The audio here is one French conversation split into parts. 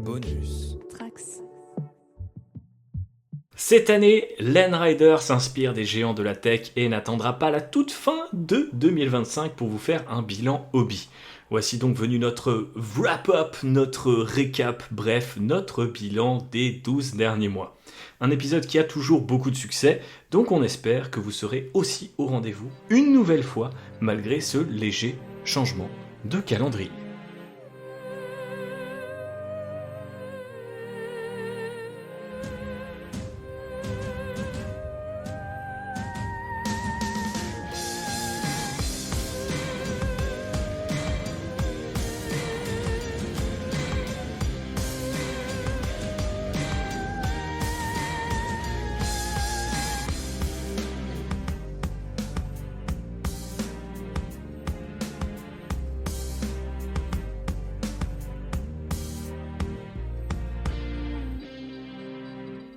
Bonus. Trax. Cette année, Landrider s'inspire des géants de la tech et n'attendra pas la toute fin de 2025 pour vous faire un bilan hobby. Voici donc venu notre wrap-up, notre récap, bref, notre bilan des 12 derniers mois. Un épisode qui a toujours beaucoup de succès, donc on espère que vous serez aussi au rendez-vous une nouvelle fois, malgré ce léger changement de calendrier.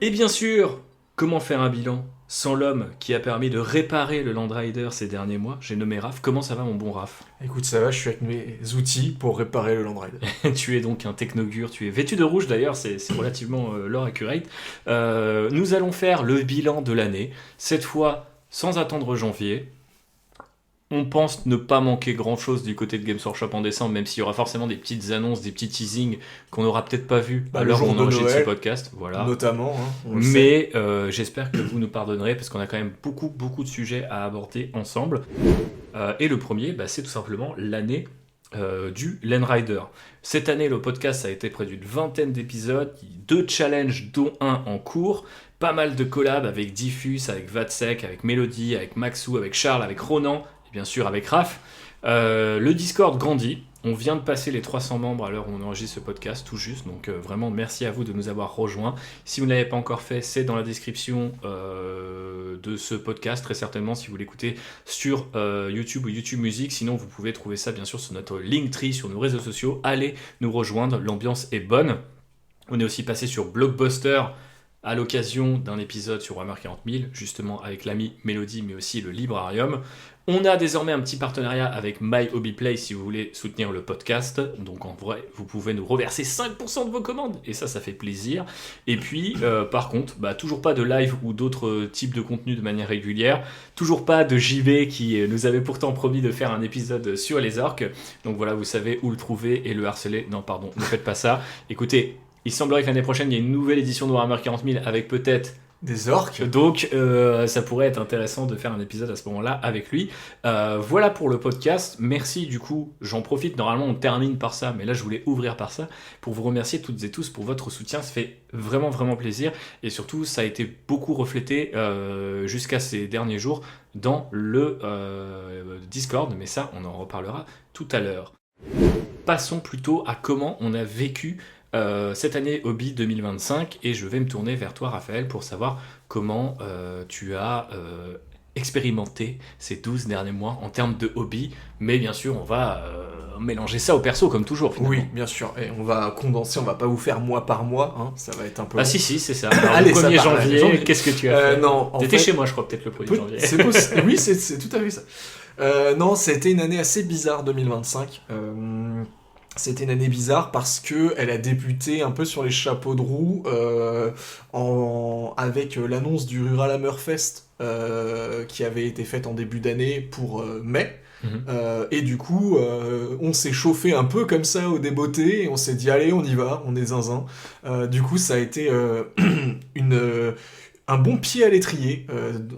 Et bien sûr, comment faire un bilan sans l'homme qui a permis de réparer le Landrider ces derniers mois? J'ai nommé Raph. Comment ça va, mon bon Raph? Écoute, ça va, je suis avec mes outils pour réparer le Landrider. Tu es donc un technogure, tu es vêtu de rouge d'ailleurs, c'est relativement lore accurate. Nous allons faire le bilan de l'année, cette fois sans attendre janvier. On pense ne pas manquer grand chose du côté de Games Workshop en décembre, même s'il y aura forcément des petites annonces, des petits teasings qu'on n'aura peut-être pas vu à l'heure où on enregistre ce podcast. Voilà. Notamment, on le sait. Mais j'espère que vous nous pardonnerez parce qu'on a quand même beaucoup de sujets à aborder ensemble. Et le premier, c'est tout simplement l'année du Landrider. Cette année, le podcast a été près d'une vingtaine d'épisodes, 2 challenges dont un en cours, pas mal de collabs avec Diffus, avec Vatsec, avec Melody, avec Maxou, avec Charles, avec Ronan, et bien sûr avec Raph. Le Discord grandit. On vient de passer les 300 membres à l'heure où on enregistre ce podcast, tout juste. Donc vraiment, merci à vous de nous avoir rejoints. Si vous ne l'avez pas encore fait, c'est dans la description de ce podcast, très certainement, si vous l'écoutez sur YouTube ou YouTube Music. Sinon, vous pouvez trouver ça, bien sûr, sur notre Linktree, sur nos réseaux sociaux. Allez nous rejoindre, l'ambiance est bonne. On est aussi passé sur Blockbuster à l'occasion d'un épisode sur Warhammer 40 000, justement avec l'ami Mélodie, mais aussi le Librarium. On a désormais un petit partenariat avec My Hobby Play si vous voulez soutenir le podcast. Donc en vrai, vous pouvez nous reverser 5% de vos commandes. Et ça fait plaisir. Et puis, par contre, toujours pas de live ou d'autres types de contenus de manière régulière. Toujours pas de JV qui nous avait pourtant promis de faire un épisode sur les orques. Donc voilà, vous savez où le trouver et le harceler. Non, pardon, ne faites pas ça. Écoutez, il semblerait que l'année prochaine, il y ait une nouvelle édition de Warhammer 40 000 avec peut-être des orques. Donc, ça pourrait être intéressant de faire un épisode à ce moment-là avec lui. Voilà pour le podcast. Merci, du coup, j'en profite. Normalement, on termine par ça, mais là, je voulais ouvrir par ça pour vous remercier toutes et tous pour votre soutien. Ça fait vraiment plaisir. Et surtout, ça a été beaucoup reflété jusqu'à ces derniers jours dans le Discord. Mais ça, on en reparlera tout à l'heure. Passons plutôt à comment on a vécu cette année Hobby 2025, et je vais me tourner vers toi, Raphaël, pour savoir comment tu as expérimenté ces 12 derniers mois en termes de hobby, mais bien sûr on va mélanger ça au perso comme toujours finalement. Oui, bien sûr, et on va condenser, on va pas vous faire mois par mois, hein, ça va être un peu... Ah si, c'est ça. Alors, Allez, le 1er ça part, janvier, qu'est-ce que tu as fait? Non, T'étais chez moi je crois peut-être le 1er janvier. C'est possible. Oui, c'est tout à fait ça. Non, c'était une année assez bizarre 2025. C'était une année bizarre parce que elle a débuté un peu sur les chapeaux de roue avec l'annonce du Rural Hammerfest qui avait été faite en début d'année pour mai. Et du coup, on s'est chauffé un peu comme ça au débeauté et on s'est dit allez, on y va, on est zinzin. Du coup, ça a été un bon pied à l'étrier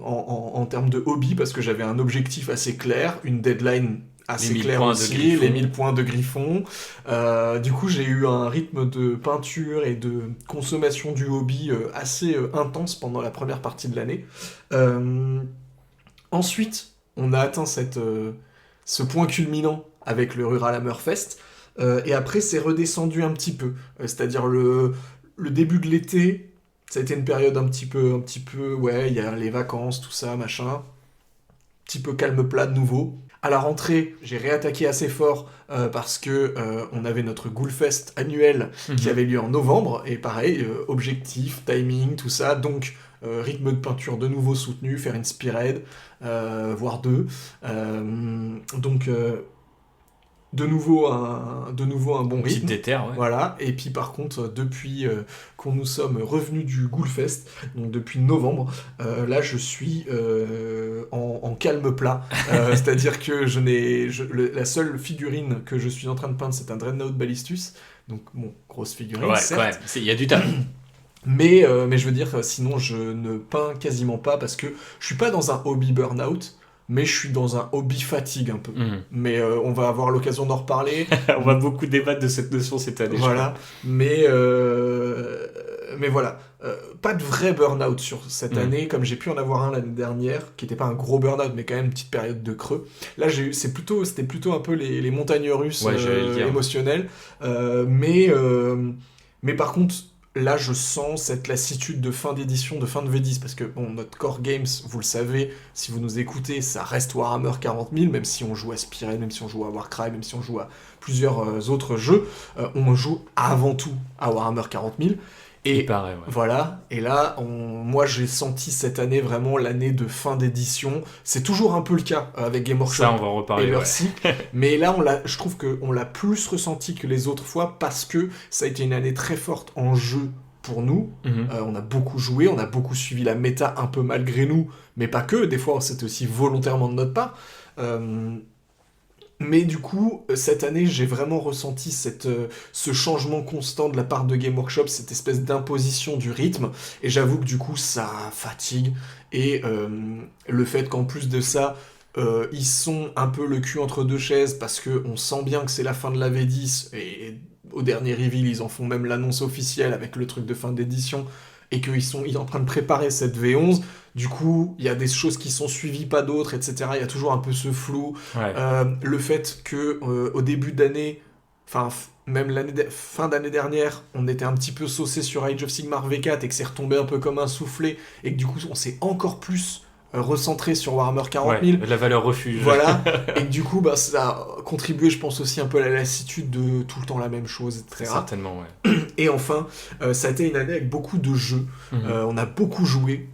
en termes de hobby parce que j'avais un objectif assez clair, une deadline assez clair aussi, les 1000 points de Griffon. Du coup, j'ai eu un rythme de peinture et de consommation du hobby assez intense pendant la première partie de l'année. Ensuite, on a atteint ce point culminant avec le Rural Hammerfest. Et après, c'est redescendu un petit peu. C'est-à-dire le début de l'été, ça a été une période un petit peu, ouais, il y a les vacances, tout ça, machin. Un petit peu calme plat de nouveau. À la rentrée, j'ai réattaqué assez fort parce que on avait notre Ghoulfest annuel qui avait lieu en novembre, et pareil, objectif, timing, tout ça, donc rythme de peinture de nouveau soutenu, faire une spearhead, voire deux. Donc de nouveau un bon Petite rythme. déterre, ouais. Voilà, et puis par contre, depuis qu'on nous sommes revenus du Ghoulfest, donc depuis novembre, là je suis en calme plat. C'est-à-dire que la seule figurine que je suis en train de peindre, c'est un Dreadnought Ballistus. Donc, bon, grosse figurine, Ouais, certes. quand même, il y a du taf. Mais je veux dire, sinon je ne peins quasiment pas parce que je suis pas dans un hobby burn-out, mais je suis dans un hobby fatigue un peu. Mais on va avoir l'occasion d'en reparler. On va beaucoup débattre de cette notion cette année. Voilà, mais voilà, pas de vrai burn-out sur cette année, comme j'ai pu en avoir un l'année dernière, qui n'était pas un gros burn-out, mais quand même une petite période de creux. Là, c'était plutôt un peu les montagnes russes émotionnelles, mais par contre, là, je sens cette lassitude de fin d'édition, de fin de V10, parce que bon, notre core games, vous le savez, si vous nous écoutez, ça reste Warhammer 40 000, même si on joue à Spirel, même si on joue à Warcry, même si on joue à plusieurs autres jeux, on joue avant tout à Warhammer 40 000. Et paraît, ouais. Voilà, et là, moi j'ai senti cette année vraiment l'année de fin d'édition. C'est toujours un peu le cas avec Game Workshop. Ça, on va en reparler. Et leur cycle. Mais là, je trouve qu'on l'a plus ressenti que les autres fois parce que ça a été une année très forte en jeu pour nous. On a beaucoup joué, on a beaucoup suivi la méta un peu malgré nous, mais pas que. Des fois, c'était aussi volontairement de notre part. Mais du coup, cette année, j'ai vraiment ressenti ce changement constant de la part de Game Workshop, cette espèce d'imposition du rythme, et j'avoue que du coup, ça fatigue, et le fait qu'en plus de ça, ils sont un peu le cul entre deux chaises, parce qu'on sent bien que c'est la fin de la V10, et au dernier reveal, ils en font même l'annonce officielle avec le truc de fin d'édition, et qu'ils sont en train de préparer cette V11, du coup, il y a des choses qui sont suivies, pas d'autres, etc. Il y a toujours un peu ce flou. Ouais. Le fait que au début d'année, enfin même fin d'année dernière, on était un petit peu saucé sur Age of Sigmar V4 et que c'est retombé un peu comme un soufflé, et que du coup, on s'est encore plus recentré sur Warhammer 40 000. Ouais, la valeur refuge. Voilà, et que du coup, ça a contribué, je pense, aussi un peu à la lassitude de tout le temps la même chose, etc. Certainement, ouais. Et enfin, ça a été une année avec beaucoup de jeux. On a beaucoup joué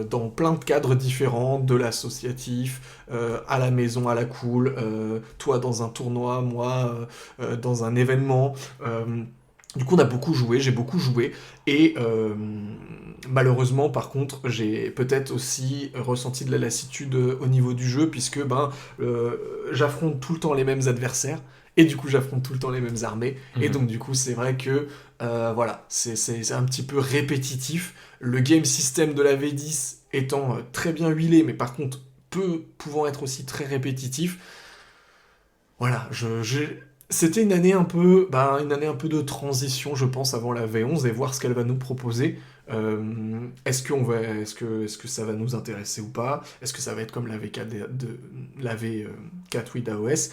dans plein de cadres différents, de l'associatif, à la maison, à la cool, toi dans un tournoi, moi dans un événement. Du coup, on a beaucoup joué, j'ai beaucoup joué, et malheureusement, par contre, j'ai peut-être aussi ressenti de la lassitude au niveau du jeu, puisque j'affronte tout le temps les mêmes adversaires, et du coup, j'affronte tout le temps les mêmes armées, et donc du coup, c'est vrai que voilà, c'est un petit peu répétitif. Le game system de la V10 étant très bien huilé, mais par contre, pouvant être aussi très répétitif. Voilà, c'était une année un peu de transition, je pense, avant la V11 et voir ce qu'elle va nous proposer. Est-ce que ça va nous intéresser ou pas? Est-ce que ça va être comme la V4 la V4 with AOS?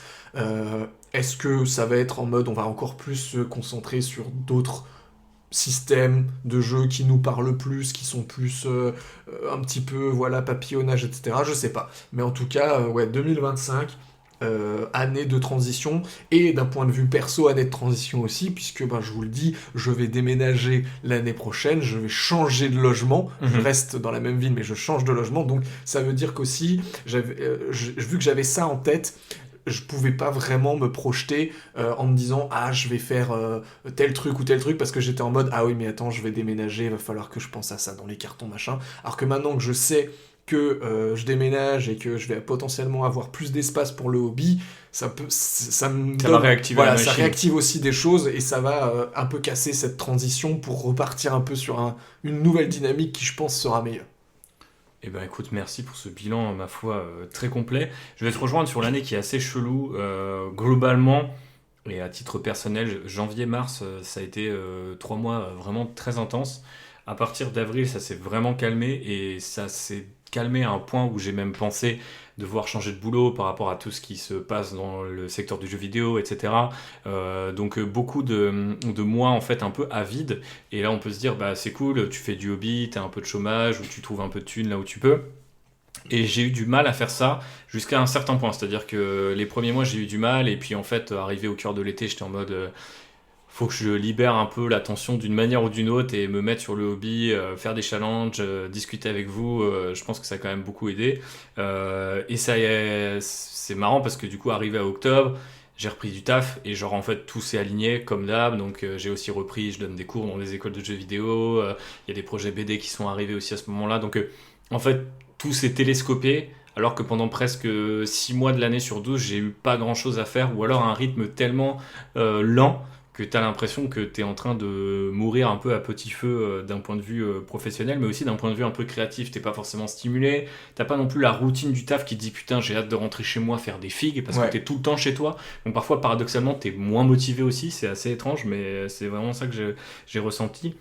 Est-ce que ça va être en mode on va encore plus se concentrer sur d'autres systèmes de jeux qui nous parlent plus, qui sont plus un petit peu papillonnage, etc. Je sais pas. Mais en tout cas, 2025. Année de transition, et d'un point de vue perso, année de transition aussi, puisque je vous le dis, je vais déménager l'année prochaine, je vais changer de logement, je reste dans la même ville mais je change de logement, donc ça veut dire qu'aussi, vu que j'avais ça en tête, je pouvais pas vraiment me projeter en me disant je vais faire tel truc ou tel truc, parce que j'étais en mode oui mais attends, je vais déménager, il va falloir que je pense à ça dans les cartons machin, alors que maintenant que je sais que je déménage et que je vais potentiellement avoir plus d'espace pour le hobby, ça va réactiver la machine. Ça réactive aussi des choses, et ça va un peu casser cette transition pour repartir un peu sur une nouvelle dynamique qui, je pense, sera meilleure. Eh ben écoute, merci pour ce bilan, ma foi, très complet. Je vais te rejoindre sur l'année qui est assez chelou. Globalement, et à titre personnel, janvier-mars, ça a été 3 mois vraiment très intenses. À partir d'avril, ça s'est vraiment calmé, et ça s'est calmé à un point où j'ai même pensé devoir changer de boulot par rapport à tout ce qui se passe dans le secteur du jeu vidéo, etc. Donc beaucoup de mois en fait un peu avides, et là on peut se dire c'est cool, tu fais du hobby, t'as un peu de chômage, ou tu trouves un peu de thunes là où tu peux. Et j'ai eu du mal à faire ça jusqu'à un certain point, c'est-à-dire que les premiers mois j'ai eu du mal, et puis en fait arrivé au cœur de l'été, j'étais en mode faut que je libère un peu la tension d'une manière ou d'une autre et me mettre sur le hobby, faire des challenges, discuter avec vous. Je pense que ça a quand même beaucoup aidé. Et ça, c'est marrant parce que du coup, arrivé à octobre, j'ai repris du taf et genre en fait tout s'est aligné comme d'hab, donc j'ai aussi repris, je donne des cours dans des écoles de jeux vidéo, il y a des projets BD qui sont arrivés aussi à ce moment-là, donc en fait tout s'est télescopé alors que pendant presque 6 mois de l'année sur 12 j'ai eu pas grand chose à faire ou alors un rythme tellement lent que tu as l'impression que tu es en train de mourir un peu à petit feu d'un point de vue professionnel, mais aussi d'un point de vue un peu créatif. T'es pas forcément stimulé, t'as pas non plus la routine du taf qui te dit putain j'ai hâte de rentrer chez moi faire des figues parce que t'es tout le temps chez toi. Donc parfois paradoxalement t'es moins motivé aussi, c'est assez étrange, mais c'est vraiment ça que j'ai ressenti.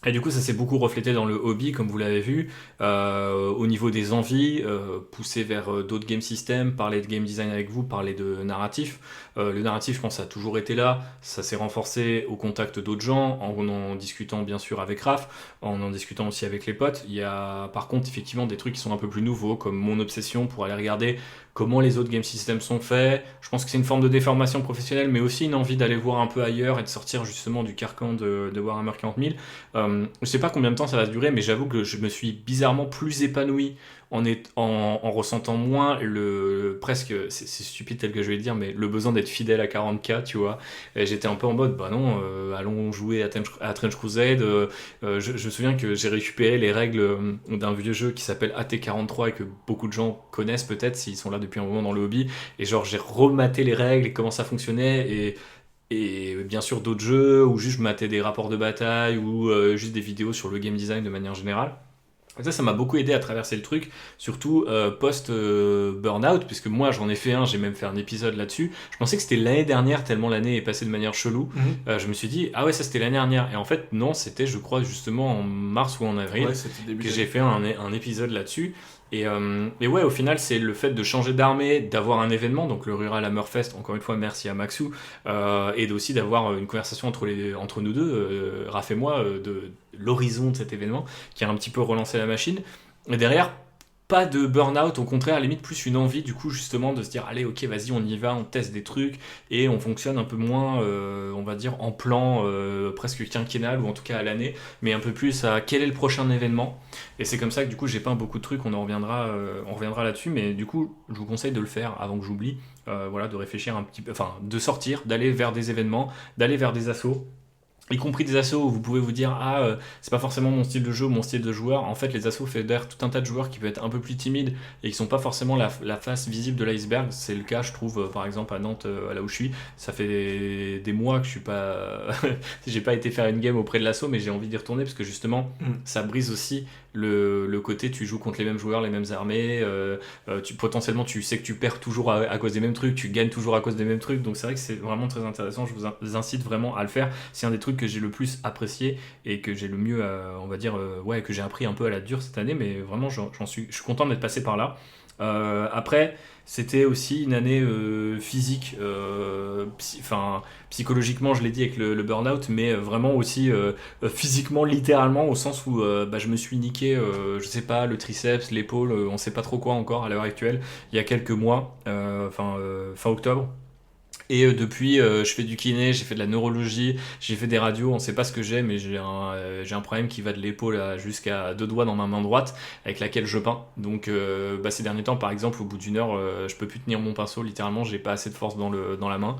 Et du coup, ça s'est beaucoup reflété dans le hobby, comme vous l'avez vu, au niveau des envies, pousser vers d'autres game systems, parler de game design avec vous, parler de narratif. Le narratif, je pense, ça a toujours été là. Ça s'est renforcé au contact d'autres gens, en discutant bien sûr avec Raph, en discutant aussi avec les potes. Il y a par contre effectivement des trucs qui sont un peu plus nouveaux, comme mon obsession pour aller regarder comment les autres game systems sont faits. Je pense que c'est une forme de déformation professionnelle, mais aussi une envie d'aller voir un peu ailleurs et de sortir justement du carcan de Warhammer 40 000. Je sais pas combien de temps ça va durer, mais j'avoue que je me suis bizarrement plus épanoui en ressentant moins presque, c'est stupide tel que je vais le dire, mais le besoin d'être fidèle à 40K, tu vois. Et j'étais un peu en mode, bah non, allons jouer à Trench Crusade. Je me souviens que j'ai récupéré les règles d'un vieux jeu qui s'appelle AT43 et que beaucoup de gens connaissent peut-être s'ils sont là depuis un moment dans le hobby. Et genre, j'ai rematé les règles et comment ça fonctionnait. Et bien sûr d'autres jeux, ou juste je matais des rapports de bataille, ou juste des vidéos sur le game design de manière générale. Et ça m'a beaucoup aidé à traverser le truc, surtout post-burnout, puisque moi j'en ai fait un, j'ai même fait un épisode là-dessus. Je pensais que c'était l'année dernière, tellement l'année est passée de manière chelou. Je me suis dit, ah ouais, ça c'était l'année dernière. Et en fait, non, c'était, je crois, justement en mars ou en avril que j'ai fait un épisode là-dessus. Et ouais, au final, c'est le fait de changer d'armée, d'avoir un événement, donc le Rural Hammerfest, encore une fois, merci à Maxou, et aussi d'avoir une conversation entre nous deux, Raph et moi, de l'horizon de cet événement, qui a un petit peu relancé la machine. Et derrière, pas de burn-out, au contraire, limite plus une envie du coup justement de se dire allez ok vas-y on y va, on teste des trucs et on fonctionne un peu moins on va dire en plan presque quinquennal ou en tout cas à l'année, mais un peu plus à quel est le prochain événement. Et c'est comme ça que du coup j'ai peint beaucoup de trucs, on reviendra là-dessus, mais du coup je vous conseille de le faire avant que j'oublie, voilà, de réfléchir un petit peu, enfin de sortir, d'aller vers des événements, d'aller vers des assos, y compris des assos où vous pouvez vous dire c'est pas forcément mon style de jeu ou mon style de joueur. En fait les assos fédèrent tout un tas de joueurs qui peuvent être un peu plus timides et qui sont pas forcément la face visible de l'iceberg. C'est le cas je trouve par exemple à Nantes, là où je suis. Ça fait des mois que je suis pas j'ai pas été faire une game auprès de l'asso, mais j'ai envie d'y retourner parce que justement ça brise aussi le côté tu joues contre les mêmes joueurs, les mêmes armées, potentiellement tu sais que tu perds toujours à cause des mêmes trucs, tu gagnes toujours à cause des mêmes trucs, donc c'est vrai que c'est vraiment très intéressant. Je vous incite vraiment à le faire. C'est un des trucs que j'ai le plus apprécié et que j'ai le mieux on va dire ouais, que j'ai appris un peu à la dure cette année, mais vraiment je suis content d'être passé par là. Après c'était aussi une année physique, psychologiquement je l'ai dit avec le burn-out, mais vraiment aussi physiquement littéralement, au sens où je me suis niqué je sais pas, le triceps, l'épaule, on sait pas trop quoi encore à l'heure actuelle, il y a quelques mois, fin octobre. Et depuis, je fais du kiné, j'ai fait de la neurologie, j'ai fait des radios, on sait pas ce que j'ai, mais j'ai un problème qui va de l'épaule jusqu'à 2 doigts dans ma main droite, avec laquelle je peins. Donc ces derniers temps, par exemple, au bout d'une heure, je peux plus tenir mon pinceau, littéralement, j'ai pas assez de force dans la main.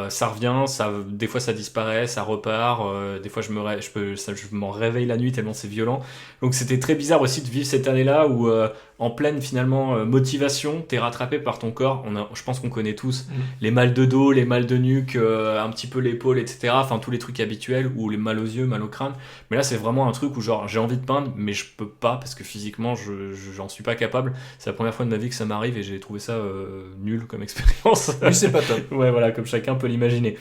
Ça revient, des fois ça disparaît, ça repart, des fois je m'en réveille la nuit tellement c'est violent. Donc c'était très bizarre aussi de vivre cette année-là où en pleine finalement motivation, t'es rattrapé par ton corps. Je pense qu'on connaît tous les mal de dos, les mal de nuque, un petit peu l'épaule, etc. Enfin tous les trucs habituels, ou les mal aux yeux, mal au crâne. Mais là c'est vraiment un truc où genre j'ai envie de peindre, mais je peux pas parce que physiquement j'en suis pas capable. C'est la première fois de ma vie que ça m'arrive et j'ai trouvé ça nul comme expérience. Oui, c'est pas top. Ouais, voilà, comme chacun peut l'imaginer.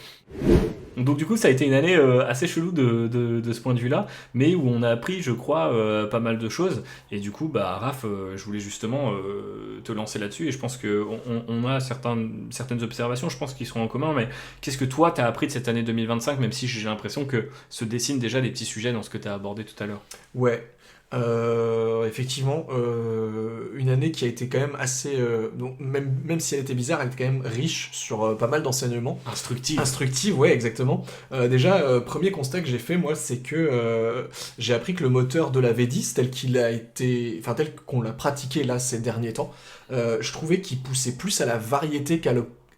Donc du coup ça a été une année assez chelou de ce point de vue là, mais où on a appris je crois pas mal de choses. Et du coup Raph, je voulais justement te lancer là-dessus, et je pense qu'on a certaines observations je pense qui seront en commun, mais qu'est-ce que toi t'as appris de cette année 2025, même si j'ai l'impression que se dessinent déjà des petits sujets dans ce que t'as abordé tout à l'heure. Ouais, effectivement, une année qui a été quand même assez, donc même si elle était bizarre, elle était quand même riche sur pas mal d'enseignements. Instructive, ouais, exactement. Déjà, premier constat que j'ai fait, moi, c'est que j'ai appris que le moteur de la V10, tel qu'on l'a pratiqué là ces derniers temps, je trouvais qu'il poussait plus à la variété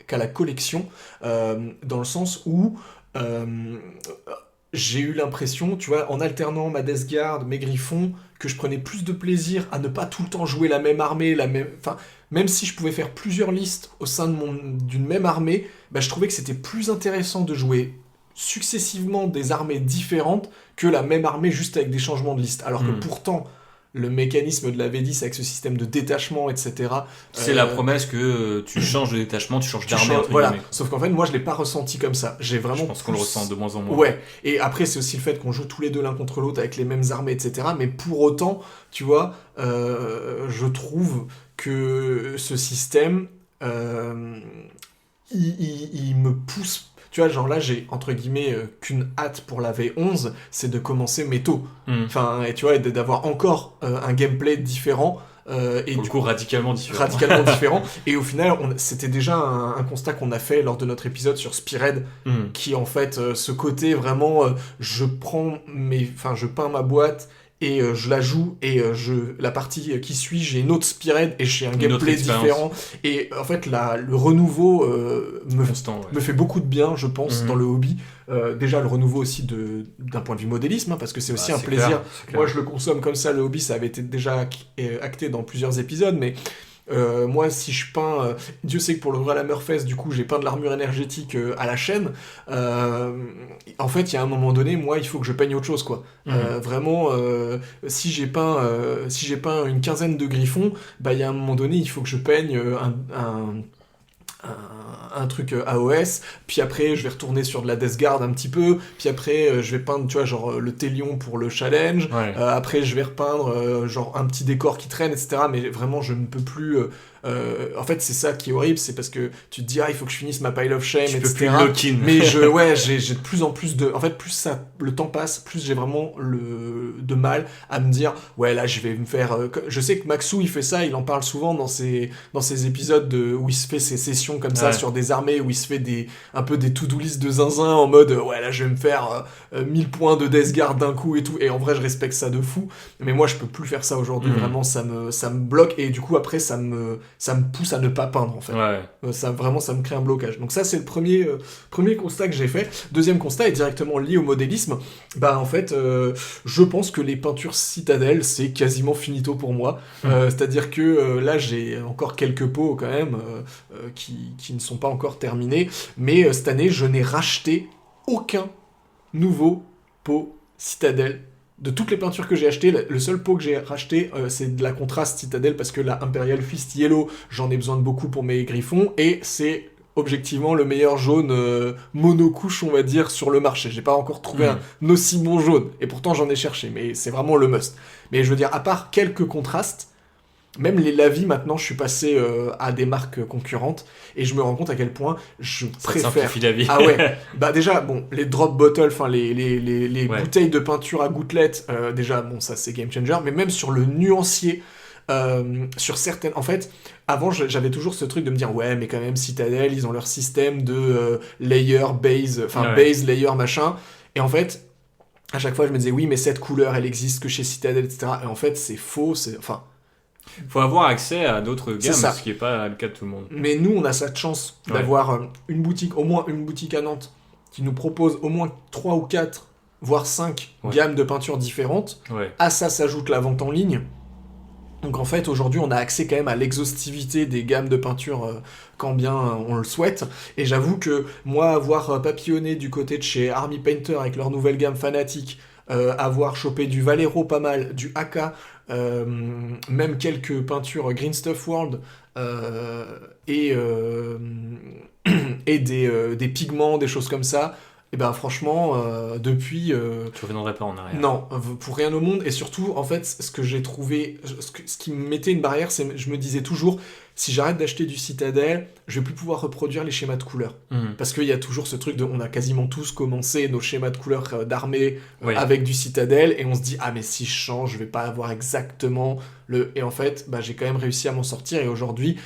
qu'à la collection, dans le sens où j'ai eu l'impression, tu vois, en alternant ma Death Guard, mes Griffons, que je prenais plus de plaisir à ne pas tout le temps jouer la même armée, enfin, même si je pouvais faire plusieurs listes au sein d'une même armée, bah, je trouvais que c'était plus intéressant de jouer successivement des armées différentes que la même armée juste avec des changements de liste. Alors que pourtant, le mécanisme de la V10 avec ce système de détachement, etc. C'est la promesse que tu changes de détachement, tu changes d'armée. Voilà. Sauf qu'en fait, moi, je l'ai pas ressenti comme ça. J'ai vraiment. Je pense qu'on le ressent de moins en moins. Ouais. Et après, c'est aussi le fait qu'on joue tous les deux l'un contre l'autre avec les mêmes armées, etc. Mais pour autant, tu vois, je trouve que ce système, il me pousse. Tu vois, genre là, j'ai entre guillemets qu'une hâte pour la V11, c'est de commencer métaux. Enfin, et tu vois, d'avoir encore un gameplay différent. Et pour le coup, radicalement différent. Radicalement différent. Et au final, c'était déjà un constat qu'on a fait lors de notre épisode sur Spearhead, qui en fait, ce côté vraiment, je peins ma boîte et je la joue, et la partie qui suit, j'ai une autre Spearhead et j'ai un gameplay différent. Et en fait, le renouveau me fait beaucoup de bien, je pense, dans le hobby. Déjà, le renouveau aussi d'un point de vue modélisme, parce que c'est aussi un plaisir. Clair. Moi, je le consomme comme ça, le hobby, ça avait été déjà acté dans plusieurs épisodes, mais moi, si je peins, Dieu sait que pour le Rural Hammerfest, du coup, j'ai peint de l'armure énergétique à la chaîne. En fait, il y a un moment donné, moi, il faut que je peigne autre chose, quoi. Vraiment, si j'ai peint une quinzaine de griffons, bah, il y a un moment donné, il faut que je peigne un truc AOS, puis après je vais retourner sur de la Death Guard un petit peu, puis après je vais peindre, tu vois, genre le Télion pour le challenge, après je vais repeindre genre un petit décor qui traîne, etc. Mais vraiment je ne peux plus en fait c'est ça qui est horrible, c'est parce que tu te dis il faut que je finisse ma pile of shame, etc. Mais j'ai de plus en plus en fait, plus le temps passe, plus j'ai vraiment de mal à me dire là je vais me faire je sais que Maxou il fait ça, il en parle souvent dans ses épisodes où il se fait ses sessions comme ça sur des armées, où il se fait un peu des to-do list de zinzin en mode là je vais me faire 1000 points de Death Guard d'un coup et tout, et en vrai je respecte ça de fou, mais moi je peux plus faire ça aujourd'hui. Vraiment ça me bloque, et du coup après ça me pousse à ne pas peindre en fait. Ça me crée un blocage. Donc ça c'est le premier constat que j'ai fait. Deuxième constat est directement lié au modélisme. Bah en fait je pense que les peintures citadelles c'est quasiment finito pour moi. C'est-à-dire que là j'ai encore quelques pots quand même qui ne sont pas encore terminés, mais cette année je n'ai racheté aucun nouveau pot citadelle. De toutes les peintures que j'ai achetées, le seul pot que j'ai racheté, c'est de la contraste citadelle, parce que la Imperial Fist Yellow, j'en ai besoin de beaucoup pour mes griffons, et c'est objectivement le meilleur jaune monocouche, on va dire, sur le marché. J'ai pas encore trouvé un aussi bon jaune, et pourtant j'en ai cherché, mais c'est vraiment le must. Mais je veux dire, à part quelques contrastes, même les Lavis, maintenant, je suis passé à des marques concurrentes, et je me rends compte à quel point je préfère... Ça simplifie la vie. Ah ouais, bah déjà, bon, les drop bottles, enfin les bouteilles de peinture à gouttelettes, déjà, bon, ça c'est game changer, mais même sur le nuancier, sur certaines... En fait, avant, j'avais toujours ce truc de me dire, mais quand même, Citadel, ils ont leur système de layer, base, base, layer, machin, et en fait... À chaque fois, je me disais, oui, mais cette couleur, elle existe que chez Citadel, etc. Et en fait, c'est faux, faut avoir accès à d'autres gammes, ce qui n'est pas le cas de tout le monde. Mais nous, on a cette chance d'avoir une boutique, au moins une boutique à Nantes, qui nous propose au moins 3 ou 4, voire 5 gammes de peintures différentes. À ça s'ajoute la vente en ligne. Donc en fait, aujourd'hui, on a accès quand même à l'exhaustivité des gammes de peinture quand bien on le souhaite. Et j'avoue que moi, avoir papillonné du côté de chez Army Painter avec leur nouvelle gamme Fanatic, avoir chopé du Valero pas mal, du AK, même quelques peintures Green Stuff World, et des pigments, des choses comme ça, et ben franchement, depuis... Tu reviendrais pas en arrière. Non, pour rien au monde. Et surtout, en fait, ce que j'ai trouvé... Ce qui me mettait une barrière, c'est je me disais toujours, si j'arrête d'acheter du Citadel, je vais plus pouvoir reproduire les schémas de couleurs. Parce qu'il y a toujours ce truc de... On a quasiment tous commencé nos schémas de couleurs d'armée avec du Citadel, et on se dit, mais si je change, je vais pas avoir exactement le... Et en fait, j'ai quand même réussi à m'en sortir, et aujourd'hui...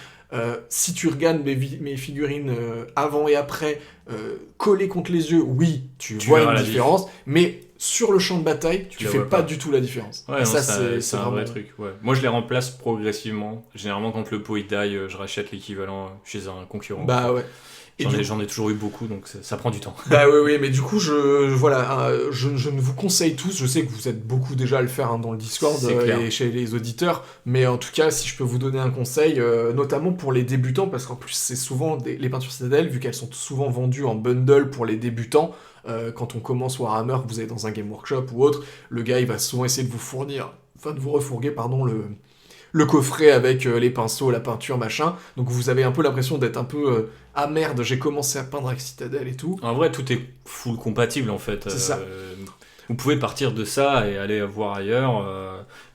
si tu regardes mes figurines avant et après, collées contre les yeux, oui, tu vois une différence, mais sur le champ de bataille, tu fais pas du tout la différence. Et ça, c'est un vraiment... vrai truc. Moi, je les remplace progressivement. Généralement, quand le pot il die, je rachète l'équivalent chez un concurrent. Et J'en ai toujours eu beaucoup, donc ça prend du temps. Bah oui, mais du coup, je ne vous conseille tous, je sais que vous êtes beaucoup déjà à le faire dans le Discord et chez les auditeurs, mais en tout cas, si je peux vous donner un conseil, notamment pour les débutants, parce qu'en plus, c'est souvent les peintures Citadel, vu qu'elles sont souvent vendues en bundle pour les débutants, quand on commence Warhammer, que vous êtes dans un game workshop ou autre, le gars, il va souvent essayer de vous refourguer, pardon, le coffret avec les pinceaux, la peinture, machin. Donc vous avez un peu l'impression d'être un peu ah merde, j'ai commencé à peindre avec Citadel et tout. En vrai, tout est full compatible en fait. C'est ça. Vous pouvez partir de ça et aller voir ailleurs.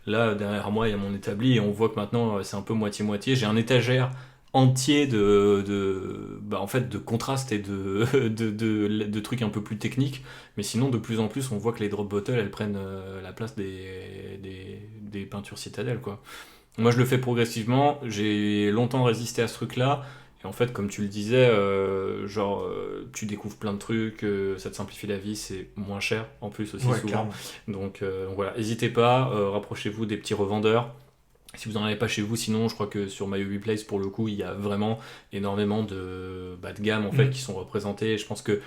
Là, derrière moi, il y a mon établi et on voit que maintenant, c'est un peu moitié-moitié. J'ai un étagère entier en fait, de contrastes et de trucs un peu plus techniques. Mais sinon, de plus en plus, on voit que les drop bottles, elles prennent la place des peintures Citadel, quoi. Moi, je le fais progressivement. J'ai longtemps résisté à ce truc-là. Et en fait, comme tu le disais, tu découvres plein de trucs, ça te simplifie la vie, c'est moins cher en plus aussi souvent. Clairement. Donc voilà, n'hésitez pas, rapprochez-vous des petits revendeurs. Si vous n'en avez pas chez vous, sinon je crois que sur My Hobby Place, pour le coup, il y a vraiment énormément de gamme en fait, qui sont représentées. Et je pense que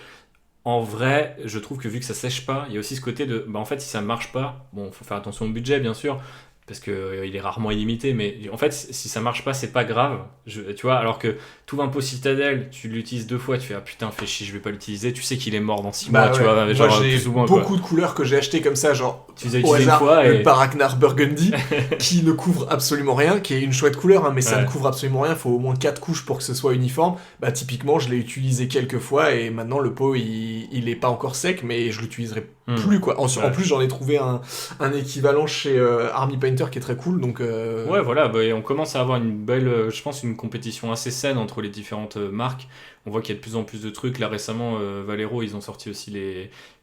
en vrai, je trouve que vu que ça sèche pas, il y a aussi ce côté de, en fait, si ça marche pas, bon, faut faire attention au budget bien sûr, parce que il est rarement illimité, mais en fait, si ça marche pas, c'est pas grave, tu vois, alors que tout un pot Citadel, tu l'utilises 2 fois, tu fais ah putain, fais chier, je vais pas l'utiliser, tu sais qu'il est mort dans 6 mois, tu vois, moi, genre j'ai plus ou moins, beaucoup de couleurs que j'ai achetées comme ça, genre tu les as au utilisées une hasard, fois le et Paragnar Burgundy qui ne couvre absolument rien, qui est une chouette couleur, hein, mais ça ne couvre absolument rien, il faut au moins 4 couches pour que ce soit uniforme. Bah typiquement, je l'ai utilisé quelques fois et maintenant le pot il est pas encore sec, mais je l'utiliserai plus quoi. En plus, j'en ai trouvé un équivalent chez Army Painter qui est très cool, donc ouais, voilà, et on commence à avoir une belle, je pense, une compétition assez saine entre les différentes marques. On voit qu'il y a de plus en plus de trucs. Là, récemment, Valero, ils ont sorti aussi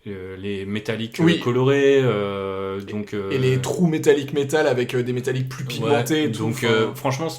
les métalliques colorés. Et les trous métalliques métal avec des métalliques plus pigmentés. Et tout, donc, franchement,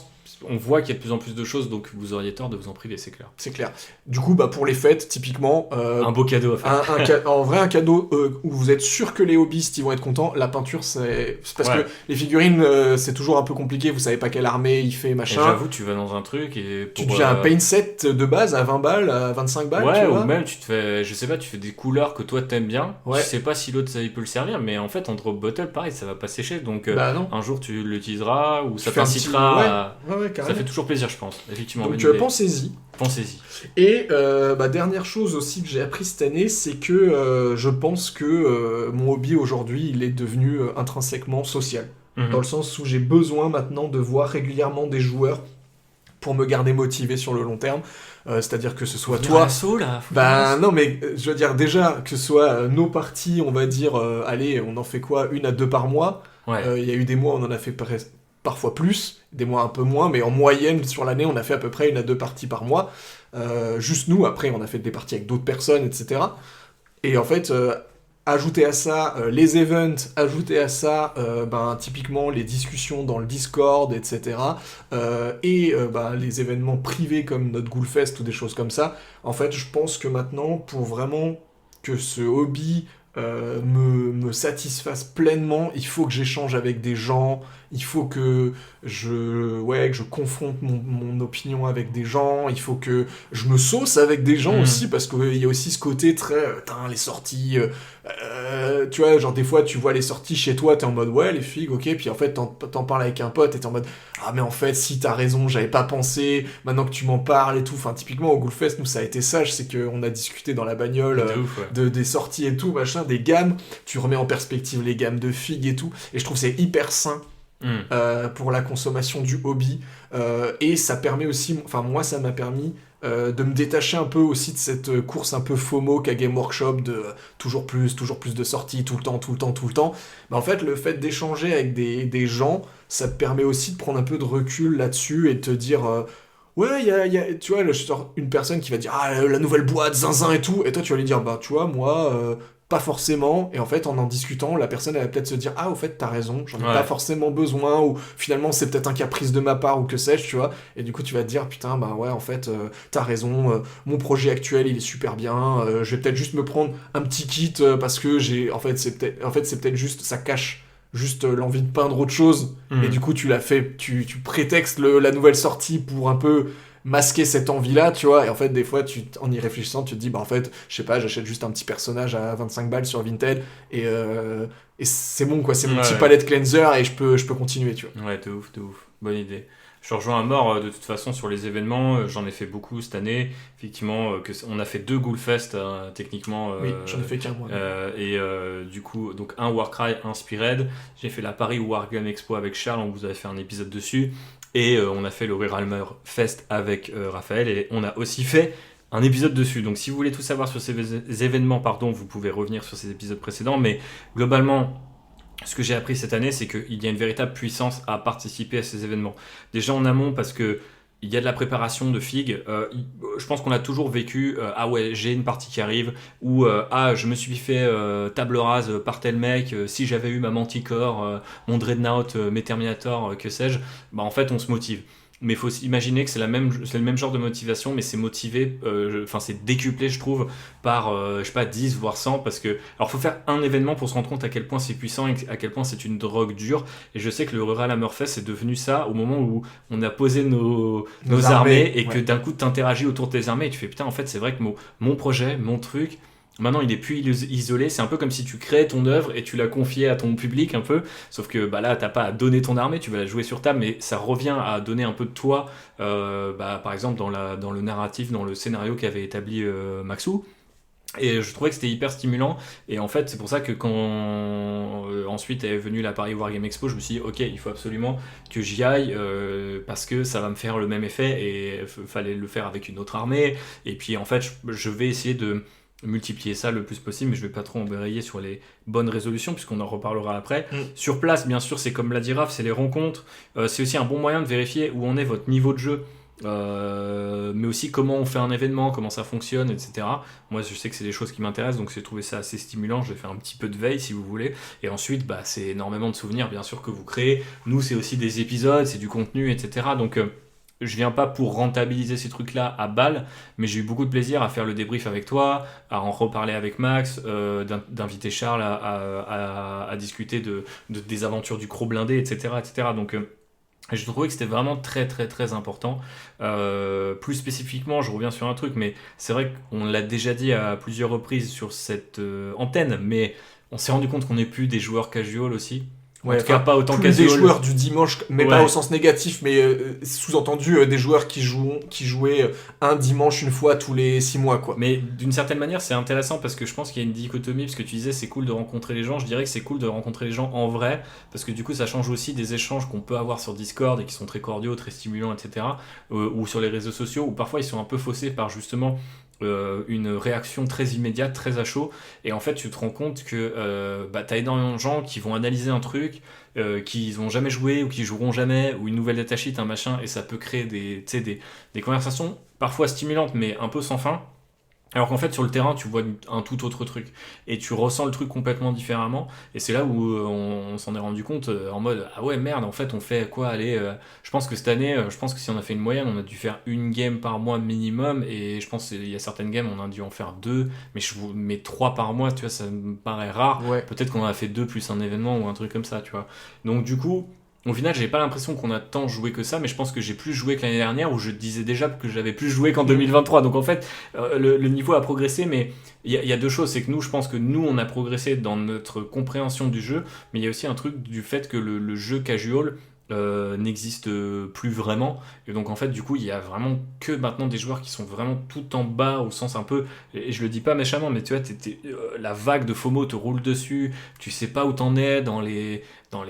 on voit qu'il y a de plus en plus de choses, donc vous auriez tort de vous en priver, c'est clair. C'est clair. Du coup, pour les fêtes, typiquement... un beau cadeau à faire. En vrai, un cadeau où vous êtes sûr que les hobbyistes ils vont être contents. La peinture, c'est parce que les figurines, c'est toujours un peu compliqué. Vous savez pas quelle armée il fait, machin. Et j'avoue, tu vas dans un truc et... tu deviens un paint set de base à 20 balles, à 25 balles, ouais, tu vois. ou même, tu fais des couleurs que toi t'aimes bien. Tu sais pas si l'autre, ça, il peut le servir, mais en fait, en drop bottle, pareil, ça va pas sécher. Donc, un jour, tu l'utiliseras ou ça t'incitera à... ça fait toujours plaisir, je pense, effectivement. Donc pensez-y. Et dernière chose aussi que j'ai appris cette année, c'est que je pense que mon hobby aujourd'hui, il est devenu intrinsèquement social. Dans le sens où j'ai besoin maintenant de voir régulièrement des joueurs pour me garder motivé sur le long terme. C'est-à-dire que ce soit toi... non, mais je veux dire déjà que ce soit nos parties, on va dire, allez, on en fait quoi, 1 à 2 par mois. Il y a eu des mois où on en a fait parfois plus, des mois un peu moins, mais en moyenne sur l'année on a fait à peu près 1 à 2 parties par mois, juste nous. Après on a fait des parties avec d'autres personnes, etc. Et en fait ajouter à ça les events, ajouter à ça typiquement les discussions dans le Discord, etc. Les événements privés comme notre Ghoulfest ou des choses comme ça. En fait je pense que maintenant, pour vraiment que ce hobby me satisfasse pleinement, il faut que j'échange avec des gens, il faut que je confronte mon opinion avec des gens, il faut que je me sauce avec des gens aussi, parce qu'il y a aussi ce côté très les sorties, tu vois, genre des fois tu vois les sorties chez toi, t'es en mode ouais les figues, ok, puis en fait t'en parles avec un pote et t'es en mode ah mais en fait si t'as raison, j'avais pas pensé, maintenant que tu m'en parles et tout. Enfin typiquement au Ghoulfest, nous ça a été ça, c'est qu'on a discuté dans la bagnole des sorties et tout, machin, des gammes, tu remets en perspective les gammes de figues et tout, et je trouve c'est hyper sain pour la consommation du hobby, et ça permet aussi, enfin moi ça m'a permis de me détacher un peu aussi de cette course un peu FOMO qu'a Game Workshop de toujours plus de sorties, tout le temps. En fait, le fait d'échanger avec des gens, ça te permet aussi de prendre un peu de recul là-dessus et de te dire ouais, il y a tu vois, une personne qui va dire ah la nouvelle boîte, zinzin et tout, et toi tu vas lui dire tu vois, moi pas forcément, et en fait en discutant, la personne elle va peut-être se dire au fait t'as raison, j'en ai pas forcément besoin, ou finalement c'est peut-être un caprice de ma part ou que sais-je, tu vois, et du coup tu vas te dire putain ouais en fait t'as raison, mon projet actuel il est super bien, je vais peut-être juste me prendre un petit kit parce que c'est peut-être juste ça cache juste l'envie de peindre autre chose, et du coup tu l'as fait, tu prétextes la nouvelle sortie pour un peu masquer cette envie-là, tu vois. Et en fait, des fois, en y réfléchissant, tu te dis, bah en fait, je sais pas, j'achète juste un petit personnage à 25 balles sur Vinted et c'est bon, quoi. C'est mon petit palette cleanser et je peux continuer, tu vois. Ouais, de ouf. Bonne idée. Je rejoins à mort de toute façon sur les événements. J'en ai fait beaucoup cette année. Effectivement, on a fait 2 Ghoulfest techniquement. Oui, j'en ai fait qu'un moi. Du coup, donc un Warcry, un Spearhead. J'ai fait la Paris Wargame Expo avec Charles. On vous avait fait un épisode dessus. Et on a fait le Warhammer Fest avec Raphaël. Et on a aussi fait un épisode dessus. Donc si vous voulez tout savoir sur ces événements, vous pouvez revenir sur ces épisodes précédents. Mais globalement, ce que j'ai appris cette année, c'est qu'il y a une véritable puissance à participer à ces événements. Déjà en amont, parce que il y a de la préparation de FIG. Je pense qu'on a toujours vécu ah ouais, j'ai une partie qui arrive, ou ah, je me suis fait table rase par tel mec, si j'avais eu ma Manticore, mon Dreadnought, mes Terminator, que sais-je, bah en fait on se motive. Mais il faut imaginer que c'est le même genre de motivation, mais c'est motivé, c'est décuplé, je trouve, par, je sais pas, 10 voire 100, parce que, alors faut faire un événement pour se rendre compte à quel point c'est puissant et à quel point c'est une drogue dure, et je sais que le Rural Hammerfest c'est devenu ça au moment où on a posé nos armées, et que d'un coup t'interagis autour de tes armées, et tu fais putain, en fait c'est vrai que mon projet, mon truc, maintenant, il est plus isolé. C'est un peu comme si tu créais ton œuvre et tu l'as confiée à ton public un peu. Sauf que bah là, t'as pas à donner ton armée, tu vas la jouer sur table, mais ça revient à donner un peu de toi. Par exemple, dans le narratif, dans le scénario qu'avait établi Maxou. Et je trouvais que c'était hyper stimulant. Et en fait, c'est pour ça que quand ensuite est venue la Paris Wargame Expo, je me suis dit, ok, il faut absolument que j'y aille parce que ça va me faire le même effet. Et fallait le faire avec une autre armée. Et puis en fait, je vais essayer de multiplier ça le plus possible, mais je vais pas trop embrayer sur les bonnes résolutions puisqu'on en reparlera après. Sur place, bien sûr, c'est comme l'a dit Raph, c'est les rencontres, c'est aussi un bon moyen de vérifier où en est votre niveau de jeu, mais aussi comment on fait un événement, comment ça fonctionne, etc. Moi je sais que c'est des choses qui m'intéressent, donc j'ai trouvé ça assez stimulant. Je vais faire un petit peu de veille si vous voulez, et ensuite c'est énormément de souvenirs bien sûr que vous créez. Nous c'est aussi des épisodes, c'est du contenu, etc. Donc je viens pas pour rentabiliser ces trucs-là à balle, mais j'ai eu beaucoup de plaisir à faire le débrief avec toi, à en reparler avec Max, d'inviter Charles à discuter des aventures du Croc blindé, etc. etc. Donc je trouvais que c'était vraiment très très très important. Plus spécifiquement, je reviens sur un truc, mais c'est vrai qu'on l'a déjà dit à plusieurs reprises sur cette antenne, mais on s'est rendu compte qu'on n'est plus des joueurs casual aussi. En tout cas, pas autant casual. Des joueurs du dimanche, mais pas au sens négatif, mais sous-entendu des joueurs qui jouaient un dimanche une fois tous les 6 mois, quoi. Mais d'une certaine manière, c'est intéressant parce que je pense qu'il y a une dichotomie, parce que tu disais c'est cool de rencontrer les gens. Je dirais que c'est cool de rencontrer les gens en vrai, parce que du coup, ça change aussi des échanges qu'on peut avoir sur Discord et qui sont très cordiaux, très stimulants, etc. Ou sur les réseaux sociaux, où parfois ils sont un peu faussés par justement une réaction très immédiate, très à chaud, et en fait tu te rends compte que t'as énormément de gens qui vont analyser un truc, qui n'ont jamais joué ou qui joueront jamais, ou une nouvelle datasheet, un machin, et ça peut créer des conversations parfois stimulantes mais un peu sans fin. Alors qu'en fait sur le terrain tu vois un tout autre truc et tu ressens le truc complètement différemment, et c'est là où on s'en est rendu compte en mode ah ouais merde, en fait on fait quoi, allez je pense que cette année je pense que si on a fait une moyenne on a dû faire une game par mois minimum, et je pense qu'il y a certaines games on a dû en faire 2, mais 3 par mois, tu vois, ça me paraît rare. Peut-être qu'on en a fait 2 plus un événement ou un truc comme ça, tu vois. Donc du coup au final, j'ai pas l'impression qu'on a tant joué que ça, mais je pense que j'ai plus joué que l'année dernière, où je disais déjà que j'avais plus joué qu'en 2023. Donc en fait, le niveau a progressé, mais il y a deux choses. C'est que nous, je pense que nous, on a progressé dans notre compréhension du jeu, mais il y a aussi un truc du fait que le jeu casual n'existe plus vraiment, et donc en fait du coup il y a vraiment que maintenant des joueurs qui sont vraiment tout en bas, au sens un peu, et je le dis pas méchamment, mais tu vois la vague de FOMO te roule dessus, tu sais pas où t'en es dans les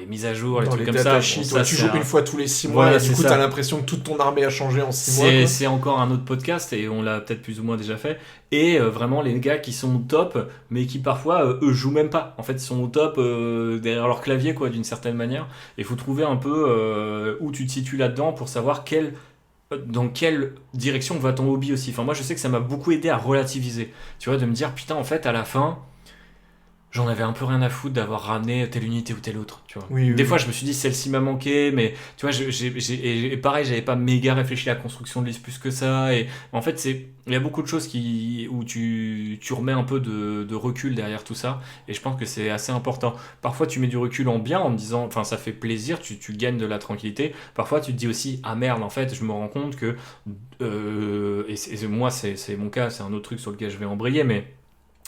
mises à jour, les trucs comme ça. Bon, tu joues une fois tous les 6 mois, et du coup t'as l'impression que toute ton armée a changé en 6 mois. C'est encore un autre podcast, et on l'a peut-être plus ou moins déjà fait. Et vraiment les gars qui sont au top, mais qui parfois eux jouent même pas. En fait ils sont au top derrière leur clavier, quoi, d'une certaine manière. Il faut trouver un peu où tu te situes là-dedans pour savoir dans quelle direction va ton hobby aussi. Enfin moi je sais que ça m'a beaucoup aidé à relativiser. Tu vois, de me dire putain en fait à la fin j'en avais un peu rien à foutre d'avoir ramené telle unité ou telle autre, tu vois. Oui, Des oui. fois, je me suis dit, celle-ci m'a manqué, mais tu vois, et pareil, j'avais pas méga réfléchi à la construction de liste plus que ça. Et en fait, il y a beaucoup de choses où tu remets un peu de recul derrière tout ça. Et je pense que c'est assez important. Parfois, tu mets du recul en bien en me disant, enfin, ça fait plaisir, tu gagnes de la tranquillité. Parfois, tu te dis aussi, ah merde, en fait, je me rends compte que, moi, c'est mon cas, c'est un autre truc sur lequel je vais embrayer, mais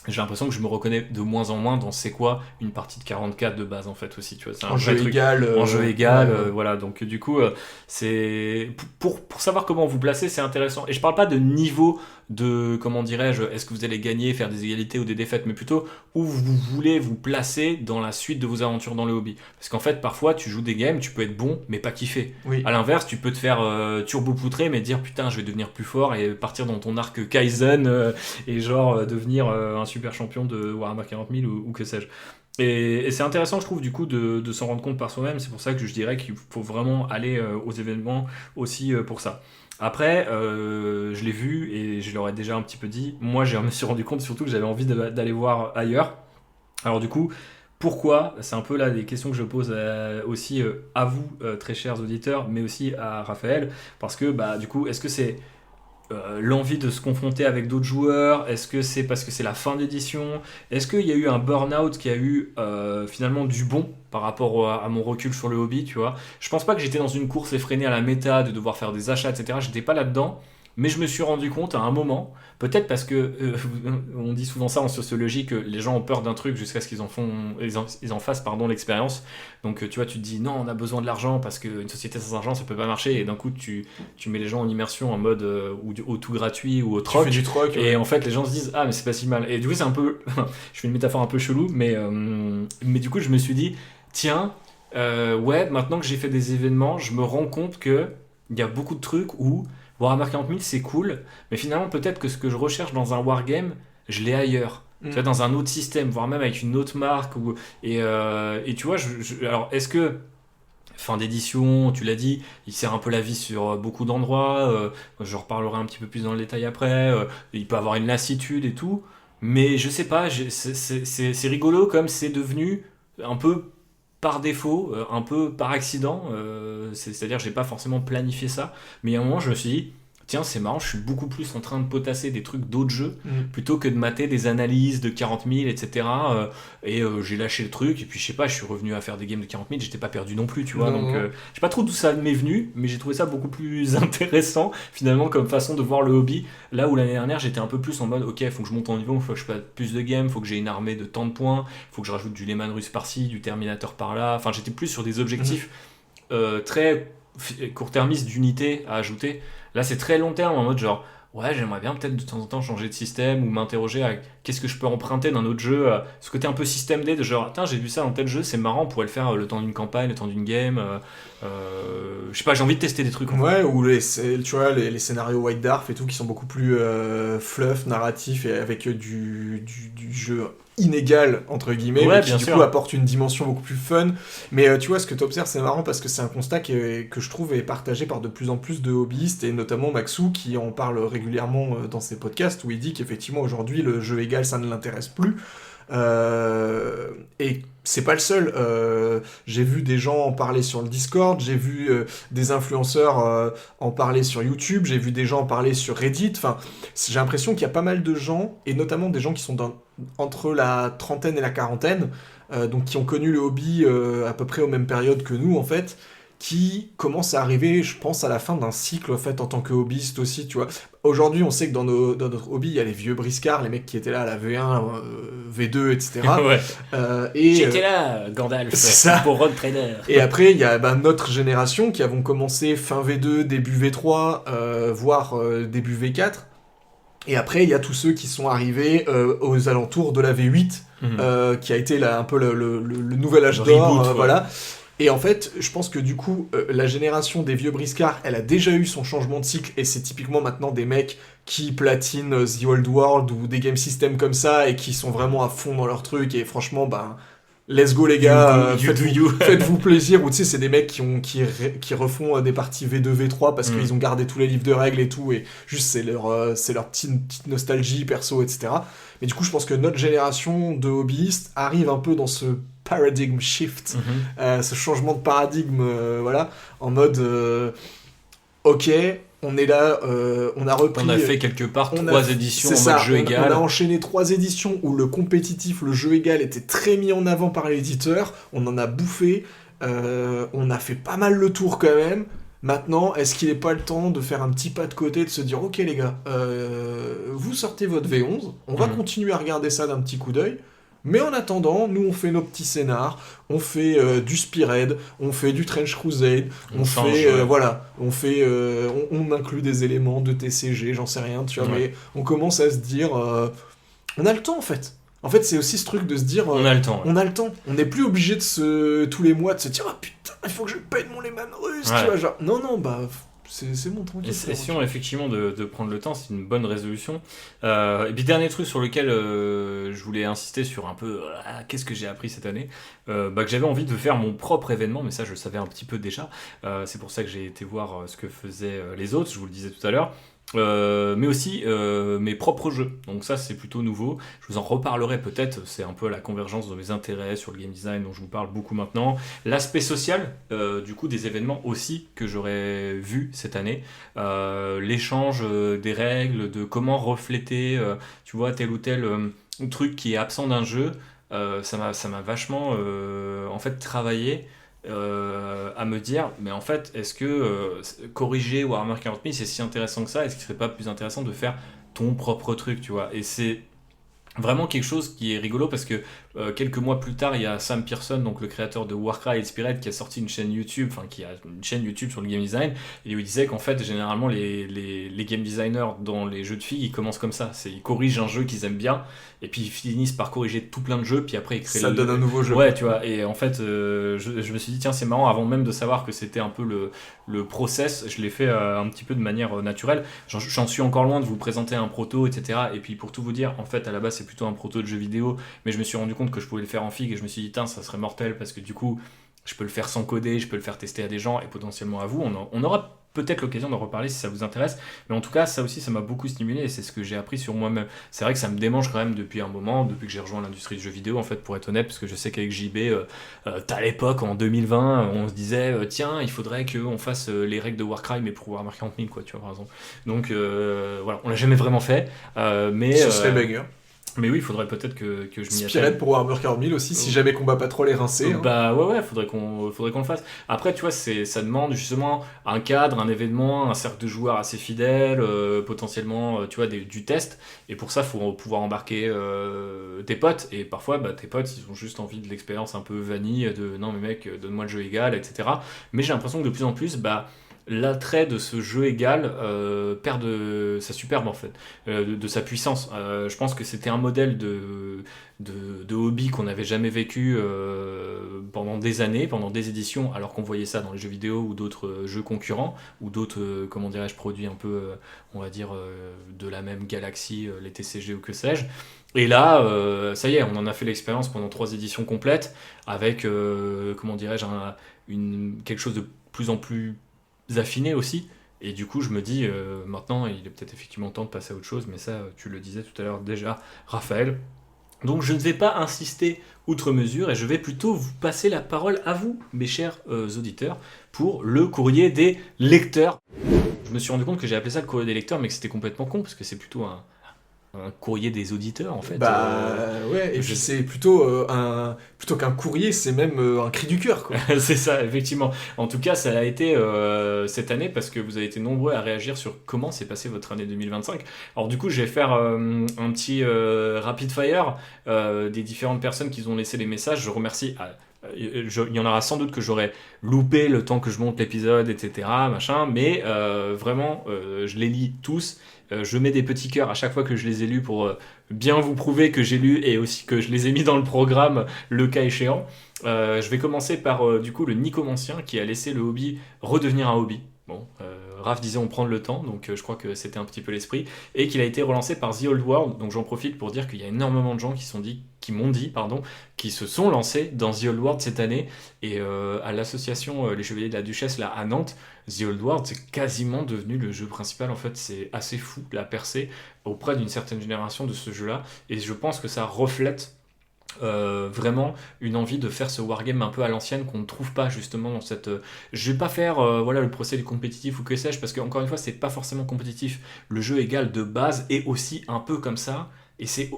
j'ai l'impression que je me reconnais de moins en moins dans c'est quoi une partie de 44 de base en fait aussi, tu vois, c'est un En vrai jeu truc égal. en jeu égal, Ouais, ouais. voilà, donc du coup c'est pour savoir comment vous placer, c'est intéressant. Et je parle pas de niveau de, comment dirais-je, est-ce que vous allez gagner, faire des égalités ou des défaites, mais plutôt où vous voulez vous placer dans la suite de vos aventures dans le hobby. Parce qu'en fait, parfois, tu joues des games, tu peux être bon, mais pas kiffer. Oui. À l'inverse, tu peux te faire turbo poutrer, mais dire putain, je vais devenir plus fort et partir dans ton arc Kaizen et genre devenir un super champion de Warhammer 40 000 ou que sais-je. Et c'est intéressant, je trouve, du coup, de s'en rendre compte par soi-même. C'est pour ça que je dirais qu'il faut vraiment aller aux événements aussi pour ça. Après, je l'ai vu et je leur ai déjà un petit peu dit. Moi, je me suis rendu compte surtout que j'avais envie d'aller voir ailleurs. Alors, du coup, pourquoi? C'est un peu là des questions que je pose aussi à vous, très chers auditeurs, mais aussi à Raphaël. Parce que, bah, du coup, est-ce que c'est l'envie de se confronter avec d'autres joueurs? Est-ce que c'est parce que c'est la fin d'édition? Est-ce qu'il y a eu un burn-out qui a eu finalement du bon par rapport à mon recul sur le hobby, tu vois? Je pense pas que j'étais dans une course effrénée à la méta, de devoir faire des achats, etc. J'étais pas là-dedans. Mais je me suis rendu compte à un moment, peut-être parce que on dit souvent ça en sociologie, que les gens ont peur d'un truc jusqu'à ce qu'ils en fassent pardon, l'expérience. Donc tu vois, tu te dis non, on a besoin de l'argent parce qu'une société sans argent ça peut pas marcher. Et d'un coup, tu mets les gens en immersion en mode au tout gratuit ou au Tu fais troc. du troc. Et Ouais. en fait, les gens se disent ah, mais c'est pas si mal. Et du coup, c'est un peu. Je fais une métaphore un peu chelou, mais du coup, je me suis dit tiens, ouais, maintenant que j'ai fait des événements, je me rends compte que il y a beaucoup de trucs où Warhammer 40 000 c'est cool, mais finalement peut-être que ce que je recherche dans un wargame, je l'ai ailleurs. Tu vois, Mm. dans un autre système, voire même avec une autre marque. Et tu vois, alors est-ce que fin d'édition, tu l'as dit, il sert un peu la vie sur beaucoup d'endroits. Je reparlerai un petit peu plus dans le détail après. Il peut avoir une lassitude et tout. Mais je sais pas, c'est rigolo comme c'est devenu un peu par défaut, un peu par accident. C'est-à-dire, j'ai pas forcément planifié ça. Mais à un moment, je me suis dit, tiens, c'est marrant, je suis beaucoup plus en train de potasser des trucs d'autres jeux Mm. plutôt que de mater des analyses de 40 000, etc. J'ai lâché le truc, et puis je sais pas, je suis revenu à faire des games de 40 000, j'étais pas perdu non plus, tu vois. Non, Donc, non. je sais pas trop d'où ça m'est venu, mais j'ai trouvé ça beaucoup plus intéressant, finalement, comme façon de voir le hobby. Là où l'année dernière, j'étais un peu plus en mode, ok, faut que je monte en niveau, faut que je fasse plus de games, faut que j'ai une armée de tant de points, faut que je rajoute du Lehman russe par-ci, du Terminator par-là. Enfin, j'étais plus sur des objectifs très court-termistes d'unités à ajouter. Là, c'est très long terme, en mode genre, ouais, j'aimerais bien peut-être de temps en temps changer de système ou m'interroger à qu'est-ce que je peux emprunter d'un autre jeu. Ce côté un peu système D de genre, attends, j'ai vu ça dans tel jeu, c'est marrant, on pourrait le faire le temps d'une campagne, le temps d'une game. Je sais pas, j'ai envie de tester des trucs en fait. Ouais, ou tu vois, les scénarios White Dwarf et tout qui sont beaucoup plus fluff, narratifs et avec du jeu inégal, entre guillemets, Ouais, mais qui bien du sûr. coup apporte une dimension beaucoup plus fun. Mais tu vois, ce que tu observes, c'est marrant parce que c'est un constat que je trouve est partagé par de plus en plus de hobbyistes et notamment Maxou qui en parle régulièrement dans ses podcasts où il dit qu'effectivement aujourd'hui le jeu égal ça ne l'intéresse plus. Et c'est pas le seul. J'ai vu des gens en parler sur le Discord, j'ai vu des influenceurs en parler sur YouTube, j'ai vu des gens en parler sur Reddit. Enfin, j'ai l'impression qu'il y a pas mal de gens, et notamment des gens qui sont entre la trentaine et la quarantaine, donc qui ont connu le hobby à peu près aux mêmes périodes que nous en fait, qui commencent à arriver, je pense, à la fin d'un cycle en fait en tant que hobbyiste aussi, tu vois. Aujourd'hui, on sait que dans notre hobby, il y a les vieux briscards, les mecs qui étaient là à la V1, V2, etc. Ouais. Et Là, Gandalf, c'est ça. pour Road Trader. et après, il y a notre génération qui avons commencé fin V2, début V3, voire début V4. Et après, il y a tous ceux qui sont arrivés aux alentours de la V8, qui a été là, un peu le nouvel âge Le d'or, reboot, ouais. voilà. Et en fait, je pense que du coup, la génération des vieux briscards, elle a déjà eu son changement de cycle, et c'est typiquement maintenant des mecs qui platinent The Old World ou des game systems comme ça, et qui sont vraiment à fond dans leur truc, et franchement, ben, let's go les gars, You do you. faites-vous plaisir. Ou tu sais, c'est des mecs qui refont des parties V2, V3 parce qu'ils ont gardé tous les livres de règles et tout, et juste c'est leur petite nostalgie perso, etc. Mais du coup, je pense que notre génération de hobbyistes arrive un peu dans ce paradigm shift, ce changement de paradigme, voilà, en mode ok, on est là, on a repris. On a fait quelque part 3 éditions en mode jeu égal. On a enchaîné 3 éditions où le compétitif, le jeu égal était très mis en avant par l'éditeur. On en a bouffé. On a fait pas mal le tour quand même. Maintenant, est-ce qu'il n'est pas le temps de faire un petit pas de côté, de se dire ok les gars, vous sortez votre V11, on va continuer à regarder ça d'un petit coup d'œil. Mais en attendant, nous on fait nos petits scénars, on fait du Spearhead, on fait du Trench Crusade, on inclut des éléments de TCG, j'en sais rien, tu vois, mais on commence à se dire, on a le temps en fait. En fait, c'est aussi ce truc de se dire, on a le temps. On a le temps. On n'est plus obligé tous les mois de se dire, ah putain, il faut que je paye mon Lehman Russe, tu vois, genre, non, bah... C'est bon, tranquille. Essayons effectivement de prendre le temps, c'est une bonne résolution. Et puis dernier truc sur lequel je voulais insister sur un peu qu'est-ce que j'ai appris cette année, que j'avais envie de faire mon propre événement, mais ça je le savais un petit peu déjà. C'est pour ça que j'ai été voir ce que faisaient les autres, je vous le disais tout à l'heure. Mais aussi mes propres jeux, donc ça c'est plutôt nouveau, je vous en reparlerai peut-être, c'est un peu la convergence de mes intérêts sur le game design dont je vous parle beaucoup maintenant, l'aspect social du coup des événements aussi que j'aurais vu cette année, l'échange des règles, de comment refléter tu vois tel ou tel truc qui est absent d'un jeu, ça m'a vachement en fait travaillé à me dire, mais en fait, est-ce que corriger Warhammer 40 000 c'est si intéressant que ça? Est-ce qu'il serait pas plus intéressant de faire ton propre truc, tu vois? Et c'est vraiment quelque chose qui est rigolo parce que quelques mois plus tard, il y a Sam Pearson, donc le créateur de Warcry et Spearhead, qui a sorti une chaîne YouTube, enfin qui a une chaîne YouTube sur le game design, et où il disait qu'en fait, généralement, les game designers dans les jeux de filles, ils commencent comme ça, ils corrigent un jeu qu'ils aiment bien, et puis ils finissent par corriger tout plein de jeux, puis après ils créent ça donne un nouveau jeu. Ouais, tu vois, et en fait, je me suis dit, tiens, c'est marrant, avant même de savoir que c'était un peu le process, je l'ai fait un petit peu de manière naturelle. J'en suis encore loin de vous présenter un proto, etc. Et puis pour tout vous dire, en fait, à la base, c'est plutôt un proto de jeu vidéo, mais je me suis rendu compte que je pouvais le faire en FIG, et je me suis dit, tiens, ça serait mortel, parce que du coup, je peux le faire sans coder, je peux le faire tester à des gens, et potentiellement à vous. On aura peut-être l'occasion d'en reparler si ça vous intéresse, mais en tout cas ça aussi ça m'a beaucoup stimulé et c'est ce que j'ai appris sur moi-même. C'est vrai que ça me démange quand même depuis un moment, depuis que j'ai rejoint l'industrie du jeu vidéo en fait, pour être honnête, parce que je sais qu'avec JB à l'époque en 2020 on se disait tiens il faudrait qu'on fasse les règles de Warcry mais pour Warhammer 40 000 quoi, tu vois par exemple. Donc voilà, on l'a jamais vraiment fait, mais ce serait banger. Mais oui, il faudrait peut-être que je m'y attelle. Spearhead pour Warhammer 40 000 aussi, si jamais combat pas trop les rincés. Bah ouais, faudrait qu'on le fasse. Après, tu vois, ça demande justement un cadre, un événement, un cercle de joueurs assez fidèle, potentiellement, tu vois, du test. Et pour ça, il faut pouvoir embarquer tes potes. Et parfois, tes potes, ils ont juste envie de l'expérience un peu vanille, de non mais mec, donne-moi le jeu égal, etc. Mais j'ai l'impression que de plus en plus, l'attrait de ce jeu égal perd de sa superbe en fait, de sa puissance. Je pense que c'était un modèle de hobby qu'on n'avait jamais vécu pendant des années, pendant des éditions, alors qu'on voyait ça dans les jeux vidéo ou d'autres jeux concurrents, ou d'autres, comment dirais-je, produits un peu, on va dire, de la même galaxie, les TCG ou que sais-je. Et là, ça y est, on en a fait l'expérience pendant 3 éditions complètes, avec, comment dirais-je, quelque chose de plus en plus affiné aussi, et du coup je me dis maintenant il est peut-être effectivement temps de passer à autre chose, mais ça tu le disais tout à l'heure déjà Raphaël, donc je ne vais pas insister outre mesure et je vais plutôt vous passer la parole à vous mes chers auditeurs pour le courrier des lecteurs. Je me suis rendu compte que j'ai appelé ça le courrier des lecteurs mais que c'était complètement con parce que c'est plutôt un courrier des auditeurs en fait. Ouais, et puis c'est plutôt qu'un courrier, c'est même un cri du cœur quoi. C'est ça, effectivement. En tout cas, ça a été cette année parce que vous avez été nombreux à réagir sur comment s'est passée votre année 2025. Alors du coup, je vais faire un petit rapid fire des différentes personnes qui ont laissé les messages. Je remercie. Il y en aura sans doute que j'aurais loupé le temps que je monte l'épisode, etc. Machin, mais vraiment, je les lis tous. Je mets des petits cœurs à chaque fois que je les ai lus pour bien vous prouver que j'ai lu et aussi que je les ai mis dans le programme le cas échéant. Je vais commencer par du coup le Nicomancien qui a laissé le hobby redevenir un hobby. Bon, Raph disait on prend le temps, donc je crois que c'était un petit peu l'esprit, et qu'il a été relancé par The Old World, donc j'en profite pour dire qu'il y a énormément de gens qui se sont dit qui m'ont dit, qui se sont lancés dans The Old World cette année. Et à l'association Les Chevaliers de la Duchesse, là, à Nantes, The Old World, c'est quasiment devenu le jeu principal. En fait, c'est assez fou, la percée auprès d'une certaine génération de ce jeu-là. Et je pense que ça reflète vraiment une envie de faire ce wargame un peu à l'ancienne qu'on ne trouve pas justement dans cette... Je vais pas faire le procès du compétitif ou que sais-je, parce que encore une fois, c'est pas forcément compétitif. Le jeu égal de base est aussi un peu comme ça, et c'est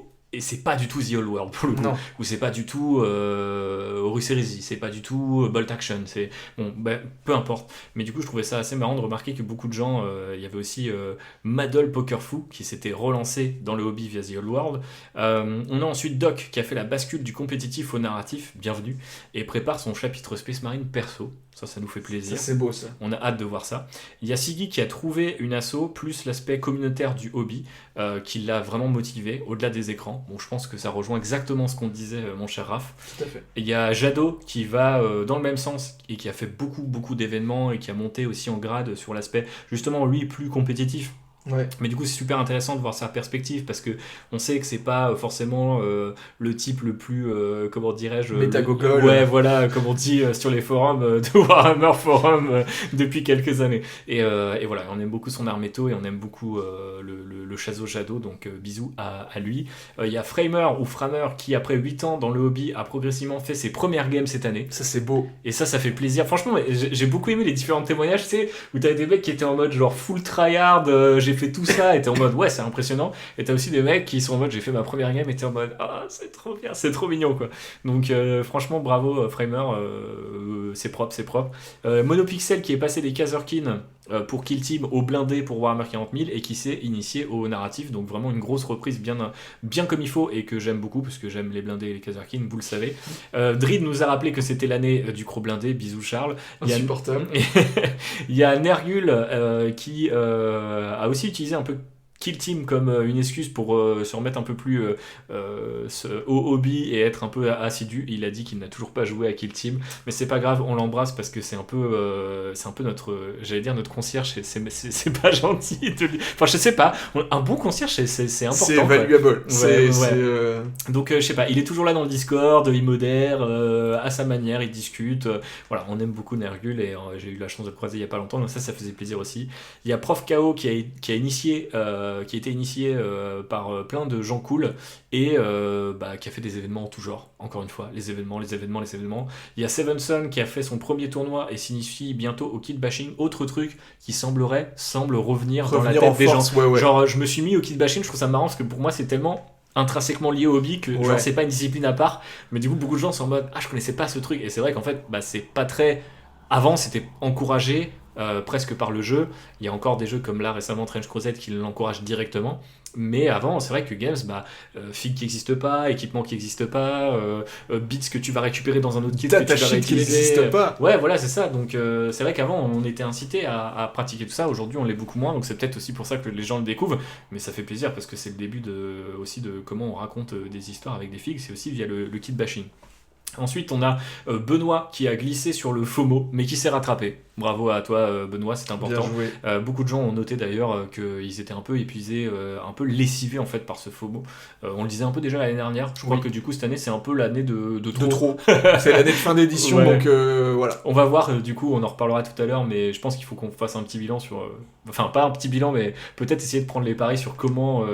pas du tout The Old World pour le coup, Non. ou c'est pas du tout Horus Heresy, c'est pas du tout Bolt Action, c'est bon, peu importe. Mais du coup, je trouvais ça assez marrant de remarquer que beaucoup de gens, il y avait aussi Madol Pokerfoo qui s'était relancé dans le hobby via The Old World. On a ensuite Doc qui a fait la bascule du compétitif au narratif, bienvenue, et prépare son chapitre Space Marine perso. Ça nous fait plaisir. Ça, c'est beau, ça. On a hâte de voir ça. Il y a Siggy qui a trouvé une asso, plus l'aspect communautaire du hobby, qui l'a vraiment motivé, au-delà des écrans. Bon, je pense que ça rejoint exactement ce qu'on disait, mon cher Raph. Tout à fait. Et il y a Jado qui va dans le même sens, et qui a fait beaucoup d'événements, et qui a monté aussi en grade sur l'aspect, justement, lui, plus compétitif. Ouais. Mais du coup, c'est super intéressant de voir sa perspective parce que on sait que c'est pas forcément le type le plus, comment dirais-je, Métagogol. Ouais, voilà, comme on dit sur les forums de Warhammer Forum depuis quelques années. Et voilà, on aime beaucoup son art métaux et on aime beaucoup le Chazo Jado, donc bisous à lui. Il y a Framer ou Framer qui, après 8 ans dans le hobby, a progressivement fait ses premières games cette année. Ça, c'est beau. Et ça fait plaisir. Franchement, j'ai beaucoup aimé les différents témoignages, tu sais, où t'avais des mecs qui étaient en mode genre full tryhard, j'ai fait tout ça, et t'es en mode ouais, c'est impressionnant. Et t'as aussi des mecs qui sont en mode j'ai fait ma première game, et t'es en mode ah, c'est trop bien, c'est trop mignon, quoi. Donc, franchement, bravo, Framer, c'est propre. Monopixel qui est passé des Kazerkin pour Kill Team au blindé pour Warhammer 40 000 et qui s'est initié au narratif, donc vraiment une grosse reprise bien comme il faut et que j'aime beaucoup parce que j'aime les blindés et les Kazerkin, vous le savez. Drid nous a rappelé que c'était l'année du Croc blindé, bisous Charles. Insupportable. Il y a Nergul qui a aussi utilisé un peu Kill Team comme une excuse pour se remettre un peu plus au hobby et être un peu assidu. Il a dit qu'il n'a toujours pas joué à Kill Team, mais c'est pas grave, on l'embrasse parce que c'est un peu notre, j'allais dire notre concierge, c'est pas gentil de lui. Enfin, je sais pas, un bon concierge c'est important. C'est valuable. Ouais. Donc je sais pas, il est toujours là dans le Discord, il modère à sa manière, il discute. Voilà, on aime beaucoup Nergul et j'ai eu la chance de le croiser il y a pas longtemps, donc ça faisait plaisir aussi. Il y a Prof KO qui a été initié par plein de gens cool et qui a fait des événements en tout genre. Encore une fois, les événements. Il y a Sevenson qui a fait son premier tournoi et s'initie bientôt au kit bashing. Autre truc qui semble revenir dans la tête des gens. Ouais. Genre, je me suis mis au kit bashing, je trouve ça marrant parce que pour moi c'est tellement intrinsèquement lié au hobby que genre c'est pas une discipline à part, mais du coup beaucoup de gens sont en mode je connaissais pas ce truc, et c'est vrai qu'en fait c'est pas très... Avant c'était encouragé presque par le jeu. Il y a encore des jeux comme là récemment Trench Crusade qui l'encouragent directement, mais avant c'est vrai que Games fig qui n'existe pas, équipement qui n'existe pas, bits que tu vas récupérer dans un autre kit que tu vas réutiliser, qui n'existe pas. Ouais, voilà, c'est ça. Donc c'est vrai qu'avant on était incité à pratiquer tout ça, aujourd'hui on l'est beaucoup moins, donc c'est peut-être aussi pour ça que les gens le découvrent, mais ça fait plaisir parce que c'est le début aussi de comment on raconte des histoires avec des figs, c'est aussi via le kit bashing. Ensuite, on a Benoît qui a glissé sur le FOMO, mais qui s'est rattrapé. Bravo à toi, Benoît, c'est important. Bien joué. Beaucoup de gens ont noté d'ailleurs qu'ils étaient un peu épuisés, un peu lessivés en fait par ce FOMO. On le disait un peu déjà l'année dernière. Je crois que du coup cette année c'est un peu l'année de trop. C'est l'année de fin d'édition, ouais. Donc voilà. On va voir, du coup, on en reparlera tout à l'heure, mais je pense qu'il faut qu'on fasse un petit bilan sur... Enfin, pas un petit bilan, mais peut-être essayer de prendre les paris sur comment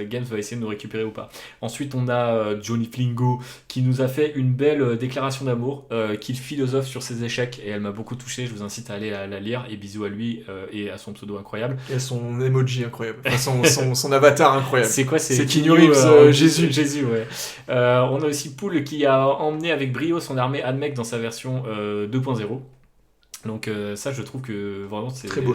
Games va essayer de nous récupérer ou pas. Ensuite, on a Johnny Flingo qui nous a fait une belle déclaration d'amour, qu'il philosophe sur ses échecs, et elle m'a beaucoup touché. Je vous incite à aller la lire, et bisous à lui et à son pseudo incroyable. Et à son emoji incroyable. Enfin, son avatar incroyable. C'est quoi? C'est Keanu Reeves, Jésus. Jésus, ouais. On a aussi Poul qui a emmené avec brio son armée Admech dans sa version 2.0. Donc ça, je trouve que vraiment c'est très beau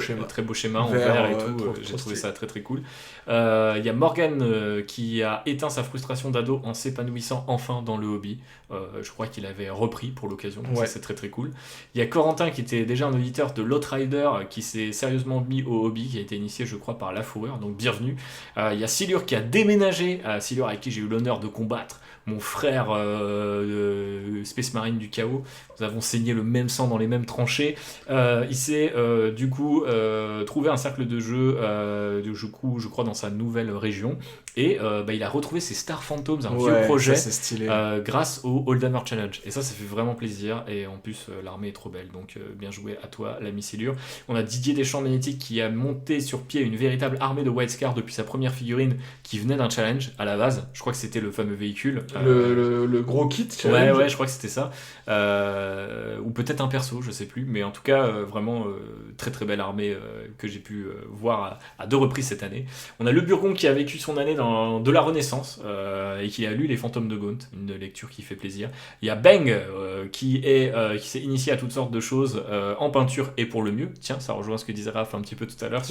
schéma en vert et tout. J'ai trouvé ça très très cool. Il y a Morgan qui a éteint sa frustration d'ado en s'épanouissant enfin dans le hobby. Je crois qu'il avait repris pour l'occasion, donc ça c'est très très cool. Il y a Corentin qui était déjà un auditeur de Lotrider qui s'est sérieusement mis au hobby, qui a été initié je crois par La Fourrure, donc bienvenue. Il y a Silur qui a déménagé, Silur avec qui j'ai eu l'honneur de combattre, mon frère Space Marine du Chaos. Nous avons saigné le même sang dans les mêmes tranchées. Il s'est du coup trouvé un cercle de jeu, je crois dans sa nouvelle région, Et il a retrouvé ses Star Phantoms, un Ouais, vieux projet, ça, c'est stylé. grâce au Oldhammer Challenge. Et ça fait vraiment plaisir. Et en plus, l'armée est trop belle. Donc, bien joué à toi, l'ami Silure. On a Didier Deschamps Magnétique qui a monté sur pied une véritable armée de White Scar depuis sa première figurine qui venait d'un challenge à la base. Je crois que c'était le fameux véhicule. Le gros kit challenge. Ouais, je crois que c'était ça. Ou peut-être un perso, je sais plus. Mais en tout cas, vraiment très très belle armée que j'ai pu voir à 2 reprises cette année. On a le Burgon qui a vécu son année de la Renaissance et qui a lu Les Fantômes de Gaunt, une lecture qui fait plaisir. Il y a Bang qui s'est initié à toutes sortes de choses en peinture et pour le mieux. Tiens, ça rejoint ce que disait Raph un petit peu tout à l'heure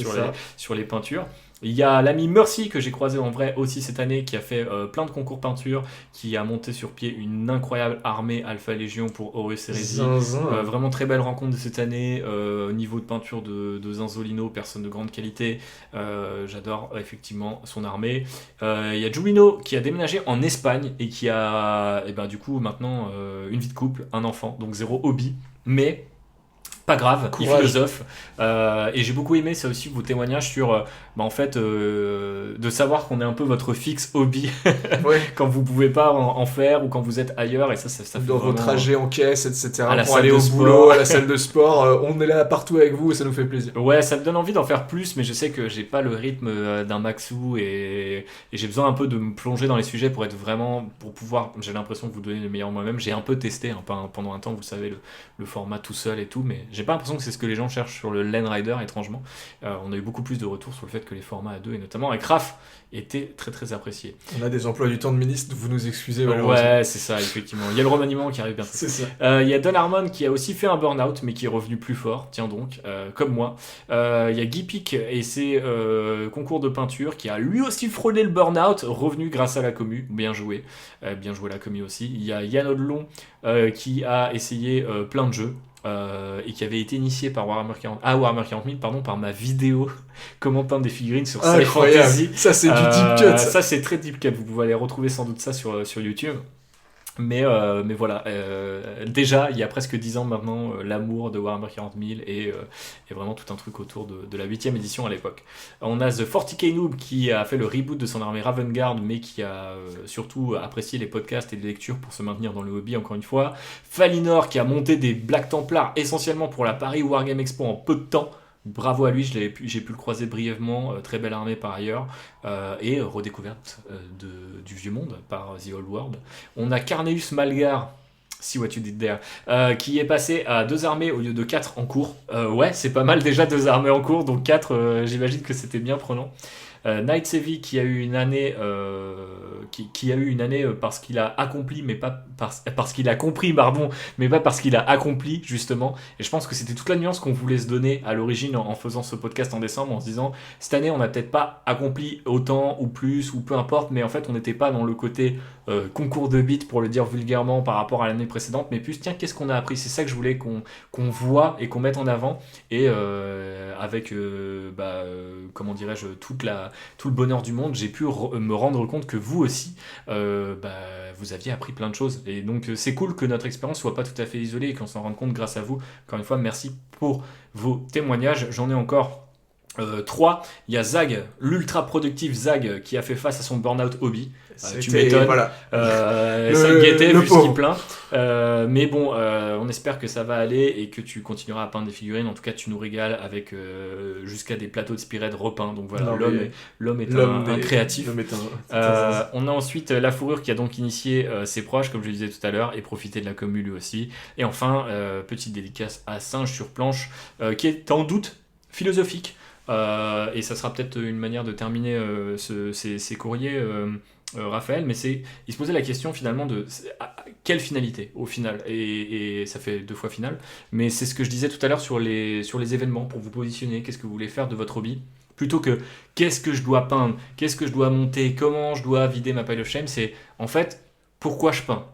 sur les peintures. Il y a l'ami Mercy que j'ai croisé en vrai aussi cette année qui a fait plein de concours peinture, qui a monté sur pied une incroyable armée Alpha Légion pour Horus Heresy. Vraiment très belle rencontre de cette année au niveau de peinture de Zinzolino, personne de grande qualité. J'adore effectivement son armée. Il y a Julino qui a déménagé en Espagne et qui a du coup maintenant une vie de couple, un enfant, donc 0 hobby, mais pas grave, il philosophe. Et j'ai beaucoup aimé ça aussi vos témoignages sur de savoir qu'on est un peu votre fixe hobby quand vous pouvez pas en faire ou quand vous êtes ailleurs, et ça fait dans vos trajets en caisse, etc. Pour aller au boulot, à la salle de sport, on est là partout avec vous et ça nous fait plaisir. Ouais, ça me donne envie d'en faire plus, mais je sais que j'ai pas le rythme d'un Maxou et j'ai besoin un peu de me plonger dans les sujets pour pouvoir, j'ai l'impression de vous donner le meilleur moi-même. J'ai un peu testé pendant un temps, vous savez, le format tout seul et tout, mais j'ai pas l'impression que c'est ce que les gens cherchent sur le Len Rider, étrangement. On a eu beaucoup plus de retours sur le fait que les formats à 2 et notamment avec Raph étaient très très appréciés. On a des emplois du temps de ministre, vous nous excusez malheureusement. Ouais, c'est ça, effectivement. Il y a le remaniement qui arrive bientôt. C'est ça. Il y a Don Harmon qui a aussi fait un burn-out mais qui est revenu plus fort, tiens donc, comme moi. Il y a Guy Pic et ses concours de peinture qui a lui aussi frôlé le burn-out, revenu grâce à la commu. Bien joué la commu aussi. Il y a Yann Odelon qui a essayé plein de jeux. Et qui avait été initié par Warhammer 40 000 par ma vidéo comment peindre des figurines sur Sci Fantasy. Ça c'est du deep cut. Ça c'est très deep cut, vous pouvez aller retrouver sans doute ça sur YouTube. Mais voilà, déjà il y a presque 10 ans maintenant, l'amour de Warhammer 40 000 et vraiment tout un truc autour de la 8ème édition à l'époque. On a The 40K Noob qui a fait le reboot de son armée Ravengard, mais qui a surtout apprécié les podcasts et les lectures pour se maintenir dans le hobby encore une fois. Falinor qui a monté des Black Templars essentiellement pour la Paris Wargame Expo en peu de temps. Bravo à lui, j'ai pu le croiser brièvement, très belle armée par ailleurs, et redécouverte du vieux monde par The Old World. On a Carneus Malgar, see what you did there, qui est passé à 2 armées au lieu de 4 en cours. Ouais, c'est pas mal déjà 2 armées en cours, donc 4, j'imagine que c'était bien prenant. Night Sevi qui a eu une année parce qu'il a accompli mais pas parce qu'il a compris mais pas parce qu'il a accompli justement, et je pense que c'était toute la nuance qu'on voulait se donner à l'origine en faisant ce podcast en décembre, en se disant cette année on n'a peut-être pas accompli autant ou plus ou peu importe, mais en fait on n'était pas dans le côté concours de bits pour le dire vulgairement par rapport à l'année précédente, mais plus tiens qu'est-ce qu'on a appris, c'est ça que je voulais qu'on voit et qu'on mette en avant, et avec comment dirais-je tout le bonheur du monde, j'ai pu me rendre compte que vous aussi, vous aviez appris plein de choses. Et donc, c'est cool que notre expérience soit pas tout à fait isolée et qu'on s'en rende compte grâce à vous. Encore une fois, merci pour vos témoignags. J'en ai encore 3. Il y a Zag, l'ultra productif Zag, qui a fait face à son burn-out hobby. Tu m'étonnes. Voilà. Ça guettait vu ce qu'il plaint. Mais bon, on espère que ça va aller et que tu continueras à peindre des figurines. En tout cas, tu nous régales avec jusqu'à des plateaux de Spired repeints. Donc voilà, l'homme est un créatif. On a ensuite la fourrure qui a donc initié ses proches, comme je le disais tout à l'heure, et profité de la commu lui aussi. Et enfin, petite dédicace à Singe sur planche, qui est en doute philosophique. Et ça sera peut-être une manière de terminer ces courriers, Raphaël, mais il se posait la question finalement de quelle finalité au final, et ça fait 2 fois finale, mais c'est ce que je disais tout à l'heure sur les événements, pour vous positionner, qu'est-ce que vous voulez faire de votre hobby, plutôt que qu'est-ce que je dois peindre, qu'est-ce que je dois monter, comment je dois vider ma pile of shame, c'est en fait pourquoi je peins.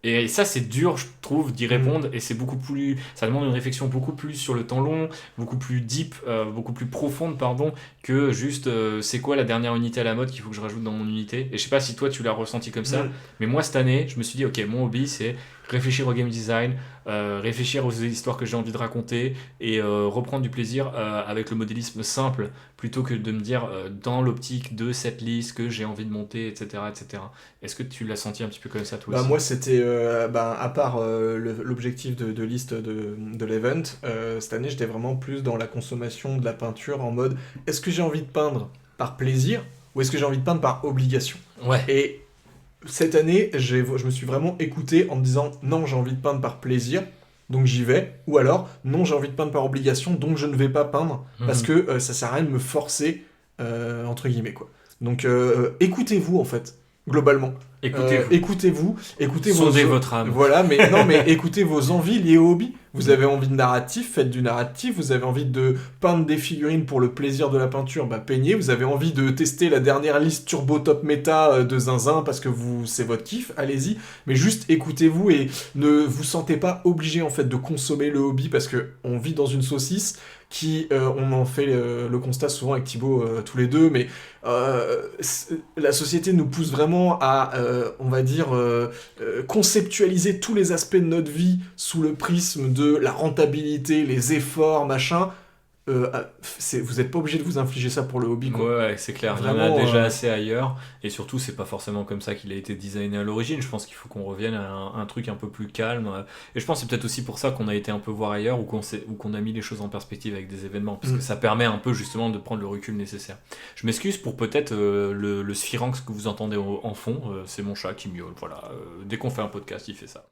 Et ça, c'est dur, je trouve, d'y répondre, et c'est beaucoup plus... Ça demande une réflexion beaucoup plus sur le temps long, beaucoup plus deep, beaucoup plus profonde, pardon, que juste c'est quoi la dernière unité à la mode qu'il faut que je rajoute dans mon unité. Et je sais pas si toi, tu l'as ressenti comme ça, mais moi, cette année, je me suis dit, ok, mon hobby, c'est réfléchir au game design, réfléchir aux histoires que j'ai envie de raconter, et reprendre du plaisir avec le modélisme simple, plutôt que de me dire dans l'optique de cette liste que j'ai envie de monter, etc., etc. Est-ce que tu l'as senti un petit peu comme ça, toi aussi? Moi, c'était, à part l'objectif de liste de l'event, cette année, j'étais vraiment plus dans la consommation de la peinture en mode, est-ce que j'ai envie de peindre par plaisir ou est-ce que j'ai envie de peindre par obligation? Ouais. Et cette année, je me suis vraiment écouté en me disant, non, j'ai envie de peindre par plaisir, donc j'y vais, ou alors, non, j'ai envie de peindre par obligation, donc je ne vais pas peindre, parce que ça sert à rien de me forcer, entre guillemets, quoi. Donc, écoutez-vous, en fait, globalement. Écoutez-vous. Écoutez Sondez votre âme. Voilà, mais non, mais écoutez vos envies liées au hobby. Vous avez envie de narratif, faites du narratif. Vous avez envie de peindre des figurines pour le plaisir de la peinture, peignez. Vous avez envie de tester la dernière liste turbo top méta de Zinzin parce que c'est votre kiff, allez-y. Mais juste écoutez-vous et ne vous sentez pas obligé en fait de consommer le hobby parce que on vit dans une saucisse qui, on en fait le constat souvent avec Thibaut tous les deux, mais la société nous pousse vraiment à, on va dire, conceptualiser tous les aspects de notre vie sous le prisme de la rentabilité, les efforts, machin. Vous n'êtes pas obligé de vous infliger ça pour le hobby, quoi. Ouais, c'est clair, il y en a déjà assez ailleurs, et surtout c'est pas forcément comme ça qu'il a été designé à l'origine. Je pense qu'il faut qu'on revienne à un truc un peu plus calme, et je pense que c'est peut-être aussi pour ça qu'on a été un peu voir ailleurs, ou qu'on a mis les choses en perspective avec des événements, parce que ça permet un peu justement de prendre le recul nécessaire. Je m'excuse pour peut-être le sphyranx que vous entendez en fond, c'est mon chat qui miaule, voilà, dès qu'on fait un podcast il fait ça.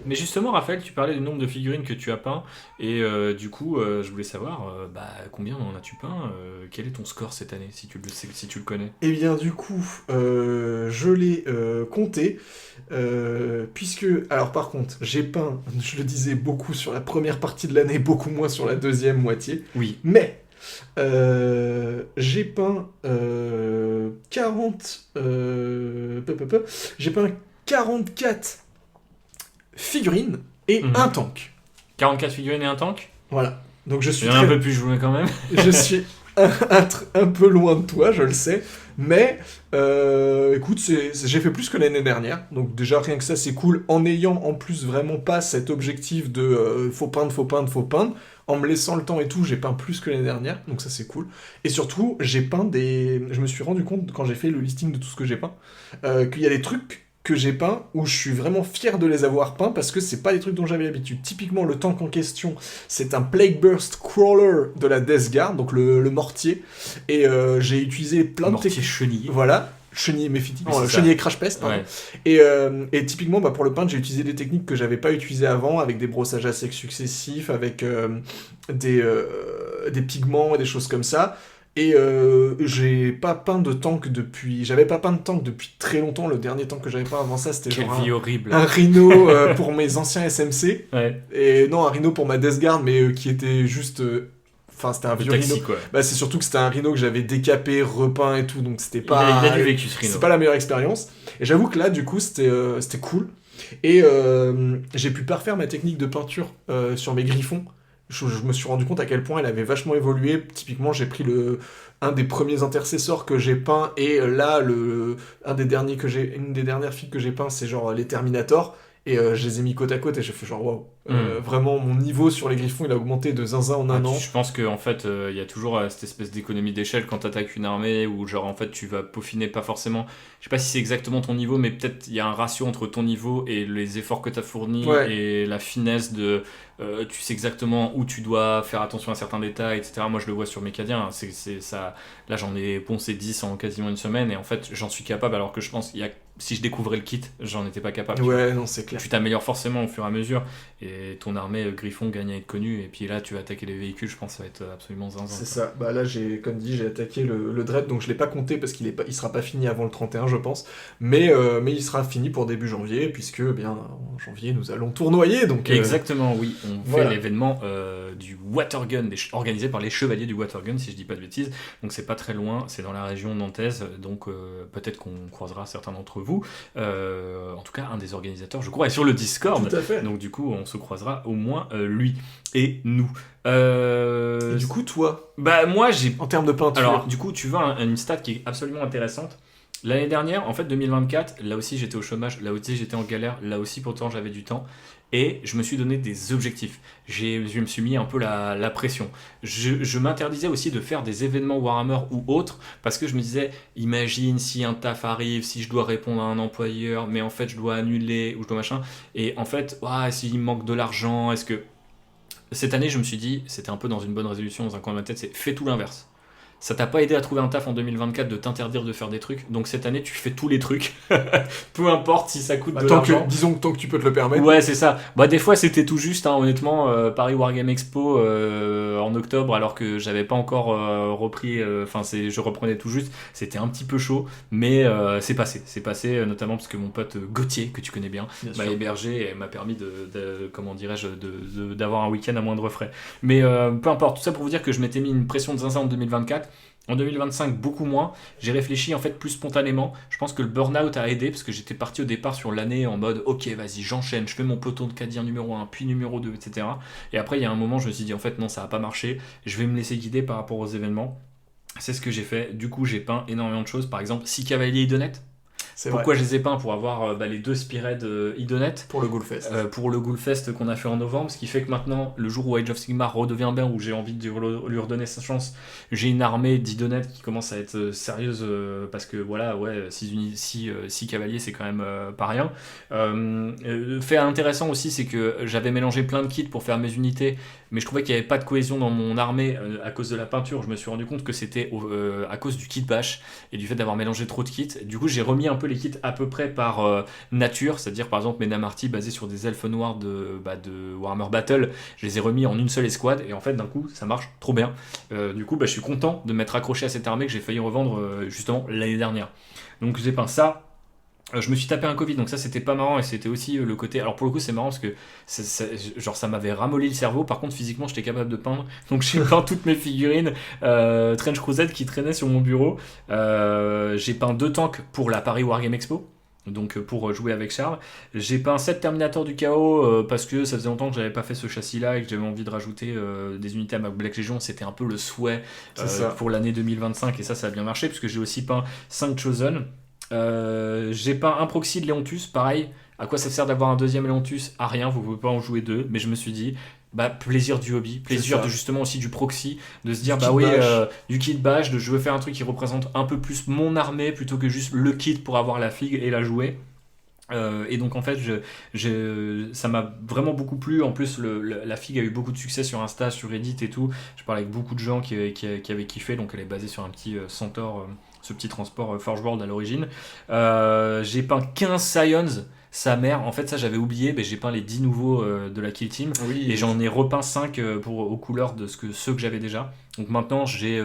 Mais justement, Raphaël, tu parlais du nombre de figurines que tu as peint, et du coup, je voulais savoir, combien en as-tu peint? Quel est ton score cette année, si tu le connais? Eh bien, du coup, je l'ai compté, puisque... Alors, par contre, j'ai peint, je le disais, beaucoup sur la première partie de l'année, beaucoup moins sur la deuxième moitié. Oui. Mais, j'ai peint 40... j'ai peint 44 figurines et un tank. 44 figurines et un tank? Voilà. Donc je suis un peu plus joué quand même. Je suis un peu loin de toi, je le sais. Mais écoute, j'ai fait plus que l'année dernière. Donc déjà, rien que ça, c'est cool. En ayant en plus vraiment pas cet objectif de faut peindre. En me laissant le temps et tout, j'ai peint plus que l'année dernière. Donc ça, c'est cool. Et surtout, je me suis rendu compte, quand j'ai fait le listing de tout ce que j'ai peint, qu'il y a des trucs que j'ai peint où je suis vraiment fier de les avoir peints parce que c'est pas des trucs dont j'avais l'habitude. Typiquement, le tank en question, c'est un Plague Burst Crawler de la Death Guard, donc le mortier. Et j'ai utilisé plein de mortier chenillé. Voilà. Chenillé méphitique, chenillé crash pest, pardon. Ouais. Et typiquement, pour le peindre, j'ai utilisé des techniques que j'avais pas utilisées avant, avec des brossages à sec successifs, avec des pigments et des choses comme ça. Et j'avais pas peint de tank depuis très longtemps. Le dernier tank que j'avais peint avant ça, c'était horrible. Un rhino pour mes anciens SMC. Ouais. Et non, un rhino pour ma Death Guard, mais qui était juste... Enfin, c'était un vieux taxi, rhino. Quoi. C'est surtout que c'était un rhino que j'avais décapé, repeint et tout, donc c'était pas... Il a du vécu, ce rhino. C'est pas la meilleure expérience. Et j'avoue que là, du coup, c'était cool. Et j'ai pu parfaire ma technique de peinture sur mes griffons. Je me suis rendu compte à quel point elle avait vachement évolué. Typiquement, j'ai pris un des premiers intercesseurs que j'ai peint, et là, une des dernières figues que j'ai peint, c'est genre les Terminator. Et je les ai mis côte à côte et j'ai fait genre waouh. Vraiment, mon niveau sur les griffons, il a augmenté de zinzin en un an. Je pense qu'en fait, il y a toujours cette espèce d'économie d'échelle quand t'attaques une armée où genre en fait tu vas peaufiner pas forcément. Je sais pas si c'est exactement ton niveau, mais peut-être il y a un ratio entre ton niveau et les efforts que t'as fournis, et la finesse de. Tu sais exactement où tu dois faire attention à certains détails, etc. Moi je le vois sur mes Cadiens, c'est ça. Là j'en ai poncé 10 en quasiment une semaine, et en fait j'en suis capable, alors que je pense si je découvrais le kit, j'en étais pas capable. Ouais, non, c'est clair. Tu t'améliores forcément au fur et à mesure, et ton armée Griffon gagne à être connue, et puis là tu vas attaquer les véhicules, je pense que ça va être absolument zinzin. C'est ça. Là comme dit, j'ai attaqué le Dread, donc je l'ai pas compté parce qu'il sera pas fini avant le 31, je pense. Mais il sera fini pour début janvier, puisque janvier, nous allons tournoyer, donc... Exactement, oui. On voilà. fait l'événement du Watergun, organisé par les Chevaliers du Watergun, si je dis pas de bêtises. Donc c'est pas très loin, c'est dans la région nantaise, donc peut-être qu'on croisera certains d'entre vous. En tout cas, un des organisateurs, je crois, est sur le Discord. Tout à fait. Donc du coup, on se croisera au moins lui et nous. Et du coup, toi, Bah moi, j'ai... en termes de peinture... Alors, du coup, tu vois une stat qui est absolument intéressante. L'année dernière, en fait, 2024, là aussi j'étais au chômage, là aussi j'étais en galère, là aussi pourtant j'avais du temps. Et je me suis donné des objectifs. Je me suis mis un peu la pression. Je m'interdisais aussi de faire des événements Warhammer ou autres, parce que je me disais, imagine si un taf arrive, si je dois répondre à un employeur, mais en fait je dois annuler, ou je dois machin. Et en fait, s'il me manque de l'argent, est-ce que... Cette année, je me suis dit, c'était un peu dans une bonne résolution, dans un coin de ma tête, c'est fais tout l'inverse. Ça t'a pas aidé à trouver un taf en 2024 de t'interdire de faire des trucs, donc cette année tu fais tous les trucs, peu importe si ça coûte de l'argent. Disons que tant que tu peux te le permettre. Ouais, c'est ça. Bah des fois c'était tout juste, hein, honnêtement. Paris Wargame Expo en octobre, alors que j'avais pas encore repris. Enfin, je reprenais tout juste. C'était un petit peu chaud, mais c'est passé. C'est passé, notamment parce que mon pote Gauthier, que tu connais bien m'a hébergé et m'a permis comment dirais-je, d'avoir un week-end à moindre frais. Mais peu importe. Tout ça pour vous dire que je m'étais mis une pression de zinzin en 2024. En 2025, beaucoup moins. J'ai réfléchi en fait plus spontanément. Je pense que le burn-out a aidé parce que j'étais parti au départ sur l'année en mode ok, vas-y, j'enchaîne, je fais mon peloton de cadir numéro 1, puis numéro 2, etc. Et après, il y a un moment, je me suis dit en fait, non, ça va pas marcher. Je vais me laisser guider par rapport aux événements. C'est ce que j'ai fait. Du coup, j'ai peint énormément de choses. Par exemple, 6 cavaliers Idonette. Pourquoi je les ai peints? Pour avoir les 2 Spearhead Idonette. Pour le Ghoulfest. Pour le Ghoulfest qu'on a fait en novembre, ce qui fait que maintenant, le jour où Age of Sigmar redevient bien, où j'ai envie de lui redonner sa chance, j'ai une armée d'Idonettes qui commence à être sérieuse, parce que voilà, 6 cavaliers, c'est quand même pas rien. Fait intéressant aussi, c'est que j'avais mélangé plein de kits pour faire mes unités, mais je trouvais qu'il n'y avait pas de cohésion dans mon armée à cause de la peinture. Je me suis rendu compte que c'était à cause du kit bash et du fait d'avoir mélangé trop de kits. Du coup, j'ai remis un peu les kits à peu près par nature, c'est-à-dire par exemple mes Namarty basés sur des elfes noirs de Warhammer Battle, je les ai remis en une seule escouade et en fait d'un coup ça marche trop bien. Du coup je suis content de m'être accroché à cette armée que j'ai failli revendre justement l'année dernière. Donc j'ai peint ça. Je me suis tapé un Covid, donc ça c'était pas marrant et c'était aussi le côté... Alors pour le coup c'est marrant parce que ça m'avait ramolli le cerveau, par contre physiquement j'étais capable de peindre, donc j'ai peint toutes mes figurines Trench Crusade qui traînaient sur mon bureau. J'ai peint 2 tanks pour la Paris Wargame Expo, donc pour jouer avec Charles. J'ai peint 7 Terminator du Chaos parce que ça faisait longtemps que j'avais pas fait ce châssis là et que j'avais envie de rajouter des unités à ma Black Legion. C'était un peu le souhait pour l'année 2025 et ça a bien marché puisque j'ai aussi peint 5 Chosen. J'ai peint un proxy de Leontus, pareil. À quoi ça sert d'avoir un deuxième Leontus? À rien, vous pouvez pas en jouer 2, mais je me suis dit plaisir du hobby, plaisir de justement aussi du proxy, de se dire du kit bash, de je veux faire un truc qui représente un peu plus mon armée plutôt que juste le kit pour avoir la figue et la jouer. Et donc en fait ça m'a vraiment beaucoup plu. En plus la figue a eu beaucoup de succès sur Insta, sur Reddit et tout. Je parlais avec beaucoup de gens qui avaient kiffé. Donc elle est basée sur un petit Centaur, ce petit transport Forge World à l'origine. J'ai peint 15 Scions, sa mère. En fait ça j'avais oublié, mais j'ai peint les 10 nouveaux de la Kill Team, et j'en ai repeint 5 aux couleurs de ceux que j'avais déjà. Donc maintenant j'ai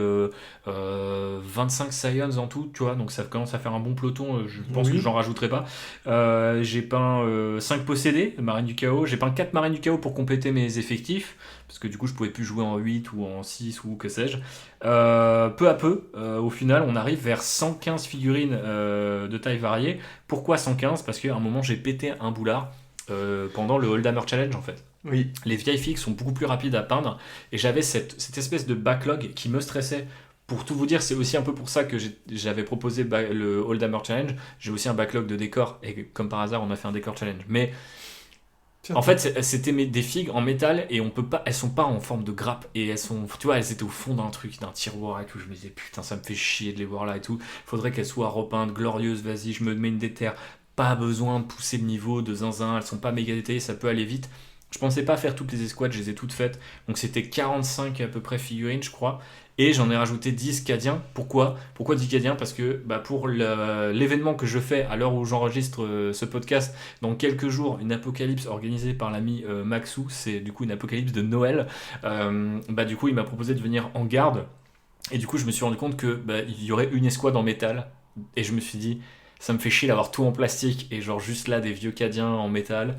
25 Scions en tout, tu vois, donc ça commence à faire un bon peloton. Je pense que j'en rajouterai pas. J'ai peint 5 possédés de Marine du Chaos. J'ai peint 4 Marines du Chaos pour compléter mes effectifs, parce que du coup je pouvais plus jouer en 8 ou en 6 ou que sais-je. Peu à peu, au final on arrive vers 115 figurines de taille variée. Pourquoi 115? Parce qu'à un moment j'ai pété un boulard pendant le Oldhammer Challenge en fait. Oui. Les vieilles figues sont beaucoup plus rapides à peindre et j'avais cette espèce de backlog qui me stressait. Pour tout vous dire, c'est aussi un peu pour ça que j'avais proposé le Oldhammer Challenge. J'ai aussi un backlog de décors et comme par hasard on a fait un décor challenge. Mais en fait c'était des figues en métal et on peut pas, elles sont pas en forme de grappe et elles sont, tu vois, elles étaient au fond d'un tiroir et tout. Je me disais putain ça me fait chier de les voir là et tout. Faudrait qu'elles soient repeintes, glorieuses, vas-y je me mets une déterre. Pas besoin de pousser le niveau de zinzin, elles sont pas méga détaillées, ça peut aller vite. Je pensais pas faire toutes les escouades, je les ai toutes faites. Donc c'était 45 à peu près figurines, je crois. Et j'en ai rajouté 10 Cadiens. Pourquoi 10 Cadiens? Parce que pour l'événement que je fais à l'heure où j'enregistre ce podcast, dans quelques jours, une apocalypse organisée par l'ami Maxou, c'est du coup une apocalypse de Noël. Du coup, il m'a proposé de venir en garde. Et du coup, je me suis rendu compte que il y aurait une escouade en métal. Et je me suis dit, ça me fait chier d'avoir tout en plastique et genre juste là des vieux Cadiens en métal.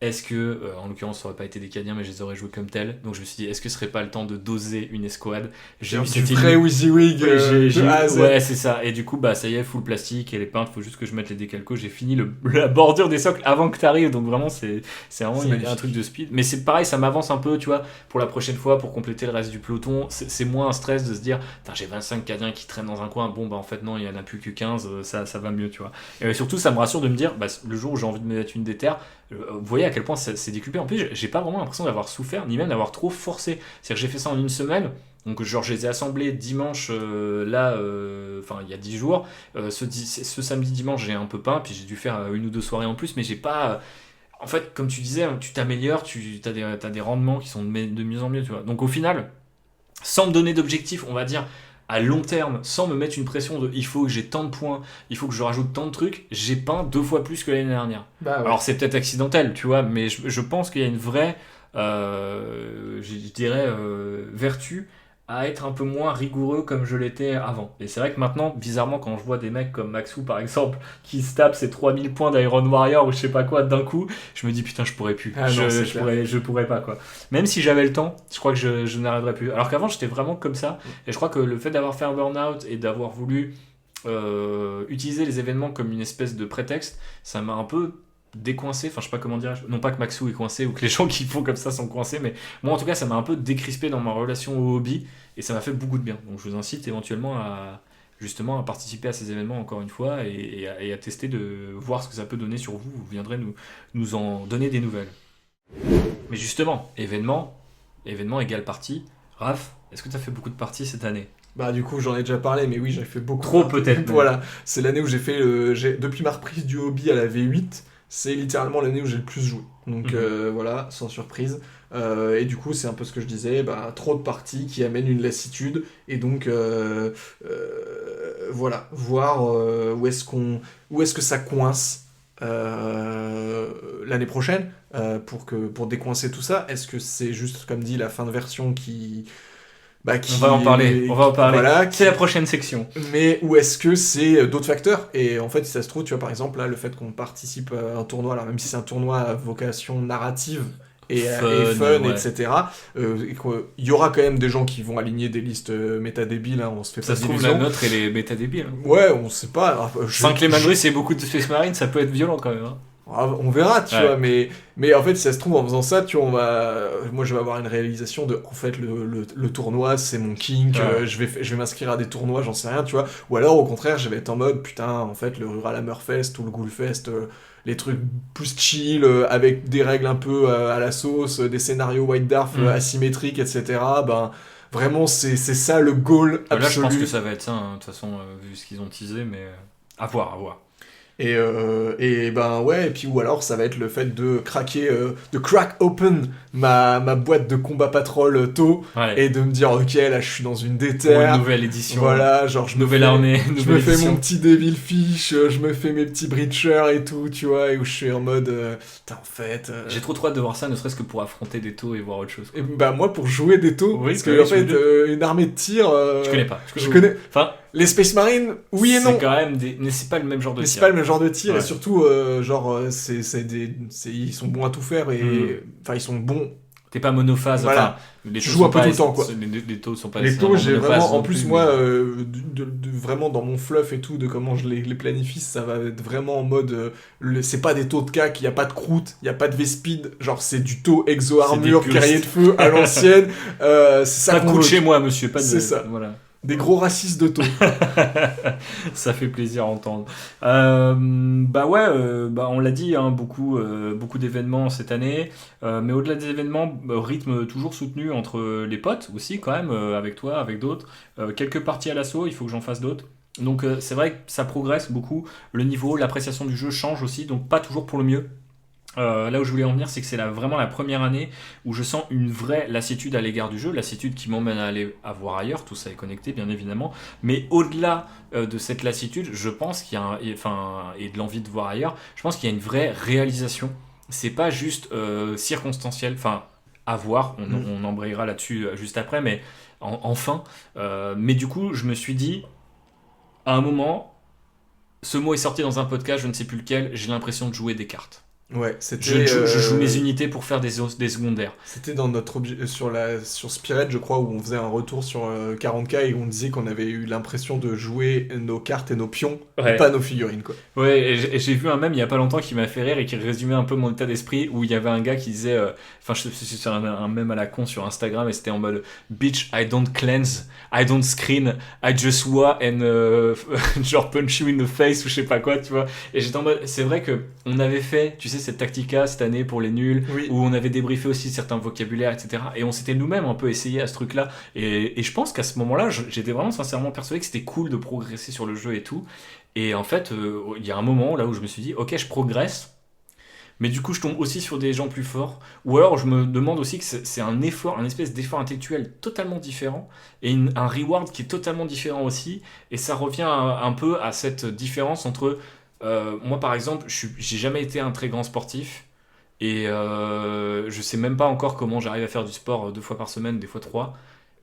est-ce que, en l'occurrence, ça aurait pas été des Cadiens, mais je les aurais joués comme tels. Donc je me suis dit, est-ce que ce serait pas le temps de doser une escouade? J'ai eu du vrai WYSIWYG de A à Z. Ouais, c'est ça. Et du coup, ça y est, full plastique, elle est peinte, faut juste que je mette les décalcos. J'ai fini la bordure des socles avant que t'arrives, donc vraiment, c'est vraiment un truc de speed. Mais c'est pareil, ça m'avance un peu, tu vois, pour la prochaine fois, pour compléter le reste du peloton. C'est moins un stress de se dire, j'ai 25 Cadiens qui traînent dans un coin, bon, en fait, non, il y en a plus que 15, ça va mieux, tu vois. Et surtout, ça me rassure de me dire, le jour où j'ai envie de me mettre une déterre, vous voyez à quel point c'est décuplé. En plus, j'ai pas vraiment l'impression d'avoir souffert, ni même d'avoir trop forcé. C'est-à-dire que j'ai fait ça en une semaine. Donc, genre, je les ai assemblés dimanche, il y a 10 jours. Ce samedi, dimanche, j'ai un peu peint, puis j'ai dû faire une ou deux soirées en plus, mais j'ai pas. En fait, comme tu disais, tu t'améliores, t'as des rendements qui sont de mieux en mieux, tu vois. Donc, au final, sans me donner d'objectif, on va dire, à long terme, sans me mettre une pression de il faut que j'ai tant de points, il faut que je rajoute tant de trucs, j'ai peint 2 fois plus que l'année dernière. Bah ouais. Alors c'est peut-être accidentel, tu vois, mais je pense qu'il y a une vraie, je dirais, vertu à être un peu moins rigoureux comme je l'étais avant. Et c'est vrai que maintenant, bizarrement, quand je vois des mecs comme Maxou par exemple, qui se tapent ses 3000 points d'Iron Warrior ou je sais pas quoi d'un coup, je me dis putain, je pourrais plus. Je pourrais pas, quoi. Même si j'avais le temps, je crois que je n'arriverais plus. Alors qu'avant, j'étais vraiment comme ça. Et je crois que le fait d'avoir fait un burn-out et d'avoir voulu utiliser les événements comme une espèce de prétexte, ça m'a un peu décoincé, enfin je sais pas comment dire, non pas que Maxou est coincé ou que les gens qui font comme ça sont coincés, mais moi en tout cas ça m'a un peu décrispé dans ma relation au hobby et ça m'a fait beaucoup de bien. Donc je vous incite éventuellement à participer à ces événements encore une fois et à tester, de voir ce que ça peut donner sur vous. Vous viendrez nous en donner des nouvelles. Mais justement, événement égale partie. Raph, est-ce que tu as fait beaucoup de parties cette année? Bah du coup j'en ai déjà parlé, mais oui, j'ai fait beaucoup. Trop peut-être. Voilà, c'est l'année où j'ai fait depuis ma reprise du hobby à la V8, c'est littéralement l'année où j'ai le plus joué. Donc voilà, sans surprise. Et du coup c'est un peu ce que je disais, trop de parties qui amènent une lassitude, et donc voilà, voir où est-ce que ça coince l'année prochaine, pour décoincer tout ça. Est-ce que c'est juste, comme dit, la fin de version qui on va en parler. Voilà, c'est la prochaine section. Mais où est-ce que c'est d'autres facteurs? Et en fait, si ça se trouve, tu vois, par exemple, là, le fait qu'on participe à un tournoi, alors même si c'est un tournoi à vocation narrative et fun, ouais. Etc., il y aura quand même des gens qui vont aligner des listes méta débiles, hein, on se fait ça pas se trouve, la nôtre, elle est méta débile. Hein. Ouais, on sait pas. 5 les Madrid, c'est beaucoup de Space Marine, ça peut être violent quand même. Hein. On verra, tu vois, mais en fait, si ça se trouve, en faisant ça, tu vois, moi je vais avoir une réalisation de, en fait, le tournoi, c'est mon kink, je vais m'inscrire à des tournois, j'en sais rien, tu vois, ou alors, au contraire, je vais être en mode, putain, en fait, le Rural Hammerfest ou le Ghoulfest, les trucs plus chill, avec des règles un peu à la sauce, des scénarios White Dwarf asymétriques, etc., vraiment, c'est ça le goal absolu. Là, je pense que ça va être ça, hein, de toute façon, vu ce qu'ils ont teasé, mais à voir. Et ouais, et puis ou alors ça va être le fait de craquer, de crack open ma boîte de combat patrol tôt, et de me dire ok, là je suis dans une déterre, pour une nouvelle édition, voilà, genre je me fais mon petit Devil Fish, je me fais mes petits breachers et tout, tu vois, et où je suis en mode en fait j'ai trop hâte de voir ça, ne serait-ce que pour affronter des taux et voir autre chose, quoi. Et moi pour jouer des taux, parce que en fait une armée de tir je connais pas, je connais, enfin les Space Marines, oui et non. C'est quand même mais c'est pas le même genre de tir. C'est pas le même genre de tir, et surtout, ils sont bons à tout faire, et enfin, ils sont bons. T'es pas monophase, voilà. Les tu joues un peu tout le temps, quoi. Les taux sont pas les taux, j'ai vraiment, en plus, moi, vraiment dans mon fluff et tout, de comment je les planifie, ça va être vraiment en mode, c'est pas des taux de cac, il y a pas de croûte, il y a pas de V-speed, genre c'est du taux exo-armure, guerrier de feu à l'ancienne, c'est ça qu'on veut. Chez moi, monsieur, pas de... C'est ça. Voilà. Des gros racistes de taux. Ça fait plaisir à entendre. On l'a dit, hein, beaucoup d'événements cette année. Mais au-delà des événements, rythme toujours soutenu entre les potes aussi, quand même, avec toi, avec d'autres. Quelques parties à l'assaut, il faut que j'en fasse d'autres. Donc c'est vrai que ça progresse beaucoup. Le niveau, l'appréciation du jeu change aussi, donc pas toujours pour le mieux. Là où je voulais en venir, c'est que c'est vraiment la première année où je sens une vraie lassitude à l'égard du jeu, lassitude qui m'emmène à aller à voir ailleurs, tout ça est connecté bien évidemment, mais au-delà de cette lassitude, je pense qu'il y a et de l'envie de voir ailleurs, je pense qu'il y a une vraie réalisation, c'est pas juste circonstanciel, enfin à voir, on embrayera là-dessus juste après, mais enfin, mais du coup je me suis dit, à un moment, ce mot est sorti dans un podcast, je ne sais plus lequel, j'ai l'impression de jouer des cartes. Ouais, c'était. Je joue mes unités pour faire des secondaires. C'était dans notre sur Spirit, je crois, où on faisait un retour sur 40K et on disait qu'on avait eu l'impression de jouer nos cartes et nos pions, Ouais. et pas nos figurines, quoi. Ouais, et j'ai vu un mème il y a pas longtemps qui m'a fait rire et qui résumait un peu mon état d'esprit, où il y avait un gars qui disait, enfin c'est un mème à la con sur Instagram, et c'était en mode bitch, I don't cleanse, I don't screen, I just wa and genre punch you in the face ou je sais pas quoi, tu vois. Et j'étais en mode, c'est vrai que on avait fait, tu sais, cette tactica cette année pour les nuls, Oui. où on avait débriefé aussi certains vocabulaires, etc. Et on s'était nous-mêmes un peu essayé à ce truc-là. Et je pense qu'à ce moment-là, j'étais vraiment sincèrement persuadé que c'était cool de progresser sur le jeu et tout. Et en fait, il y a un moment là où je me suis dit, ok, je progresse, mais du coup, je tombe aussi sur des gens plus forts. Ou alors, je me demande aussi que c'est un effort, un espèce d'effort intellectuel totalement différent, et un reward qui est totalement différent aussi. Et ça revient un peu à cette différence entre, moi par exemple, j'ai jamais été un très grand sportif. Et je sais même pas encore comment j'arrive à faire du sport 2 fois par semaine, des fois 3.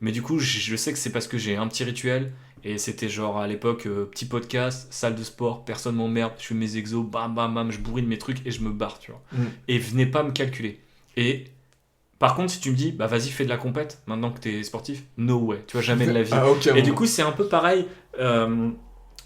Mais du coup, je sais que c'est parce que j'ai un petit rituel. Et c'était genre à l'époque, petit podcast, salle de sport, personne m'emmerde, je fais mes exos, bam bam bam, je bourrine mes trucs et je me barre, tu vois. Et venez pas me calculer. Et par contre, si tu me dis, bah vas-y, fais de la compète, maintenant que t'es sportif, no way, tu vois, jamais de la vie. Ah, aucun Et du moment. coup, c'est un peu pareil.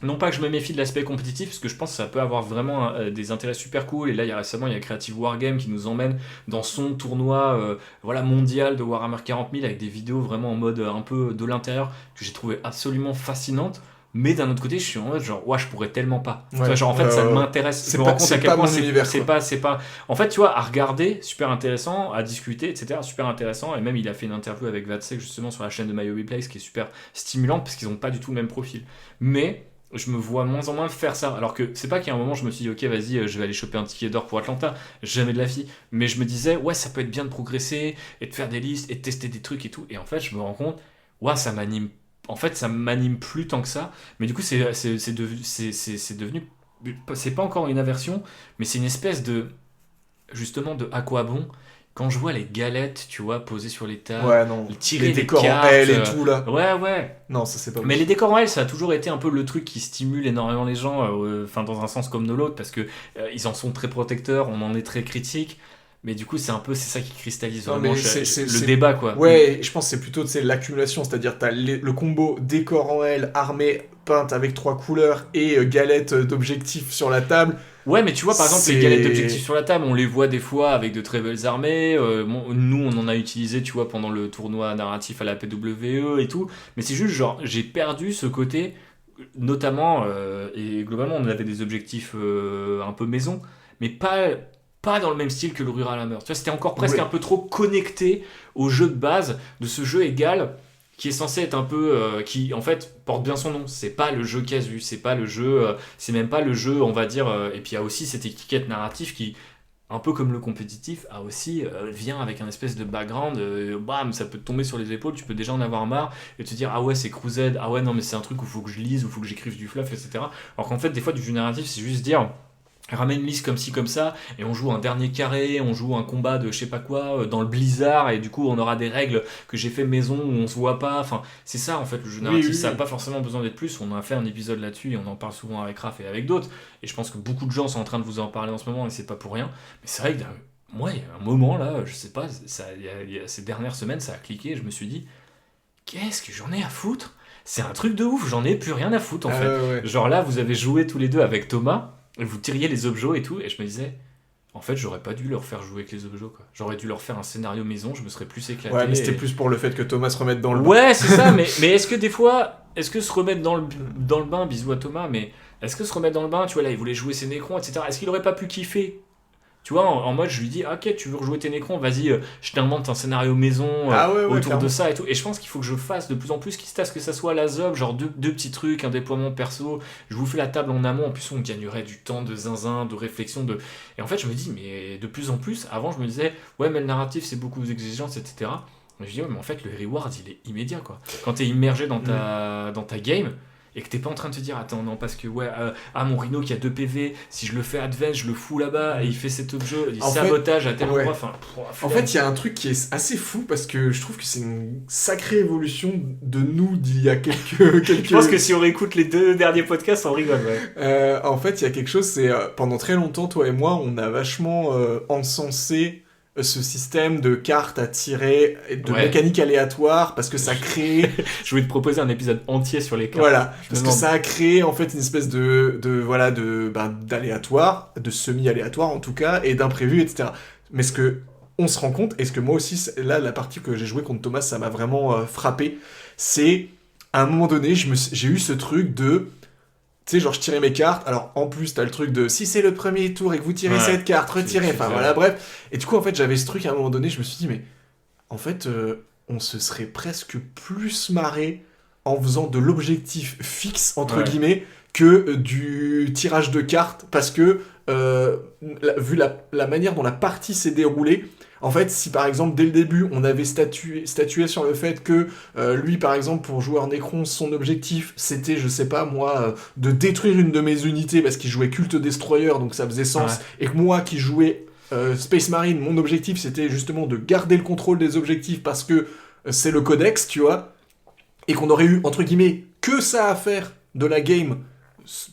Non pas que je me méfie de l'aspect compétitif, parce que je pense que ça peut avoir vraiment des intérêts super cool. Et là, récemment, il y a Creative Wargame qui nous emmène dans son tournoi voilà, mondial de Warhammer 40 000 avec des vidéos vraiment en mode un peu de l'intérieur que j'ai trouvé absolument fascinantes. Mais d'un autre côté, je suis en mode genre, ouais, je pourrais tellement pas. Tu vois, genre, en fait, ça m'intéresse. Je me rends compte à quel point c'est pas. En fait, tu vois, à regarder, super intéressant, à discuter, etc. Super intéressant. Et même, il a fait une interview avec Vatsek justement sur la chaîne de My Hobby Place qui est super stimulante parce qu'ils ont pas du tout le même profil. Mais je me vois moins en moins faire ça. Alors que c'est pas qu'il y a un moment, je me suis dit, ok, vas-y, je vais aller choper un ticket d'or pour Atlanta. Jamais de la vie. Mais je me disais, ouais, ça peut être bien de progresser et de faire des listes et de tester des trucs et tout. Et en fait, je me rends compte, ouais, ça m'anime. En fait, ça m'anime plus tant que ça. Mais du coup, c'est devenu. C'est pas encore une aversion, mais c'est une espèce de. Justement, de à quoi bon quand je vois les galettes, tu vois, posées sur les tables, Ouais, non. tirer Les les décors en cartes, L et tout, là. Ouais. Non, ça, c'est pas Mais les décors en L, ça a toujours été un peu le truc qui stimule énormément les gens, enfin dans un sens comme de l'autre, parce que ils en sont très protecteurs, on en est très critique. Mais du coup, c'est ça qui cristallise Non, vraiment mais le débat, quoi. Ouais, je pense que c'est plutôt l'accumulation, c'est-à-dire t'as le combo décor en L, armée peinte avec 3 couleurs et galette d'objectifs sur la table. Ouais, mais tu vois, par exemple, C'est- les galettes d'objectifs sur la table, on les voit des fois avec de très belles armées. Nous, on en a utilisé, tu vois, pendant le tournoi narratif à la PWE et tout. Mais c'est juste, genre, j'ai perdu ce côté, notamment, et globalement, on avait des objectifs un peu maison, mais pas dans le même style que le Rural Hammer. Tu vois, c'était encore presque Oui. un peu trop connecté au jeu de base de ce jeu égal qui est censé être un peu qui en fait porte bien son nom. C'est pas le jeu casu, c'est pas le jeu c'est même pas le jeu, on va dire et puis il y a aussi cette étiquette narrative qui un peu comme le compétitif a aussi vient avec un espèce de background bam, ça peut te tomber sur les épaules, tu peux déjà en avoir marre et te dire ah ouais, c'est Crusade, ah ouais non mais c'est un truc où il faut que je lise, où il faut que j'écrive du fluff, etc. Alors qu'en fait des fois du jeu narratif c'est juste dire ramène une liste comme ci comme ça et on joue un dernier carré, on joue un combat de je sais pas quoi dans le blizzard et du coup on aura des règles que j'ai fait maison où on se voit pas, enfin c'est ça en fait le jeu narratif. Oui. Ça n'a pas forcément besoin d'être plus, on a fait un épisode là-dessus et on en parle souvent avec Raph et avec d'autres et je pense que beaucoup de gens sont en train de vous en parler en ce moment et c'est pas pour rien, mais c'est vrai que moi il y a un moment là, je sais pas, ces dernières semaines ça a cliqué et je me suis dit qu'est-ce que j'en ai à foutre, c'est un truc de ouf, j'en ai plus rien à foutre en fait. Ouais. Genre là vous avez joué tous les deux avec Thomas et vous tiriez les objets et tout, et je me disais, en fait, j'aurais pas dû leur faire jouer avec les objets, quoi. J'aurais dû leur faire un scénario maison, je me serais plus éclaté. Ouais, mais c'était plus pour le fait que Thomas se remette dans le bain. Ouais, c'est ça, mais est-ce que des fois, est-ce que se remettre dans le bain, bisous à Thomas, mais est-ce que se remettre dans le bain, tu vois, là, il voulait jouer ses Nécrons, etc., est-ce qu'il aurait pas pu kiffer? Tu vois, en mode, je lui dis, ok, tu veux rejouer tes Nécrons, vas-y, je t'invente un scénario maison Ouais, autour clairement. de ça et tout. Et je pense qu'il faut que je fasse de plus en plus, quitte à ce que ça soit la zob, genre deux petits trucs, un déploiement perso. Je vous fais la table en amont, en plus on gagnerait du temps de zinzin, de réflexion. Et en fait, je me dis, mais de plus en plus, avant je me disais, ouais, mais le narratif c'est beaucoup d'exigences, etc. Mais je dis, ouais, mais en fait, le reward il est immédiat, quoi. Quand t'es immergé dans ta game, et que t'es pas en train de te dire attends non parce que mon Rhino qui a 2 PV, si je le fais advance je le fous là-bas et il fait cet objet, il sabotage à tel endroit, en fait il y a un truc qui est assez fou parce que je trouve que c'est une sacrée évolution de nous d'il y a quelques... Je pense que si on réécoute les 2 derniers podcasts on rigole en fait il y a quelque chose, c'est pendant très longtemps toi et moi on a vachement encensé ce système de cartes à tirer, de mécanique aléatoire, parce que ça crée... Je voulais te proposer un épisode entier sur les cartes. Voilà, parce que ça a créé en fait une espèce d'aléatoire, de semi-aléatoire en tout cas, et d'imprévu, etc. Mais ce que on se rend compte, et ce que moi aussi, là, la partie que j'ai jouée contre Thomas, ça m'a vraiment frappé, c'est, à un moment donné, j'ai eu ce truc de... Tu sais, genre, je tirais mes cartes, alors en plus, t'as le truc de si c'est le premier tour et que vous tirez cette carte, retirez, enfin voilà, bref. Et du coup, en fait, j'avais ce truc à un moment donné, je me suis dit, mais en fait, on se serait presque plus marré en faisant de l'objectif fixe, entre guillemets, que du tirage de cartes, parce que, vu la manière dont la partie s'est déroulée, en fait, si par exemple, dès le début, on avait statué sur le fait que lui, par exemple, pour joueur Necron, son objectif, c'était, je sais pas, moi, de détruire une de mes unités parce qu'il jouait Culte Destroyer, donc ça faisait sens, et que moi, qui jouais Space Marine, mon objectif, c'était justement de garder le contrôle des objectifs parce que c'est le codex, tu vois, et qu'on aurait eu, entre guillemets, que ça à faire de la game,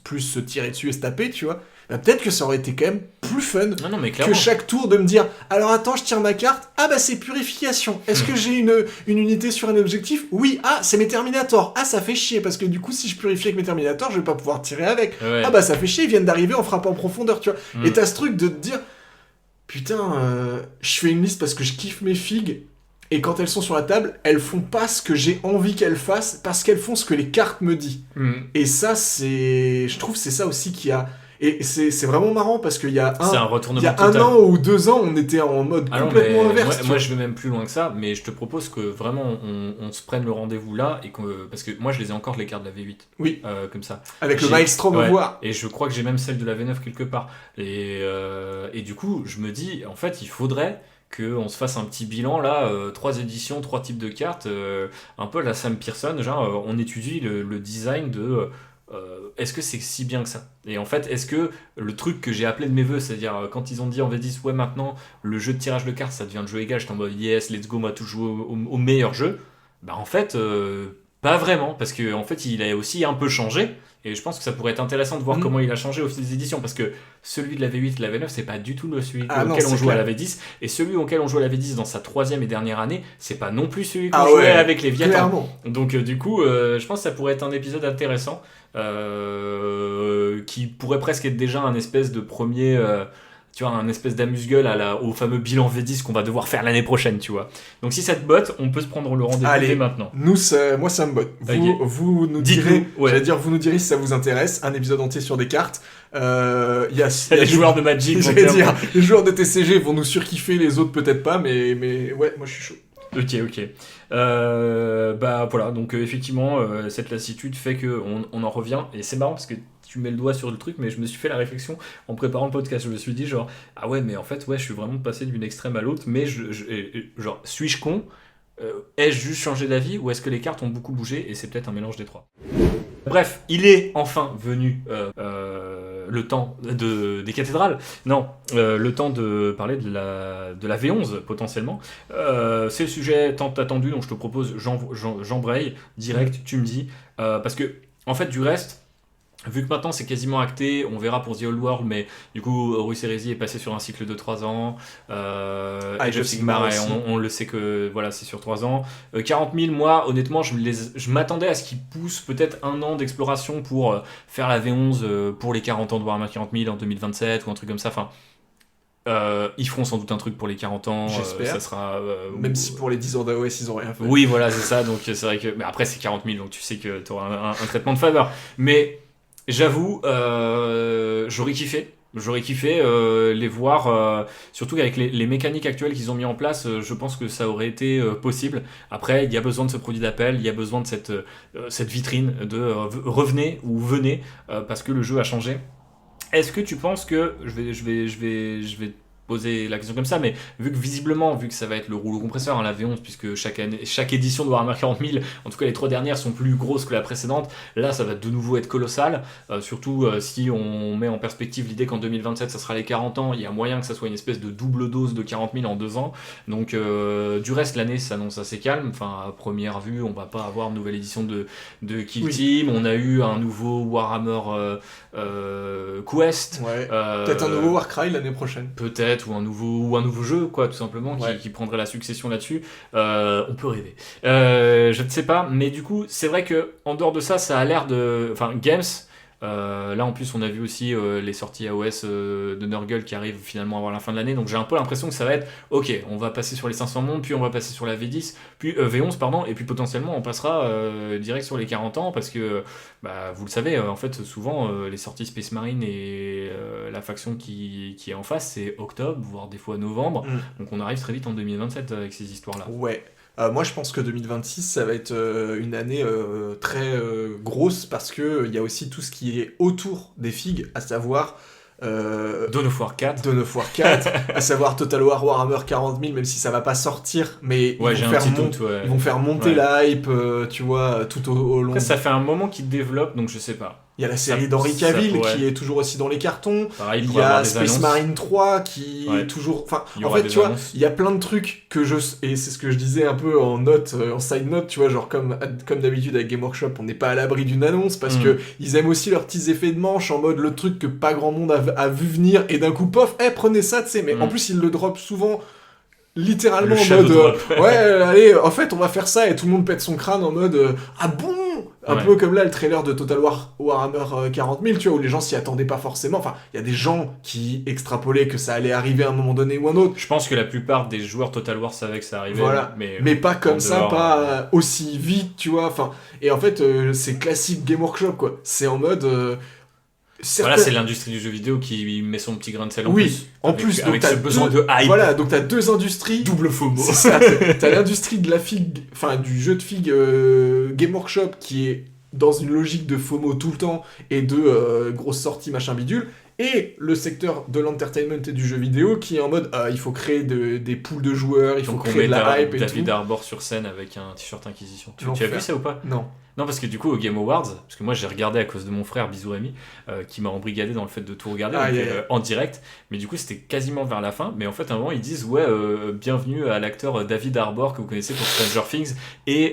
plus se tirer dessus et se taper, tu vois, bah, peut-être que ça aurait été quand même plus fun que chaque tour de me dire alors attends je tire ma carte, ah bah c'est purification, est-ce que j'ai une unité sur un objectif, oui, ah c'est mes Terminators, ah ça fait chier parce que du coup si je purifie avec mes Terminators je vais pas pouvoir tirer avec, ah bah ça fait chier, ils viennent d'arriver en frappant en profondeur, tu vois, et t'as ce truc de te dire putain je fais une liste parce que je kiffe mes figues et quand elles sont sur la table, elles font pas ce que j'ai envie qu'elles fassent parce qu'elles font ce que les cartes me disent. Et ça, je trouve que c'est ça aussi qui a... Et c'est vraiment marrant parce qu'il y a un an ou 2 ans, on était en mode complètement inverse. Moi, je vais même plus loin que ça, mais je te propose que vraiment on se prenne le rendez-vous là, parce que moi je les ai encore les cartes de la V8. Oui. Comme ça. Avec le Maelstrom au voir. Et je crois que j'ai même celle de la V9 quelque part. Et du coup, je me dis, en fait, il faudrait qu'on se fasse un petit bilan là, 3 éditions, 3 types de cartes, un peu la Sam Pearson, genre on étudie le design de est-ce que c'est si bien que ça, et en fait est-ce que le truc que j'ai appelé de mes voeux, c'est-à-dire quand ils ont dit en V10 ouais maintenant le jeu de tirage de cartes ça devient le jeu égal, j'étais en mode yes let's go, moi tout jouer au meilleur jeu, bah en fait pas vraiment, parce que en fait il a aussi un peu changé. Et je pense que ça pourrait être intéressant de voir comment il a changé au fil des éditions, parce que celui de la V8 et la V9, c'est pas du tout celui auquel on joue à la V10, et celui auquel on joue à la V10 dans sa 3e et dernière année, c'est pas non plus celui qu'on jouait avec les Viatans. Donc du coup, je pense que ça pourrait être un épisode intéressant, qui pourrait presque être déjà un espèce de premier... tu vois, un espèce d'amuse-gueule au fameux bilan V10 qu'on va devoir faire l'année prochaine, tu vois. Donc si ça te botte, on peut se prendre le rendez-vous dès maintenant. Moi ça me botte. Vous nous direz, vous nous direz si ça vous intéresse, un épisode entier sur des cartes. Y a les joueurs de Magic, les joueurs de TCG vont nous surkiffer, les autres peut-être pas, mais ouais, moi je suis chaud. Ok. Bah voilà, donc effectivement, cette lassitude fait qu'on en revient, et c'est marrant parce que tu mets le doigt sur le truc, mais je me suis fait la réflexion en préparant le podcast. Je me suis dit genre, ah ouais, mais en fait, je suis vraiment passé d'une extrême à l'autre, mais genre, suis-je con ? Ai-je juste changé d'avis, ou est-ce que les cartes ont beaucoup bougé, et c'est peut-être un mélange des trois. Bref, il est enfin venu le temps des cathédrales. Non, le temps de parler de la V11 potentiellement. C'est le sujet tant attendu, donc je te propose, j'embraye direct, tu me dis. Parce que, en fait, du reste, vu que maintenant c'est quasiment acté, on verra pour The Old World, mais du coup Horus Heresy est passé sur un cycle de 3 ans, Age of Sigmar, on le sait que voilà, c'est sur 3 ans. 40 000, moi honnêtement je m'attendais à ce qu'ils poussent peut-être 1 an d'exploration pour faire la V11 pour les 40 ans de Warhammer 40 000 en 2027 ou un truc comme ça, enfin... ils feront sans doute un truc pour les 40 ans, j'espère. Ça sera, même si pour les 10 ans d'AOS ils ont rien fait. Oui voilà, c'est ça, donc c'est vrai que... Mais après c'est 40 000, donc tu sais que tu auras un traitement de faveur. Mais... J'avoue, j'aurais kiffé les voir, surtout avec les mécaniques actuelles qu'ils ont mis en place, je pense que ça aurait été possible. Après, il y a besoin de ce produit d'appel, il y a besoin de cette vitrine de revenez ou venez, parce que le jeu a changé. Est-ce que tu penses que, je vais poser la question comme ça, mais vu que ça va être le rouleau compresseur, hein, la V11, puisque chaque édition de Warhammer 40 000, en tout cas les 3 dernières sont plus grosses que la précédente, là ça va de nouveau être colossal, surtout si on met en perspective l'idée qu'en 2027 ça sera les 40 ans, il y a moyen que ça soit une espèce de double dose de 40 000 en 2 ans, donc du reste l'année s'annonce assez calme, enfin à première vue on va pas avoir une nouvelle édition de Kill Team, on a eu un nouveau Warhammer Quest, peut-être un nouveau Warcry l'année prochaine. Peut-être, ou un nouveau jeu, quoi, tout simplement, qui prendrait la succession là-dessus. On peut rêver. Je ne sais pas, mais du coup, c'est vrai que en dehors de ça, ça a l'air de... Enfin, Games... là en plus on a vu aussi les sorties AOS de Nurgle qui arrivent finalement avant la fin de l'année, donc j'ai un peu l'impression que ça va être ok, on va passer sur les 500 mondes, puis on va passer sur la V10, puis V11 pardon, et puis potentiellement on passera direct sur les 40 ans parce que vous le savez, en fait souvent les sorties Space Marine et la faction qui est en face c'est octobre voire des fois novembre, donc on arrive très vite en 2027 avec ces histoires là. Ouais. Moi, je pense que 2026, ça va être une année très grosse parce qu'il y a aussi tout ce qui est autour des FIG, à savoir... Dawn of War 4. Dawn of War 4, à savoir Total War Warhammer 40 000, même si ça va pas sortir, mais ils vont faire monter la hype, tu vois, tout au long. Après, ça fait un moment qu'ils développent, donc je sais pas. Il y a la série d'Henry Cavill qui est toujours aussi dans les cartons. Pareil, il y a Space Marine 3 qui est toujours... Enfin, en fait, tu vois, il y a plein de trucs que et c'est ce que je disais un peu en note, en side note, tu vois, genre comme d'habitude avec Game Workshop, on n'est pas à l'abri d'une annonce parce que ils aiment aussi leurs petits effets de manche en mode le truc que pas grand monde a vu venir et d'un coup, pof, prenez ça, tu sais. Mais en plus, ils le drop souvent... littéralement en mode allez en fait on va faire ça et tout le monde pète son crâne en mode ah bon, un peu comme là le trailer de Total War Warhammer 40 000, tu vois, où les gens s'y attendaient pas forcément, enfin il y a des gens qui extrapolaient que ça allait arriver à un moment donné ou un autre. Je pense que la plupart des joueurs Total War savaient que ça arrivait, mais pas comme ça, pas aussi vite, tu vois, enfin, et en fait c'est classique Game Workshop quoi, c'est en mode voilà, c'est l'industrie du jeu vidéo qui met son petit grain de sel en plus. En plus, avec ce besoin de hype. Voilà, donc t'as deux industries. Double FOMO. C'est ça. T'as l'industrie de la figue, enfin du jeu de figue Game Workshop qui est dans une logique de FOMO tout le temps et de grosses sorties machin bidule. Et le secteur de l'entertainment et du jeu vidéo qui est en mode il faut créer des poules de joueurs, il faut créer de la hype et tout. David Arbor sur scène avec un t-shirt Inquisition. Tu as vu ça ou pas? Non, parce que du coup, au Game Awards, parce que moi j'ai regardé à cause de mon frère, bisous Rémi, qui m'a embrigadé dans le fait de tout regarder en direct, mais du coup c'était quasiment vers la fin, mais en fait à un moment ils disent bienvenue à l'acteur David Arbor que vous connaissez pour Stranger Things et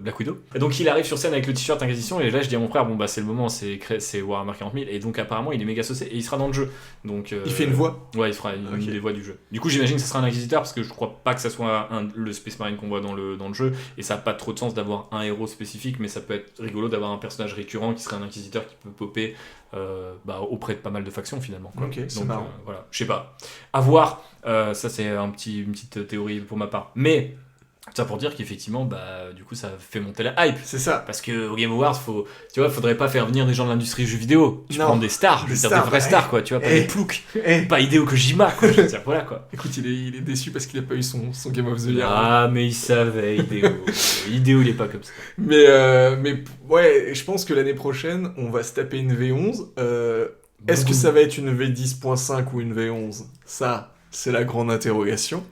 Black Widow. Et donc il arrive sur scène avec le t-shirt Inquisition et là je dis à mon frère, c'est le moment, c'est Warhammer 40 000 et donc apparemment il est méga saucé et il sera dans le jeu. Donc, il fait une voix? Ouais, il fera une des voix du jeu. Du coup j'imagine que ça sera un Inquisiteur parce que je crois pas que ça soit le Space Marine qu'on voit dans le jeu et ça a pas trop de sens d'avoir un héros spécifique, mais ça peut être rigolo d'avoir un personnage récurrent qui serait un inquisiteur qui peut popper auprès de pas mal de factions finalement, quoi. Ok, c'est marrant. Voilà, je sais pas. À voir, ça c'est une petite théorie pour ma part. Mais ça pour dire qu'effectivement, du coup, ça fait monter la hype. C'est ça. Parce que au Game Awards, faudrait pas faire venir des gens de l'industrie du jeu vidéo. Tu prends des stars, des vrais stars, quoi. Tu vois, pas des ploucs, pas Hideo Kojima, quoi. Je veux dire, voilà, quoi. Écoute, il est déçu parce qu'il a pas eu son Game of the Year. Ah, mais il savait, Hideo. Hideo, il est pas comme ça. Mais ouais, je pense que l'année prochaine, on va se taper une V11. Est-ce que ça va être une V10.5 ou une V11 ? Ça, c'est la grande interrogation.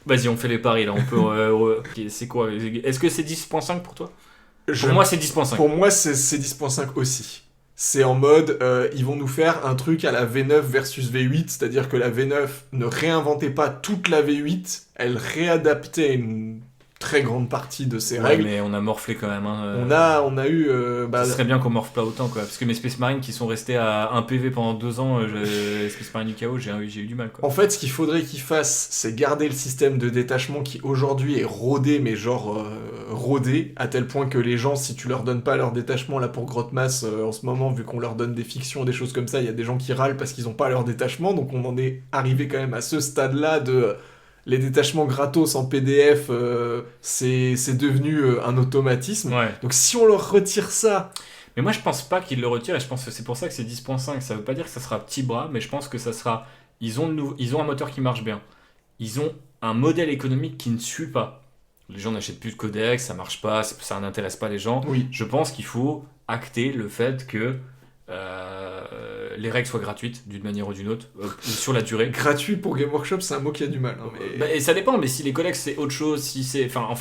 Vas-y, on fait les paris là, on peut... c'est quoi ? Est-ce que c'est 10.5 pour toi ? Pour moi, c'est 10.5. Pour moi, c'est 10.5 aussi. C'est en mode, ils vont nous faire un truc à la V9 versus V8, c'est-à-dire que la V9 ne réinventait pas toute la V8, elle réadaptait une très grande partie de ses règles. Mais on a morflé quand même. On a eu... ça serait bien qu'on morfle pas autant, quoi. Parce que mes Space Marines qui sont restés à 1 PV pendant 2 ans, Space Marine du chaos, j'ai eu du mal, quoi. En fait, ce qu'il faudrait qu'ils fassent, c'est garder le système de détachement qui aujourd'hui est rodé, mais genre rodé, à tel point que les gens, si tu leur donnes pas leur détachement là pour Grotmass en ce moment, vu qu'on leur donne des fictions, des choses comme ça, il y a des gens qui râlent parce qu'ils ont pas leur détachement, donc on en est arrivé quand même à ce stade-là de... Les détachements gratos en PDF, c'est devenu un automatisme. Ouais. Donc si on leur retire ça... Mais moi je pense pas qu'ils le retirent et je pense que c'est pour ça que c'est 10.5. Ça veut pas dire que ça sera petit bras, mais je pense que ça sera... Ils ont un moteur qui marche bien. Ils ont un modèle économique qui ne suit pas. Les gens n'achètent plus de codex, ça marche pas, ça n'intéresse pas les gens. Oui. Je pense qu'il faut acter le fait que... les règles soient gratuites d'une manière ou d'une autre, sur la durée. Gratuit pour Game Workshop, c'est un mot qui a du mal. Hein, mais... Et ça dépend, mais si les codex c'est autre chose, si c'est... Enfin, en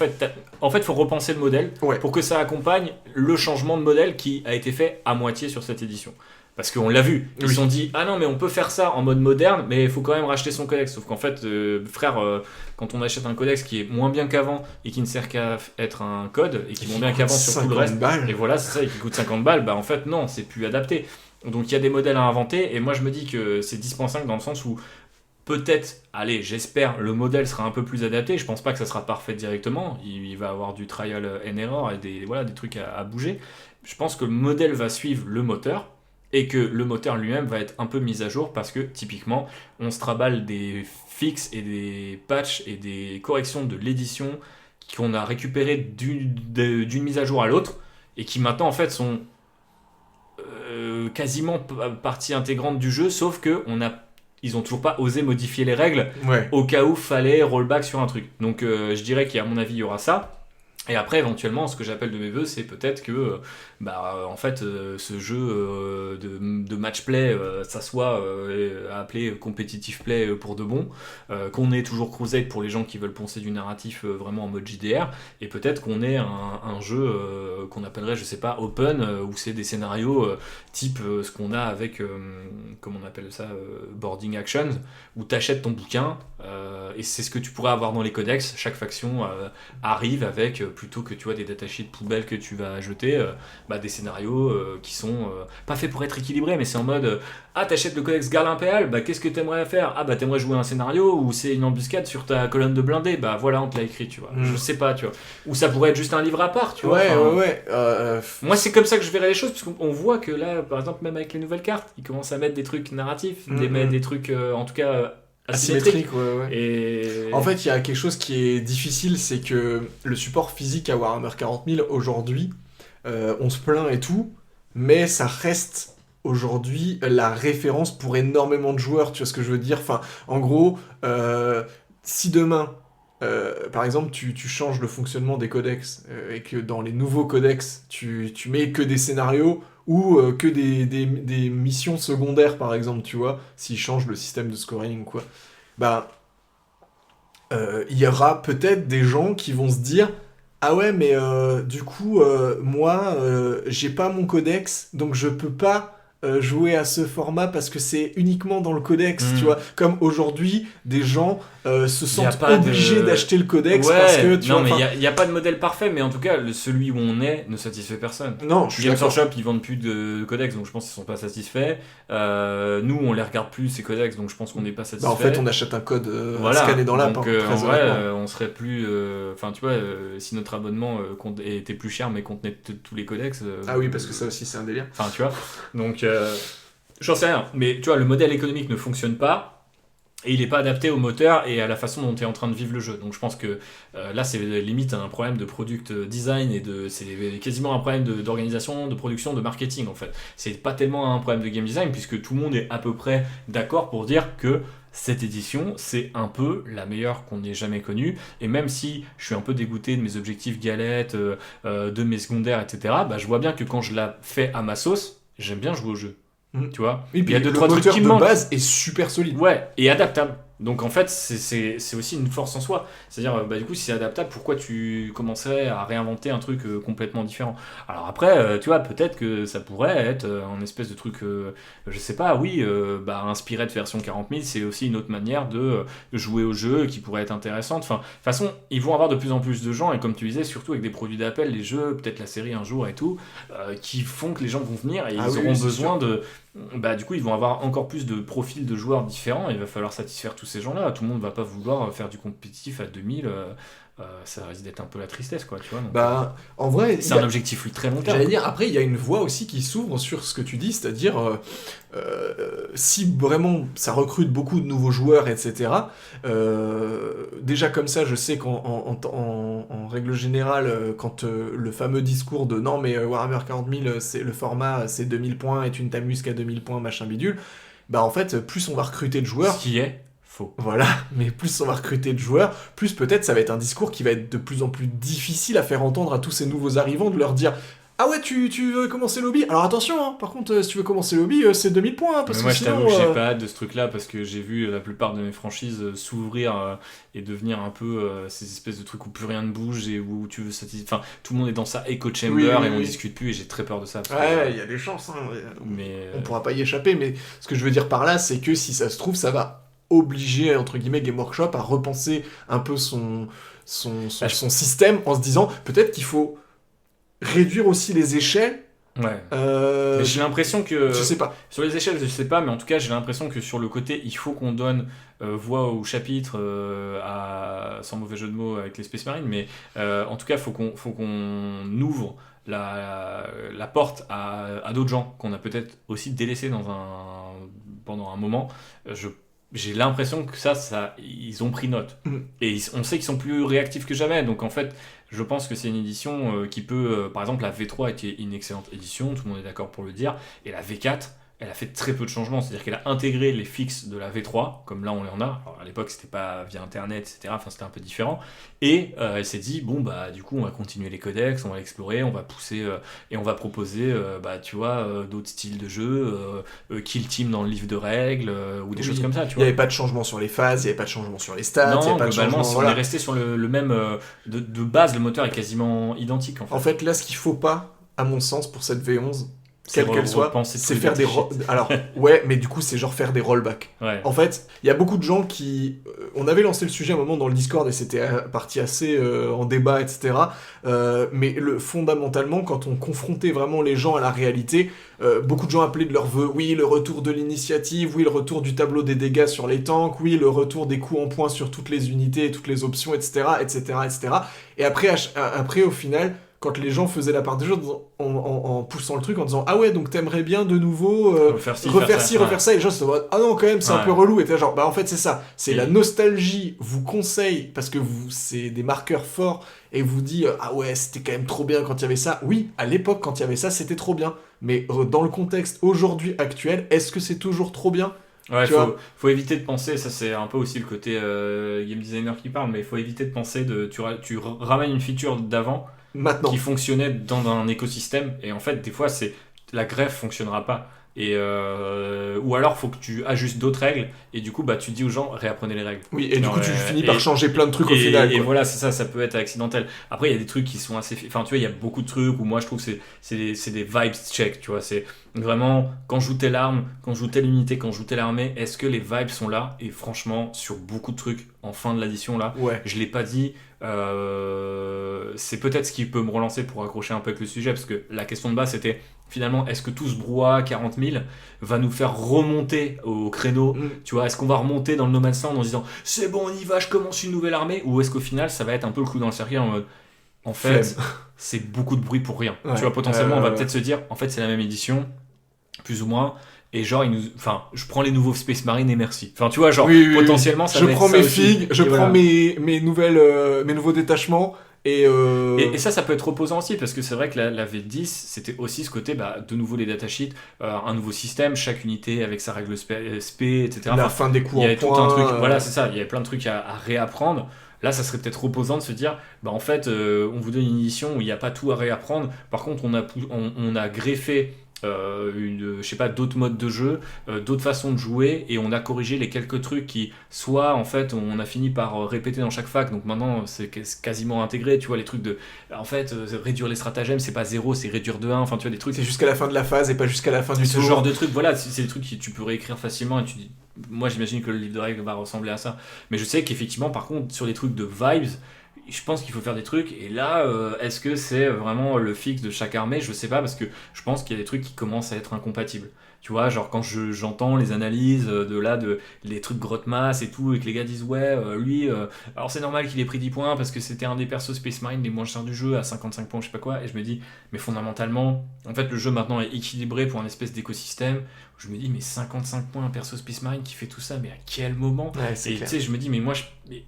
fait, faut repenser le modèle pour que ça accompagne le changement de modèle qui a été fait à moitié sur cette édition. Parce qu'on l'a vu, ils se sont dit « Ah non, mais on peut faire ça en mode moderne, mais il faut quand même racheter son codex. » Sauf qu'en fait, frère, quand on achète un codex qui est moins bien qu'avant et qui ne sert qu'à être un code, et qui est moins bien qu'avant sur tout le reste, et voilà, c'est ça, et qui coûte 50 balles, bah en fait, non, c'est plus adapté. Donc il y a des modèles à inventer, et moi je me dis que c'est 10.5 dans le sens où peut-être, allez, j'espère, le modèle sera un peu plus adapté. Je pense pas que ça sera parfait directement. Il va avoir du trial and error et des trucs à bouger. Je pense que le modèle va suivre le moteur, et que le moteur lui-même va être un peu mis à jour parce que typiquement on se traballe des fixes et des patchs et des corrections de l'édition qu'on a récupérées d'une mise à jour à l'autre et qui maintenant en fait sont quasiment partie intégrante du jeu, sauf que ils ont toujours pas osé modifier les règles au cas où fallait rollback sur un truc. Donc je dirais qu'à mon avis il y aura ça. Et après, éventuellement, ce que j'appelle de mes vœux, c'est peut-être que, en fait, ce jeu de match play, ça soit appelé competitive play pour de bon, qu'on ait toujours Crusade pour les gens qui veulent poncer du narratif vraiment en mode JDR, et peut-être qu'on ait un jeu qu'on appellerait, je sais pas, open, où c'est des scénarios type ce qu'on a avec, comment on appelle ça, boarding actions, où t'achètes ton bouquin, et c'est ce que tu pourrais avoir dans les codex. Chaque faction arrive avec, plutôt que tu vois des datasheets de poubelle que tu vas jeter, des scénarios qui sont pas faits pour être équilibrés, mais c'est en mode t'achètes le codex Garde Impérial, qu'est-ce que t'aimerais faire? T'aimerais jouer un scénario où c'est une embuscade sur ta colonne de blindés, voilà, on te l'a écrit, tu vois. Je sais pas, tu vois. Ou ça pourrait être juste un livre à part, tu vois. Moi c'est comme ça que je verrais les choses, parce qu'on voit que là, par exemple, même avec les nouvelles cartes, ils commencent à mettre des trucs narratifs, des trucs en tout cas asymétrique. Et... En fait, il y a quelque chose qui est difficile, c'est que le support physique à Warhammer 40 000 aujourd'hui, on se plaint et tout, mais ça reste aujourd'hui la référence pour énormément de joueurs, tu vois ce que je veux dire? Enfin, en gros, si demain, par exemple, tu changes le fonctionnement des codex, et que dans les nouveaux codex, tu mets que des scénarios, ou que des missions secondaires, par exemple, tu vois, s'ils changent le système de scoring ou quoi, il y aura peut-être des gens qui vont se dire « Ah ouais, mais du coup, moi, j'ai pas mon codex, donc je peux pas jouer à ce format parce que c'est uniquement dans le codex, tu vois. » Comme aujourd'hui, des gens se sentent obligés d'acheter le codex parce que, tu vois... Non, mais il n'y a pas de modèle parfait, mais en tout cas, celui où on est ne satisfait personne. Non, je suis d'accord. Games Workshop, ils vendent plus de codex, donc je pense qu'ils sont pas satisfaits. Nous, on les regarde plus, ces codex, donc je pense qu'on n'est pas satisfait. En fait, on achète un code scanné dans l'app. Donc, en vrai, on serait plus... Enfin, tu vois, si notre abonnement était plus cher, mais contenait tous les codex... ah oui, parce que ça aussi, c'est un délire. Enfin, tu vois, donc... j'en sais rien, mais tu vois, le modèle économique ne fonctionne pas, et il n'est pas adapté au moteur et à la façon dont tu es en train de vivre le jeu. Donc je pense que là, c'est limite un problème de product design, et c'est quasiment un problème d'organisation, de production, de marketing, en fait. C'est pas tellement un problème de game design, puisque tout le monde est à peu près d'accord pour dire que cette édition, c'est un peu la meilleure qu'on ait jamais connue, et même si je suis un peu dégoûté de mes objectifs galettes, de mes secondaires, etc., je vois bien que quand je la fais à ma sauce, j'aime bien jouer au jeu. Tu vois, oui, puis il y a 2-3 trucs qui manquent. Le moteur de base est super solide. Ouais, et adaptable. Donc en fait, c'est aussi une force en soi. C'est-à-dire, du coup, si c'est adaptable, pourquoi tu commencerais à réinventer un truc complètement différent? Alors après, tu vois, peut-être que ça pourrait être un espèce de truc, je sais pas, oui, inspiré de version 40 000, c'est aussi une autre manière de jouer au jeu qui pourrait être intéressante. Enfin, de toute façon, ils vont avoir de plus en plus de gens, et comme tu disais, surtout avec des produits d'appel, les jeux, peut-être la série un jour et tout, qui font que les gens vont venir et ils auront besoin de... du coup, ils vont avoir encore plus de profils de joueurs différents, et il va falloir satisfaire tous ces gens-là. Tout le monde va pas vouloir faire du compétitif à 2000, ça risque d'être un peu la tristesse, quoi, tu vois. Donc, en vrai, c'est un objectif très long terme. J'allais dire, après, il y a une voie aussi qui s'ouvre sur ce que tu dis, c'est-à-dire, si vraiment ça recrute beaucoup de nouveaux joueurs, etc., déjà comme ça, je sais qu'en règle générale, quand le fameux discours de « Non, mais Warhammer 40 000, le format, c'est 2000 points, et tu ne t'amuses qu'à 2000 points, machin bidule », en fait, plus on va recruter de joueurs... Ce qui est faux. Voilà, mais plus on va recruter de joueurs, plus peut-être ça va être un discours qui va être de plus en plus difficile à faire entendre à tous ces nouveaux arrivants, de leur dire Ah ouais, tu veux commencer le hobby? Alors attention, hein, par contre, si tu veux commencer le hobby, c'est 2000 points, hein, parce Mais que moi, je sinon... t'avoue que j'ai pas hâte de ce truc-là parce que j'ai vu la plupart de mes franchises s'ouvrir et devenir un peu ces espèces de trucs où plus rien ne bouge et où tu veux satisfaire. Enfin, tout le monde est dans sa echo chamber Oui, oui, et on oui. discute plus et j'ai très peur de ça. Parce Ouais, il y a des chances, hein. mais On pourra pas y échapper, mais ce que je veux dire par là, c'est que si ça se trouve, ça va obliger, entre guillemets, Game Workshop à repenser un peu son système en se disant, peut-être qu'il faut réduire aussi les échelles. ouais. Mais j'ai l'impression que Je sais pas. sur les échelles, je sais pas, mais en tout cas, j'ai l'impression que sur le côté, il faut qu'on donne voix au chapitre, sans mauvais jeu de mots avec les Space Marines, mais en tout cas, faut qu'on ouvre la porte à d'autres gens qu'on a peut-être aussi délaissés pendant un moment. J'ai l'impression que ils ont pris note. Mm. Et on sait qu'ils sont plus réactifs que jamais. Donc en fait, je pense que c'est une édition qui peut... par exemple, la V3 était une excellente édition, tout le monde est d'accord pour le dire. Et la V4, elle a fait très peu de changements. C'est-à-dire qu'elle a intégré les fixes de la V3, comme là on en a. Alors, à l'époque, c'était pas via Internet, etc. Enfin, c'était un peu différent. Et elle s'est dit, bon, bah du coup, on va continuer les codex, on va explorer, on va pousser et on va proposer, bah tu vois, d'autres styles de jeu, kill team dans le livre de règles, ou des Oui. choses comme ça, tu Il n'y vois. avait pas de changement sur les phases, il n'y avait pas de changement sur les stats, il n'y Non, avait pas de globalement, changement... si on voilà. est resté sur le même. De base, le moteur est quasiment identique en fait. En fait, là, ce qu'il faut pas, à mon sens, pour cette V11, C'est quelle qu'elle soit, repenser tous c'est les faire des... datasheets. Alors, ouais, mais du coup, c'est genre faire des rollbacks. Ouais. En fait, il y a beaucoup de gens qui... on avait lancé le sujet un moment dans le Discord et c'était parti assez en débat, etc. Mais fondamentalement, quand on confrontait vraiment les gens à la réalité, beaucoup de gens appelaient de leur vœu, oui, le retour de l'initiative, oui, le retour du tableau des dégâts sur les tanks, oui, le retour des coups en points sur toutes les unités, toutes les options, etc., etc., etc. Et après, au final... quand les gens faisaient la part des choses en poussant le truc, en disant « Ah ouais, donc t'aimerais bien de nouveau Refaire ci, refaire ça », et les gens se disent « Ah non, quand même, c'est un Ouais. peu relou », et t'es genre « Bah en fait, c'est ça, c'est Et- la nostalgie vous conseille, parce que c'est des marqueurs forts, et vous dit « Ah ouais, c'était quand même trop bien quand il y avait ça ». Oui, à l'époque, quand il y avait ça, c'était trop bien, mais dans le contexte aujourd'hui actuel, est-ce que c'est toujours trop bien ? Ouais, Tu vois faut éviter de penser, ça c'est un peu aussi le côté game designer qui parle, mais il faut éviter de penser tu ramènes une feature d'avant Maintenant. qui fonctionnait dans un écosystème, et en fait, des fois, la greffe fonctionnera pas. Ou alors, faut que tu ajustes d'autres règles, et du coup, bah, tu dis aux gens, réapprenez les règles. Oui, et du coup, tu finis par et- changer plein de trucs au final. Et quoi. voilà, c'est ça, ça peut être accidentel. Après, il y a des trucs qui sont assez. Enfin, tu vois, il y a beaucoup de trucs où moi je trouve que c'est des vibes check, tu vois. C'est vraiment quand je joue telle arme, quand je joue telle unité, quand je joue telle armée, est-ce que les vibes sont là? Et franchement, sur beaucoup de trucs en fin de l'addition là, Ouais. je l'ai pas dit. C'est peut-être ce qui peut me relancer pour accrocher un peu avec le sujet, parce que la question de base c'était finalement, est-ce que tout ce brouhaha 40 000 va nous faire remonter au créneau? Tu vois, est-ce qu'on va remonter dans le No Man's Land en se disant c'est bon, on y va, je commence une nouvelle armée? Ou est-ce qu'au final, ça va être un peu le clou dans le cercueil en mode en fait, Flemme. c'est beaucoup de bruit pour rien. Ouais. Tu vois, potentiellement, on va ouais. peut-être se dire en fait, c'est la même édition, plus ou moins. Et genre, je prends les nouveaux Space Marine et merci. Enfin, tu vois, genre, Oui, oui, potentiellement, oui. ça Je va être prends ça mes aussi. figues, je Et prends voilà. mes nouveaux détachements et Et ça peut être reposant aussi, parce que c'est vrai que la V10, c'était aussi ce côté, bah, de nouveau les datasheets, un nouveau système, chaque unité avec sa règle SP, etc. la Enfin, fin des coups il y en avait tout point. un truc, voilà, c'est ça, il y avait plein de trucs à réapprendre. Là, ça serait peut-être reposant de se dire, bah en fait, on vous donne une édition où il n'y a pas tout à réapprendre. Par contre, on a greffé je sais pas, d'autres modes de jeu, d'autres façons de jouer, et on a corrigé les quelques trucs qui, soit en fait, on a fini par répéter dans chaque fac, donc maintenant c'est quasiment intégré, tu vois, les trucs de, en fait, réduire les stratagèmes, c'est pas 0, c'est réduire de 1, enfin tu vois, des trucs. C'est jusqu'à la fin de la phase et pas jusqu'à la fin du Ce tour. genre de trucs, voilà, c'est des trucs que tu peux réécrire facilement, et tu dis, moi j'imagine que le livre de règles va ressembler à ça, mais je sais qu'effectivement, par contre, sur les trucs de vibes, je pense qu'il faut faire des trucs, et là, est-ce que c'est vraiment le fixe de chaque armée? Je sais pas, parce que je pense qu'il y a des trucs qui commencent à être incompatibles. Tu vois, genre quand j'entends les analyses les trucs grotte masse et tout, et que les gars disent ouais, lui, alors c'est normal qu'il ait pris 10 points parce que c'était un des persos Space Marine les moins chers du jeu à 55 points, je sais pas quoi, et je me dis, mais fondamentalement, en fait, le jeu maintenant est équilibré pour un espèce d'écosystème. Je me dis, mais 55 points un perso Space Marine qui fait tout ça, mais à quel moment? Ouais, c'est Et tu clair. sais, je me dis, mais moi,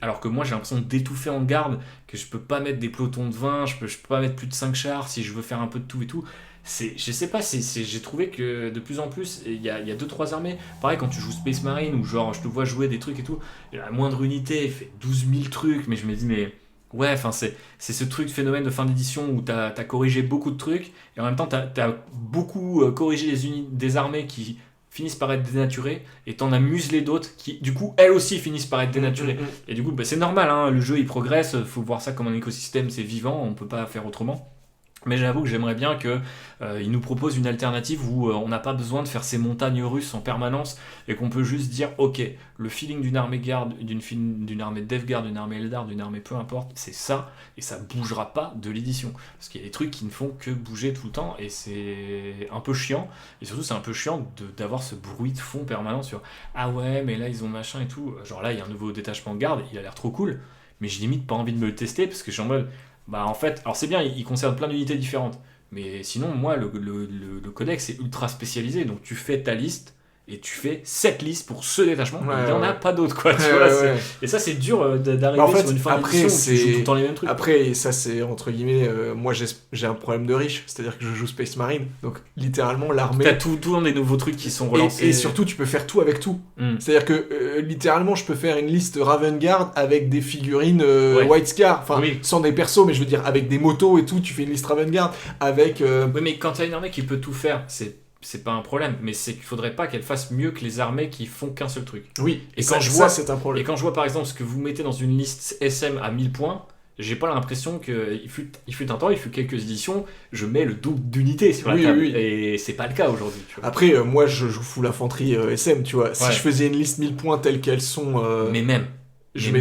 alors que moi j'ai l'impression d'étouffer en garde, que je peux pas mettre des pelotons de 20, je peux pas mettre plus de 5 chars si je veux faire un peu de tout et tout. Je sais pas, j'ai trouvé que de plus en plus, il y a 2-3 armées. Pareil, quand tu joues Space Marine, ou genre je te vois jouer des trucs et tout, la moindre unité fait 12 000 trucs, mais je me dis, mais Ouais, enfin c'est ce truc phénomène de fin d'édition où t'as corrigé beaucoup de trucs et en même temps t'as beaucoup corrigé des armées qui finissent par être dénaturées et t'en as muselé d'autres qui du coup elles aussi finissent par être dénaturées. Et du coup bah, c'est normal, hein, le jeu il progresse, faut voir ça comme un écosystème, c'est vivant, on peut pas faire autrement. Mais j'avoue que j'aimerais bien qu'il nous propose une alternative où on n'a pas besoin de faire ces montagnes russes en permanence et qu'on peut juste dire ok, le feeling d'une armée garde, d'une armée Death Guard, d'une armée Eldar, d'une armée peu importe, c'est ça et ça bougera pas de l'édition. Parce qu'il y a des trucs qui ne font que bouger tout le temps et c'est un peu chiant. Et surtout c'est un peu chiant d'avoir ce bruit de fond permanent sur ah ouais mais là ils ont machin et tout. Genre là il y a un nouveau détachement de garde, il a l'air trop cool, mais j'ai limite pas envie de me le tester parce que je suis en mode bah en fait, alors c'est bien, il concerne plein d'unités différentes, mais sinon moi le codex est ultra spécialisé, donc tu fais ta liste et tu fais cette liste pour ce détachement, il n'y en a pas d'autres quoi, tu vois, et ça c'est dur d'arriver en fait, sur une fin d'édition où tu joues tout le temps les mêmes trucs. Après ça c'est entre guillemets, moi j'ai un problème de riche, c'est-à-dire que je joue Space Marine, donc littéralement l'armée... T'as tout le temps des nouveaux trucs qui sont relancés. Et surtout tu peux faire tout avec tout, c'est-à-dire que littéralement je peux faire une liste Raven Guard avec des figurines White Scar, enfin sans des persos, mais je veux dire avec des motos et tout, tu fais une liste Raven Guard avec... Oui mais quand t'as une armée qui peut tout faire, c'est pas un problème, mais c'est qu'il faudrait pas qu'elle fasse mieux que les armées qui font qu'un seul truc. Oui, et quand je vois, c'est un problème. Et quand je vois par exemple ce que vous mettez dans une liste SM à 1000 points, j'ai pas l'impression qu'il fut un temps, il fut quelques éditions, je mets le double d'unités sur la table. Et c'est pas le cas aujourd'hui. Après, moi je joue full infanterie SM, tu vois. Si je faisais une liste 1000 points telles qu'elles sont. Mais même. Il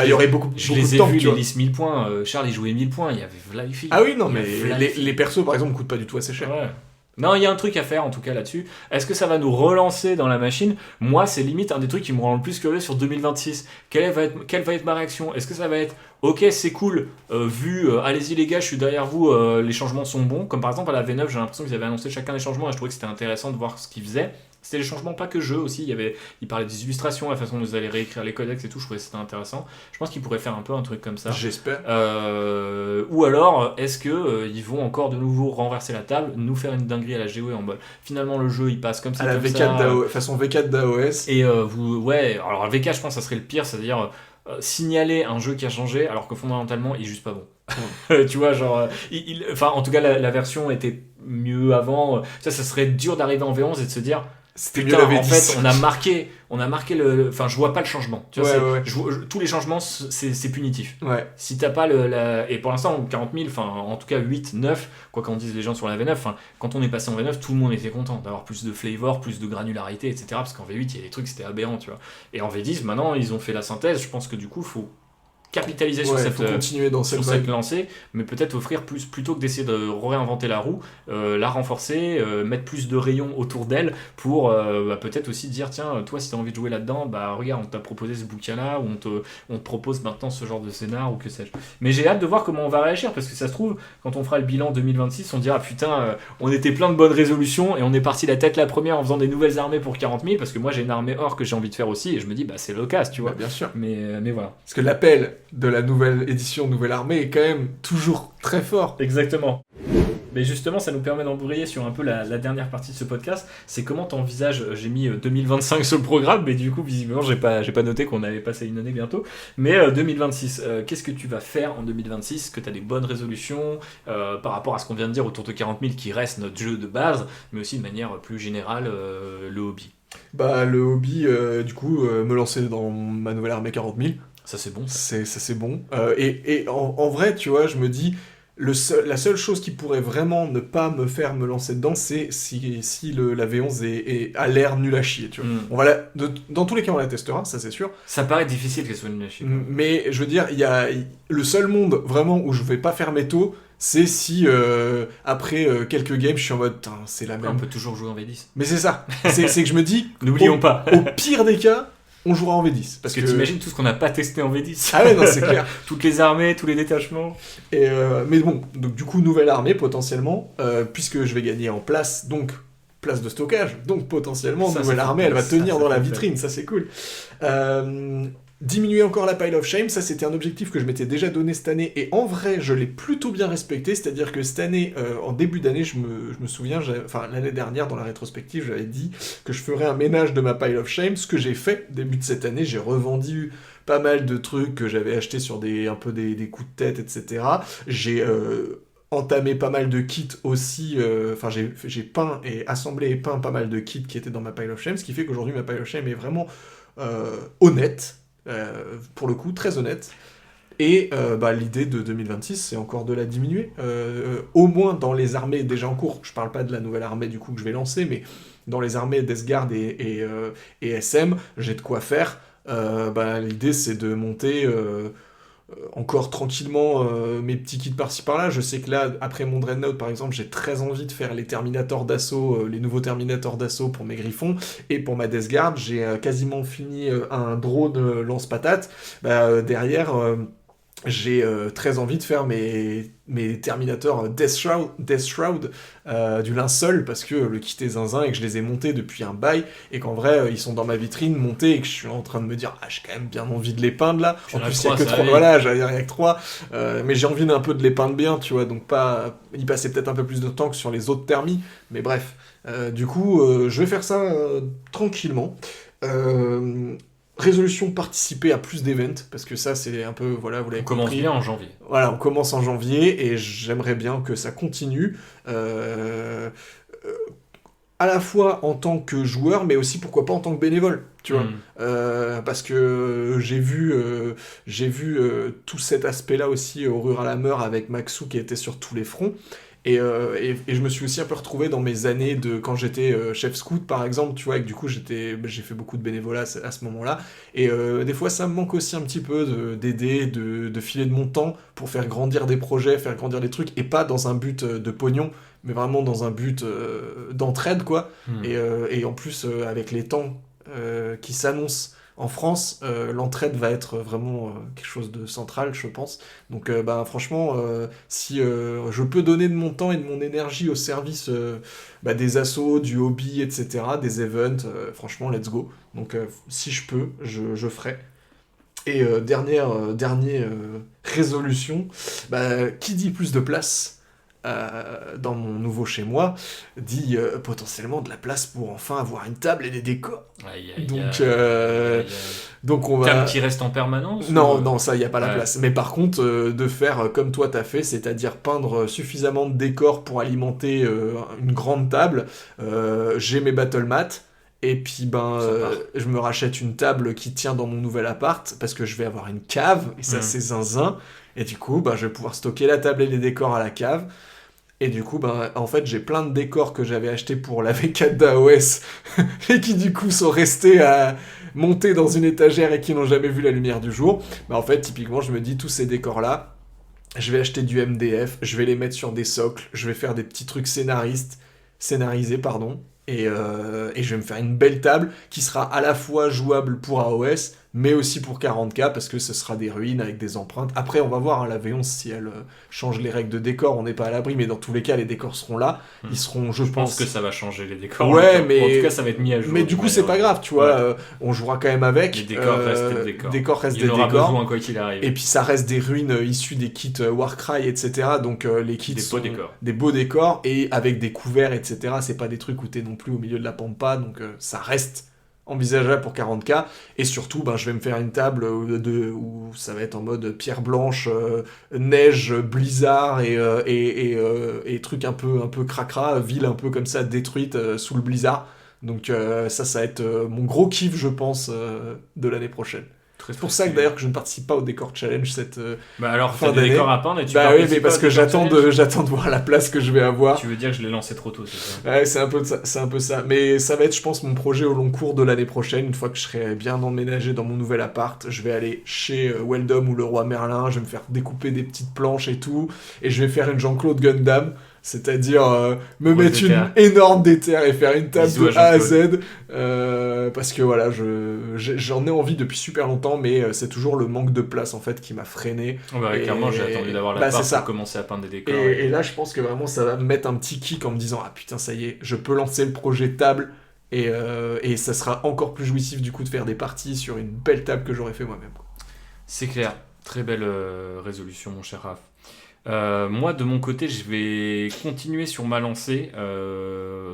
y aurait beaucoup de temps. Je les ai vus, les listes 1000 points. Charles, il jouait 1000 points, il y avait Vlaifi. Ah oui, non, mais les persos par exemple coûtent pas du tout assez cher. Ouais. Non, il y a un truc à faire en tout cas là-dessus. Est-ce que ça va nous relancer dans la machine ? Moi, c'est limite un des trucs qui me rend le plus curieux sur 2026. Quelle va être ma réaction ? Est-ce que ça va être ok, c'est cool, allez-y les gars, je suis derrière vous, les changements sont bons. Comme par exemple à la V9, j'ai l'impression qu'ils avaient annoncé chacun des changements et je trouvais que c'était intéressant de voir ce qu'ils faisaient. C'était les changements pas que jeu aussi, ils parlaient des illustrations, la façon dont ils allaient réécrire les codex et tout, je trouvais que c'était intéressant. Je pense qu'ils pourraient faire un peu un truc comme ça. J'espère. Ou alors, est-ce que ils vont encore de nouveau renverser la table, nous faire une dinguerie à la GOE en mode finalement le jeu il passe comme ça, à la comme V4 ça. Façon V4 d'AOS. Et alors V4 je pense que ça serait le pire, c'est-à-dire signaler un jeu qui a changé alors que fondamentalement il est juste pas bon. Tu vois, genre, enfin en tout cas la version était mieux avant. Ça serait dur d'arriver en V11 et de se dire c'était mieux la V10. En fait on a marqué le, enfin je vois pas le changement. Tu vois, tous les changements c'est punitif. Ouais. Si t'as pas et pour l'instant 40 000, enfin en tout cas 8, 9, quoi qu'en disent les gens sur la V9, enfin quand on est passé en V9 tout le monde était content d'avoir plus de flavor, plus de granularité, etc. Parce qu'en V8 il y a des trucs c'était aberrant, tu vois. Et en V10 maintenant ils ont fait la synthèse. Je pense que du coup faut capitaliser sur cette lancée, mais peut-être offrir plus, plutôt que d'essayer de réinventer la roue, la renforcer, mettre plus de rayons autour d'elle pour peut-être aussi dire tiens, toi si tu as envie de jouer là-dedans, bah regarde, on t'a proposé ce bouquin-là, ou on te propose maintenant ce genre de scénar, ou que sais-je. Mais j'ai hâte de voir comment on va réagir, parce que ça se trouve, quand on fera le bilan 2026, on dira putain, on était plein de bonnes résolutions, et on est parti la tête la première en faisant des nouvelles armées pour 40 000, parce que moi j'ai une armée or que j'ai envie de faire aussi, et je me dis bah c'est l'occasion, tu vois. Bien sûr. Mais voilà. Parce que l'appel de la nouvelle édition, nouvelle armée est quand même toujours très fort. Exactement. Mais justement, ça nous permet d'embrayer sur un peu la dernière partie de ce podcast. C'est comment t'envisages, j'ai mis 2025 sur le programme, mais du coup, visiblement, j'ai pas noté qu'on avait passé une année bientôt. Mais 2026, qu'est-ce que tu vas faire en 2026 ? Est-ce que tu as des bonnes résolutions par rapport à ce qu'on vient de dire autour de 40 000 qui reste notre jeu de base, mais aussi de manière plus générale, le hobby ? Bah, le hobby, du coup, me lancer dans ma nouvelle armée 40 000. Ça c'est bon. Ça c'est bon. Et en vrai, tu vois, je me dis, la seule chose qui pourrait vraiment ne pas me faire me lancer dedans, c'est si la V11 a l'air nul à chier, tu vois. Dans tous les cas, on la testera, ça c'est sûr. Ça paraît difficile qu'elle soit nulle à chier. Mais je veux dire, il y a le seul monde vraiment où je vais pas faire mes taux, c'est si après quelques games, je suis en mode, c'est la même. On peut toujours jouer en V10. Mais c'est ça. C'est que je me dis, n'oublions pas. Au pire des cas, on jouera en V10. Parce que t'imagines tout ce qu'on n'a pas testé en V10. Ah ouais, non, c'est clair. Toutes les armées, tous les détachements. Mais bon, donc du coup, nouvelle armée potentiellement, puisque je vais gagner en place, donc place de stockage, donc potentiellement, nouvelle armée, elle va tenir dans la vitrine, ça c'est cool. Diminuer encore la pile of shame, ça c'était un objectif que je m'étais déjà donné cette année, et en vrai je l'ai plutôt bien respecté, c'est-à-dire que cette année, en début d'année, je me souviens, enfin l'année dernière dans la rétrospective, j'avais dit que je ferais un ménage de ma pile of shame, ce que j'ai fait début de cette année, j'ai revendu pas mal de trucs que j'avais achetés sur des coups de tête, etc. J'ai entamé pas mal de kits aussi, enfin j'ai peint et assemblé et peint pas mal de kits qui étaient dans ma pile of shame, ce qui fait qu'aujourd'hui ma pile of shame est vraiment honnête. Pour le coup, très honnête. Et l'idée de 2026, c'est encore de la diminuer. Au moins dans les armées déjà en cours. Je parle pas de la nouvelle armée du coup que je vais lancer, mais dans les armées Death Guard et SM, j'ai de quoi faire. L'idée, c'est de monter encore tranquillement mes petits kits par-ci par-là. Je sais que là, après mon Dreadnought par exemple, j'ai très envie de faire les Terminators d'assaut, les nouveaux Terminators d'assaut pour mes Griffons, et pour ma Death Guard, j'ai quasiment fini un drone lance-patate. Derrière, j'ai très envie de faire mes Terminators Death Shroud du linceul, parce que le kit est zinzin et que je les ai montés depuis un bail, et qu'en vrai ils sont dans ma vitrine montés, et que je suis en train de me dire j'ai quand même bien envie de les peindre là. En plus il y a que 3, voilà, j'allais dire il y a que 3, mais j'ai envie d'un peu de les peindre bien, tu vois, donc pas y passer peut-être un peu plus de temps que sur les autres thermis, mais bref, du coup je vais faire ça tranquillement. Résolution, participer à plus d'events, parce que ça c'est un peu, voilà, vous l'avez compris. On commence bien en janvier. Voilà, on commence en janvier, et j'aimerais bien que ça continue, à la fois en tant que joueur, mais aussi pourquoi pas en tant que bénévole, tu vois. Parce que j'ai vu tout cet aspect-là aussi au Ruralameur avec Maxou qui était sur tous les fronts. Et je me suis aussi un peu retrouvé dans mes années de quand j'étais chef scout par exemple, tu vois, et que du coup j'ai fait beaucoup de bénévolat à ce moment-là, et des fois ça me manque aussi un petit peu d'aider, de filer de mon temps pour faire grandir des projets, faire grandir des trucs, et pas dans un but de pognon, mais vraiment dans un but d'entraide, quoi. Et en plus avec les temps qui s'annoncent en France, l'entraide va être vraiment quelque chose de central, je pense. Donc franchement, si je peux donner de mon temps et de mon énergie au service des assos, du hobby, etc., des events, franchement, let's go. Donc si je peux, je ferai. Et dernière résolution, qui dit plus de place dans mon nouveau chez moi, dit potentiellement de la place pour enfin avoir une table et des décors. Donc on va... Table qui reste en permanence Non, ça, il n'y a pas la place. Mais par contre, de faire comme toi t'as fait, c'est-à-dire peindre suffisamment de décors pour alimenter une grande table. J'ai mes battle mats. Et puis je me rachète une table qui tient dans mon nouvel appart, parce que je vais avoir une cave, et ça c'est zinzin. Et du coup, je vais pouvoir stocker la table et les décors à la cave. Et du coup, en fait, j'ai plein de décors que j'avais achetés pour la V4 d'AOS et qui du coup sont restés à monter dans une étagère et qui n'ont jamais vu la lumière du jour. En fait, typiquement, je me dis, tous ces décors-là, je vais acheter du MDF, je vais les mettre sur des socles, je vais faire des petits trucs scénarisés, et je vais me faire une belle table qui sera à la fois jouable pour AOS, mais aussi pour 40K, parce que ce sera des ruines avec des empreintes. Après, on va voir, la V11, si elle change les règles de décor, on n'est pas à l'abri, mais dans tous les cas, les décors seront là. Ils seront, je pense que ça va changer les décors. Ouais, mais... En tout cas, ça va être mis à jour. Mais du coup, c'est pas grave, tu vois, on jouera quand même avec. Les décors restent des décors. Décors restent des décors. Il y en aura besoin, quoi qu'il arrive. Et puis, ça reste des ruines issues des kits Warcry, etc. Donc, les kits sont des beaux décors, et avec des couverts, etc. C'est pas des trucs où t'es non plus au milieu de la pampa, donc ça reste envisageable pour 40K. Et surtout, je vais me faire une table où ça va être en mode pierre blanche, neige, blizzard et trucs un peu cracra, ville un peu comme ça détruite sous le blizzard. Donc ça va être mon gros kiff, je pense, de l'année prochaine. C'est pour ça que d'ailleurs que je ne participe pas au décor challenge cette alors fin t'as des décors à peindre et tu oui, mais parce que j'attends de voir la place que je vais avoir. Tu veux dire que je l'ai lancé trop tôt, c'est ça? Ouais, c'est un peu ça. Mais ça va être, je pense, mon projet au long cours de l'année prochaine. Une fois que je serai bien emménagé dans mon nouvel appart, je vais aller chez Weldom ou le Roi Merlin, je vais me faire découper des petites planches et tout, et je vais faire une Jean-Claude Gundam. C'est-à-dire mettre une énorme déterre et faire une table de A à Z, parce que voilà, j'en ai envie depuis super longtemps, mais c'est toujours le manque de place en fait qui m'a freiné. Clairement, j'ai attendu d'avoir la part pour commencer à peindre des décors. Et là, je pense que vraiment ça va me mettre un petit kick en me disant ah putain, ça y est, je peux lancer le projet table Et ça sera encore plus jouissif du coup de faire des parties sur une belle table que j'aurais fait moi-même, quoi. C'est clair. Très belle résolution, mon cher Raph. Moi, de mon côté, je vais continuer sur ma lancée,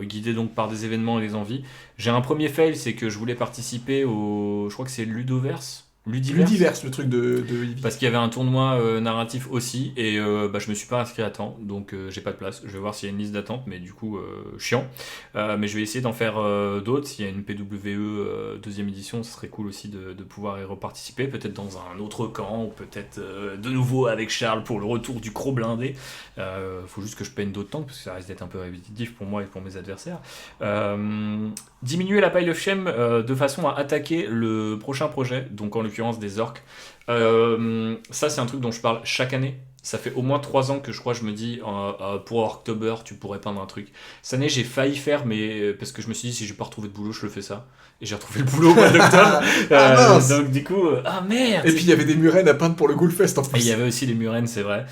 guidé donc par des événements et des envies. J'ai un premier fail, c'est que je voulais participer au... Je crois que c'est Ludiverse, Ludiverse, le truc de Eevee. parce qu'il y avait un tournoi narratif aussi, et je me suis pas inscrit à temps, donc j'ai pas de place. Je vais voir s'il y a une liste d'attente, mais du coup, chiant. Mais je vais essayer d'en faire d'autres. S'il y a une PWE deuxième édition, ce serait cool aussi de pouvoir y reparticiper, peut-être dans un autre camp, ou peut-être de nouveau avec Charles pour le retour du Croc blindé. Faut juste que je peigne d'autres temps, parce que ça risque d'être un peu répétitif pour moi et pour mes adversaires. Diminuer la pile of shame de façon à attaquer le prochain projet, donc en l'occurrence des orques. Ça, c'est un truc dont je parle chaque année. Ça fait au moins 3 ans que je crois, je me dis, pour October, tu pourrais peindre un truc. Cette année, j'ai failli faire, mais parce que je me suis dit, si je vais pas retrouver de boulot, je le fais ça. Et j'ai retrouvé le boulot au mois d'octobre. Donc du coup, merde. Et puis il y avait des murènes à peindre pour le Ghoulfest en Et plus. il y avait aussi les murènes, c'est vrai.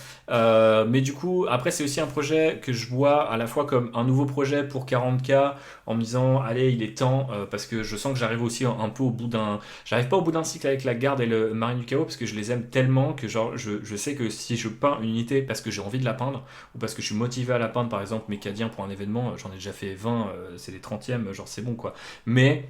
Mais du coup, après, c'est aussi un projet que je vois à la fois comme un nouveau projet pour 40K, en me disant, allez, il est temps, parce que je sens que j'arrive aussi un peu au bout d'un... J'arrive pas au bout d'un cycle avec la garde et le marine du chaos, parce que je les aime tellement que genre, je sais que si je peins une unité parce que j'ai envie de la peindre, ou parce que je suis motivé à la peindre, par exemple, Mécadien pour un événement, j'en ai déjà fait 20, c'est les 30e, genre c'est bon quoi. Mais,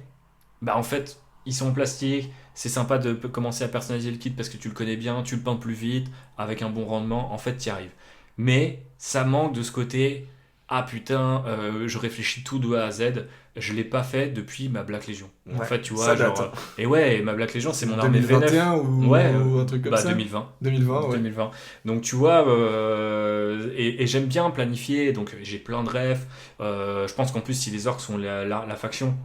en fait... Ils sont en plastique, c'est sympa de commencer à personnaliser le kit parce que tu le connais bien, tu le peins plus vite, avec un bon rendement, en fait tu y arrives. Mais ça manque de ce côté, ah putain, je réfléchis tout de A à Z, je l'ai pas fait depuis ma Black Legion. En fait tu vois, ça date. genre... Et ouais, ma Black Legion c'est mon armée V9. 2021 ou un truc comme ça 2020. 2020, ouais. 2020. Donc tu vois, et j'aime bien planifier, donc j'ai plein de rêves. Je pense qu'en plus si les orques sont la faction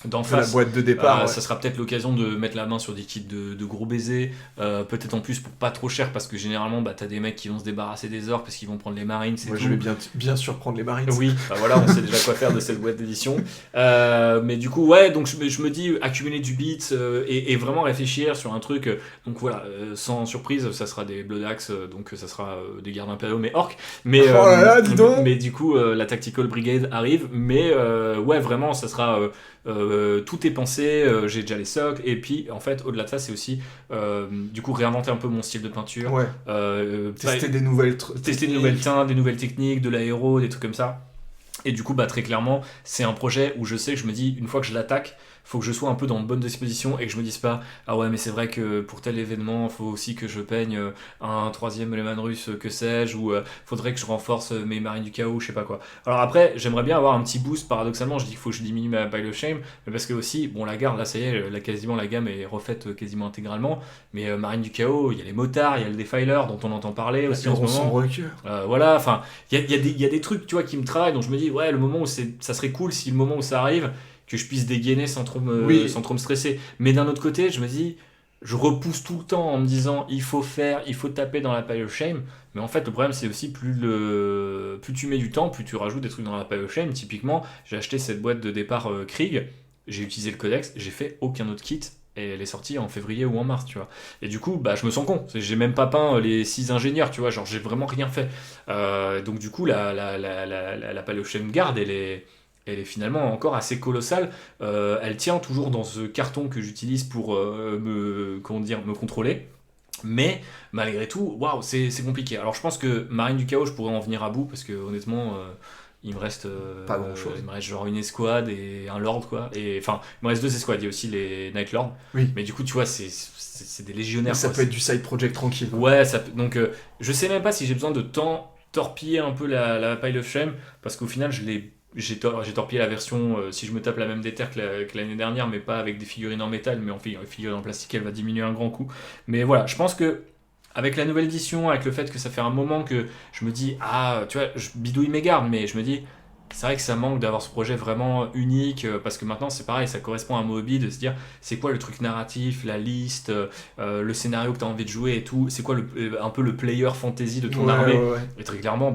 d'en C'est la face, boîte de départ. ça sera peut-être l'occasion de mettre la main sur des kits de gros baisers, peut-être en plus pour pas trop cher, parce que généralement t'as des mecs qui vont se débarrasser des orques parce qu'ils vont prendre les marines, c'est Moi tout. je vais bien sûr prendre les marines. Oui, voilà, on sait déjà quoi faire de cette boîte d'édition. Mais du coup, ouais, donc je me dis accumuler du beat et vraiment réfléchir sur un truc. Donc voilà, sans surprise, ça sera des Blood Axe, donc ça sera des gardes impériaux, mais orques. Mais, Oh là là, dis donc. mais du coup, la Tactical Brigade arrive. Mais ouais, vraiment, ça sera. Tout est pensé, j'ai déjà les socles, et puis en fait au-delà de ça c'est aussi du coup réinventer un peu mon style de peinture, Ouais. Tester des nouvelles tester de nouvelles teintes, des nouvelles techniques, de l'aéro, des trucs comme ça. Et du coup très clairement c'est un projet où je sais que je me dis une fois que je l'attaque, faut que je sois un peu dans de bonnes dispositions et que je me dise pas ah ouais mais c'est vrai que pour tel événement faut aussi que je peigne un 3e Lehman russe, que sais-je, ou faudrait que je renforce mes marines du chaos, je sais pas quoi. Alors après j'aimerais bien avoir un petit boost, paradoxalement je dis qu'il faut que je diminue ma pile of shame, mais parce que aussi bon la garde là ça y est, quasiment la gamme est refaite quasiment intégralement, mais marine du chaos, il y a les motards, il y a le Defiler dont on entend parler aussi en ce moment. Voilà, enfin il y a des trucs tu vois qui me travaillent, donc je me dis ouais le moment où ça serait cool si le moment où ça arrive que je puisse dégainer sans trop me stresser. Mais d'un autre côté, je me dis, je repousse tout le temps en me disant, il faut taper dans la pile of shame. Mais en fait, le problème, c'est aussi plus tu mets du temps, plus tu rajoutes des trucs dans la pile of shame. Typiquement, j'ai acheté cette boîte de départ Krieg, j'ai utilisé le codex, j'ai fait aucun autre kit. Et elle est sortie en février ou en mars, tu vois. Et du coup, je me sens con. J'ai même pas peint les 6 ingénieurs, tu vois. Genre, j'ai vraiment rien fait. Donc, du coup, la pile of shame garde, elle est finalement encore assez colossale. Elle tient toujours dans ce carton que j'utilise pour me contrôler. Mais malgré tout, waouh, c'est compliqué. Alors je pense que Marine du Chaos, je pourrais en venir à bout parce que honnêtement, il me reste pas grand chose. Il me reste genre une escouade et un lord quoi. Et enfin, il me reste 2 escouades. Il y a aussi les Night Lords. Oui. Mais du coup, tu vois, c'est des légionnaires. Ça peut être du side project tranquille. Ouais, donc je sais même pas si j'ai besoin de torpiller un peu la pile of shame, parce qu'au final j'ai torpillé la version, si je me tape la même déter que l'année dernière, mais pas avec des figurines en métal, mais en figurines en plastique, elle va diminuer un grand coup. Mais voilà, je pense que avec la nouvelle édition, avec le fait que ça fait un moment que je me dis, tu vois, je bidouille mes gardes, mais je me dis, c'est vrai que ça manque d'avoir ce projet vraiment unique, parce que maintenant c'est pareil, ça correspond à un hobby de se dire c'est quoi le truc narratif, la liste, le scénario que tu as envie de jouer et tout, c'est quoi un peu le player fantasy de ton armée. Ouais. Et très clairement,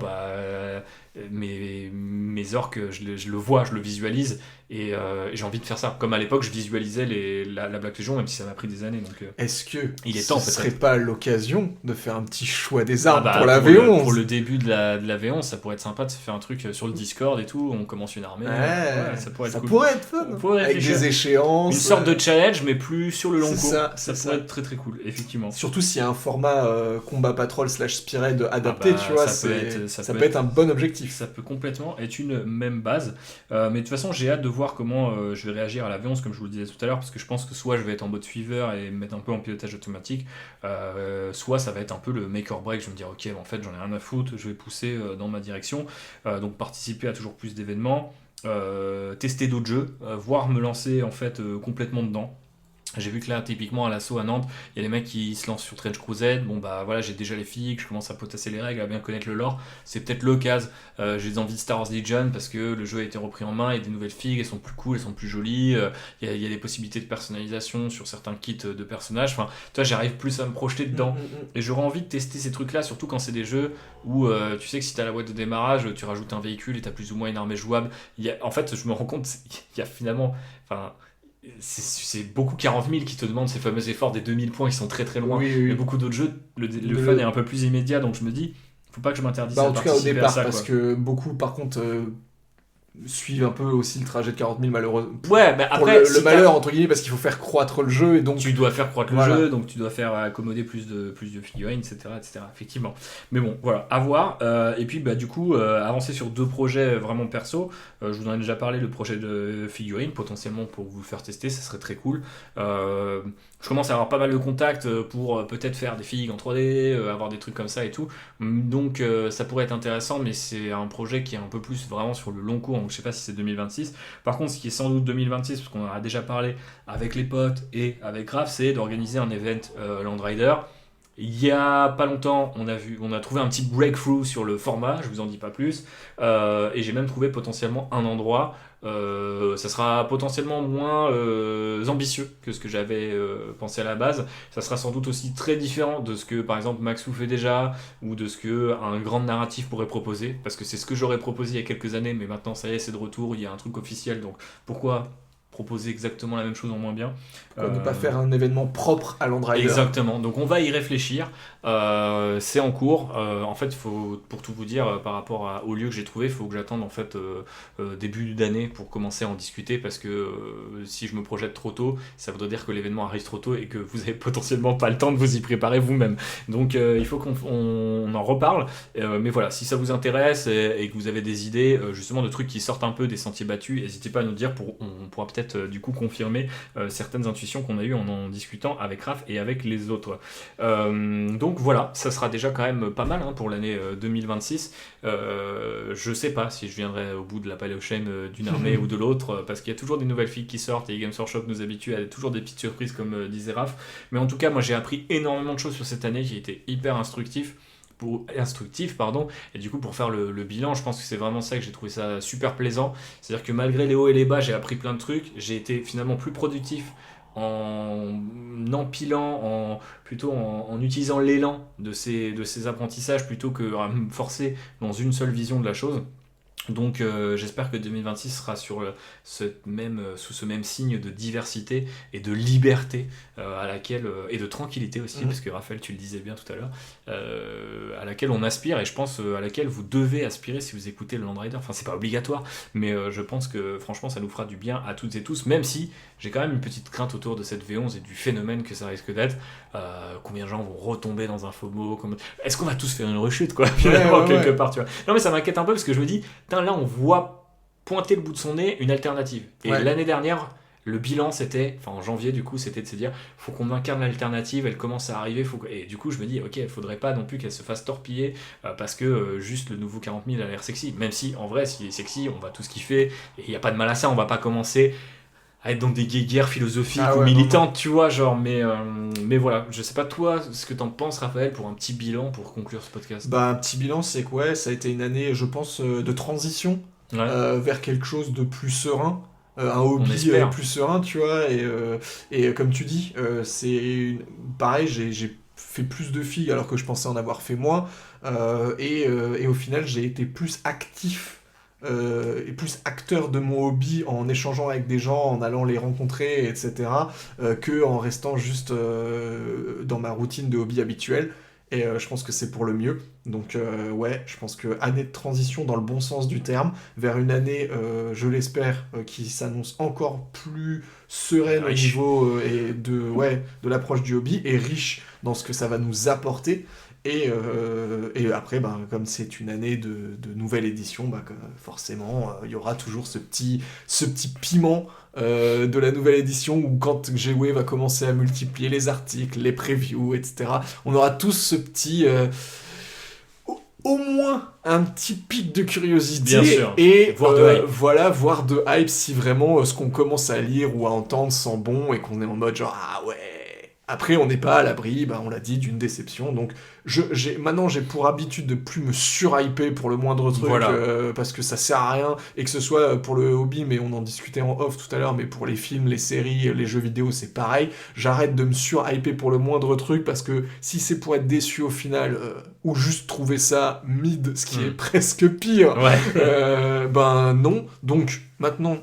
mes orques, je le vois, je le visualise, et j'ai envie de faire ça. Comme à l'époque, je visualisais la Black Legion, même si ça m'a pris des années. Donc, est-ce que il est temps, ce serait pas l'occasion de faire un petit choix des armes pour la V11 V11 pour le début de la V11, ça pourrait être sympa de se faire un truc sur le Discord et tout, on commence une armée. Ça pourrait être cool. Pourrait être fun. On pourrait avec réfléchir. des échéances. Une sorte de challenge, mais plus sur le long C'est cours. ça, pourrait être très très cool, effectivement. Surtout s'il y a un format combat patrol / Spearhead adapté, tu vois, ça peut être un bon objectif. Ça peut complètement être une même base. Mais de toute façon, j'ai hâte de voir comment je vais réagir à la V11, comme je vous le disais tout à l'heure, parce que je pense que soit je vais être en mode suiveur et me mettre un peu en pilotage automatique, soit ça va être un peu le make or break. Je vais me dire, ok, en fait, j'en ai rien à foutre, je vais pousser dans ma direction. Donc participer à toujours plus d'événements, tester d'autres jeux, voire me lancer en fait complètement dedans. J'ai vu que là, typiquement à l'assaut à Nantes, il y a des mecs qui se lancent sur Trench Crusade. Bon, bah voilà, j'ai déjà les figues, je commence à potasser les règles, à bien connaître le lore. C'est peut-être l'occasion. J'ai des envies de Star Wars Legion parce que le jeu a été repris en main, il y a des nouvelles figues, elles sont plus cool, elles sont plus jolies. Il y a des possibilités de personnalisation sur certains kits de personnages. Enfin, toi, j'arrive plus à me projeter dedans. Et j'aurais envie de tester ces trucs-là, surtout quand c'est des jeux où tu sais que si t'as la boîte de démarrage, tu rajoutes un véhicule et t'as plus ou moins une armée jouable. En fait, je me rends compte, il y a finalement. Enfin, c'est beaucoup 40 000 qui te demandent ces fameux efforts des 2000 points qui sont très très loin. Mais beaucoup d'autres jeux, le fun est un peu plus immédiat, donc je me dis, faut pas que je m'interdise à participer à ça. En tout cas au départ, parce que beaucoup par contre suivent un peu aussi le trajet de 40 000 malheureusement. Ouais, mais après, le malheur entre guillemets, parce qu'il faut faire croître le jeu et donc tu dois faire croître le jeu, donc tu dois faire accommoder plus de figurines, etc., effectivement. Mais bon, voilà, à voir. Et puis du coup, avancer sur 2 projets vraiment perso. Je vous en ai déjà parlé, le projet de figurines, potentiellement pour vous faire tester, ça serait très cool. Je commence à avoir pas mal de contacts pour peut-être faire des figues en 3D, avoir des trucs comme ça et tout. Donc ça pourrait être intéressant, mais c'est un projet qui est un peu plus vraiment sur le long cours, donc je sais pas si c'est 2026. Par contre, ce qui est sans doute 2026, parce qu'on en a déjà parlé avec les potes et avec Raph, c'est d'organiser un event Land Rider. Il y a pas longtemps, on a trouvé un petit breakthrough sur le format, je vous en dis pas plus, et j'ai même trouvé potentiellement un endroit. Ça sera potentiellement moins ambitieux que ce que j'avais pensé à la base. Ça sera sans doute aussi très différent de ce que par exemple Maxou fait déjà, ou de ce que un grand narratif pourrait proposer, parce que c'est ce que j'aurais proposé il y a quelques années, mais maintenant ça y est, c'est de retour, il y a un truc officiel, donc pourquoi proposer exactement la même chose en moins bien. Ne pas faire un événement propre à Land Rider. Exactement, donc on va y réfléchir. C'est en cours. En fait, pour tout vous dire, par rapport au lieu que j'ai trouvé, il faut que j'attende en fait début d'année pour commencer à en discuter, parce que si je me projette trop tôt, ça voudrait dire que l'événement arrive trop tôt et que vous avez potentiellement pas le temps de vous y préparer vous-même. Donc il faut qu'on en reparle. Mais voilà, si ça vous intéresse et que vous avez des idées justement de trucs qui sortent un peu des sentiers battus, n'hésitez pas à nous dire, on pourra peut-être du coup confirmer certaines intuitions qu'on a eues en discutant avec Raph et avec les autres. Donc voilà, ça sera déjà quand même pas mal pour l'année 2026. Je sais pas si je viendrai au bout de la paléochaîne d'une armée ou de l'autre, parce qu'il y a toujours des nouvelles figues qui sortent et Games Workshop nous habitue à toujours des petites surprises, comme disait Raph. Mais en tout cas, moi j'ai appris énormément de choses sur cette année qui a été hyper instructif, et du coup pour faire le bilan, je pense que c'est vraiment ça que j'ai trouvé ça super plaisant. C'est-à-dire que malgré les hauts et les bas, j'ai appris plein de trucs, j'ai été finalement plus productif en empilant, en utilisant l'élan de ces apprentissages plutôt que à me forcer dans une seule vision de la chose. Donc j'espère que 2026 sera sous ce même signe de diversité et de liberté à laquelle, et de tranquillité aussi, parce que Raphaël, tu le disais bien tout à l'heure, à laquelle on aspire, et je pense à laquelle vous devez aspirer si vous écoutez le Land Rider. Enfin, c'est pas obligatoire, mais je pense que franchement ça nous fera du bien à toutes et tous, même si j'ai quand même une petite crainte autour de cette V11 et du phénomène que ça risque d'être. Combien de gens vont retomber dans un FOMO, est-ce qu'on va tous faire une rechute, quoi, finalement, quelque part, tu vois. Non, mais ça m'inquiète un peu, parce que je me dis, là on voit pointer le bout de son nez une alternative. Et l'année dernière, le bilan c'était, en janvier du coup, c'était de se dire, faut qu'on incarne l'alternative, elle commence à arriver, et du coup je me dis, ok, il faudrait pas non plus qu'elle se fasse torpiller parce que juste le nouveau 40 000 a l'air sexy, même si en vrai s'il est sexy, on va tous kiffer, et il n'y a pas de mal à ça, on va pas commencer à être dans des guéguerres philosophiques ou militantes, tu vois, genre, mais voilà, je sais pas toi ce que t'en penses, Raphaël, pour un petit bilan pour conclure ce podcast. Un petit bilan, c'est que ça a été une année, je pense, de transition vers quelque chose de plus serein, un hobby plus serein, tu vois, et comme tu dis, pareil, j'ai fait plus de figues alors que je pensais en avoir fait moins, et au final j'ai été plus actif et plus acteur de mon hobby en échangeant avec des gens, en allant les rencontrer, etc., que en restant juste dans ma routine de hobby habituelle. Et je pense que c'est pour le mieux. Donc ouais, je pense que année de transition dans le bon sens du terme, vers une année, je l'espère, qui s'annonce encore plus sereine au Riche. niveau de l'approche du hobby, et riche dans ce que ça va nous apporter. Et après, comme c'est une année de nouvelle édition, forcément, il y aura toujours ce petit piment de la nouvelle édition où quand GW va commencer à multiplier les articles, les previews, etc., on aura tous ce petit... au moins un petit pic de curiosité. Bien sûr. Et Voire de hype. voilà, voire de hype si vraiment ce qu'on commence à lire ou à entendre sent bon et qu'on est en mode genre ah ouais. Après, on n'est pas à l'abri, on l'a dit, d'une déception. Donc, maintenant, j'ai pour habitude de plus me surhyper pour le moindre truc, Voilà. parce que ça sert à rien, et que ce soit pour le hobby, mais on en discutait en off tout à l'heure, mais pour les films, les séries, les jeux vidéo, c'est pareil. J'arrête de me surhyper pour le moindre truc, parce que si c'est pour être déçu au final, ou juste trouver ça mid, ce qui est presque pire, Ouais. non. Donc, maintenant,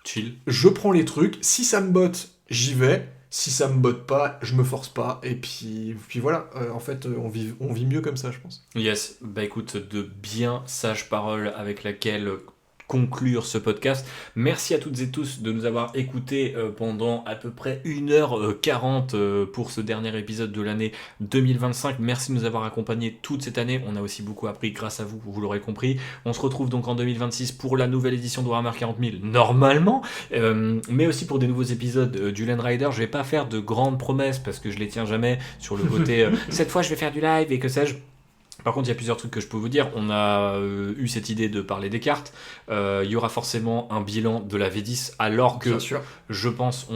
Chill. je prends les trucs, si ça me botte, j'y vais. Si ça me botte pas, je me force pas. Et puis voilà, en fait, on vit mieux comme ça, je pense. Yes, bah écoute, de bien sages paroles avec laquelle conclure ce podcast. Merci à toutes et tous de nous avoir écoutés pendant à peu près 1h40 pour ce dernier épisode de l'année 2025. Merci de nous avoir accompagnés toute cette année. On a aussi beaucoup appris grâce à vous, vous l'aurez compris. On se retrouve donc en 2026 pour la nouvelle édition de Warhammer 40 000, normalement, mais aussi pour des nouveaux épisodes du Land Rider. Je vais pas faire de grandes promesses parce que je les tiens jamais sur le côté cette fois je vais faire du live et que sais-je. Par contre, il y a plusieurs trucs que je peux vous dire. On a eu cette idée de parler des cartes. Il y aura forcément un bilan de la V10, alors que Bien sûr. je pense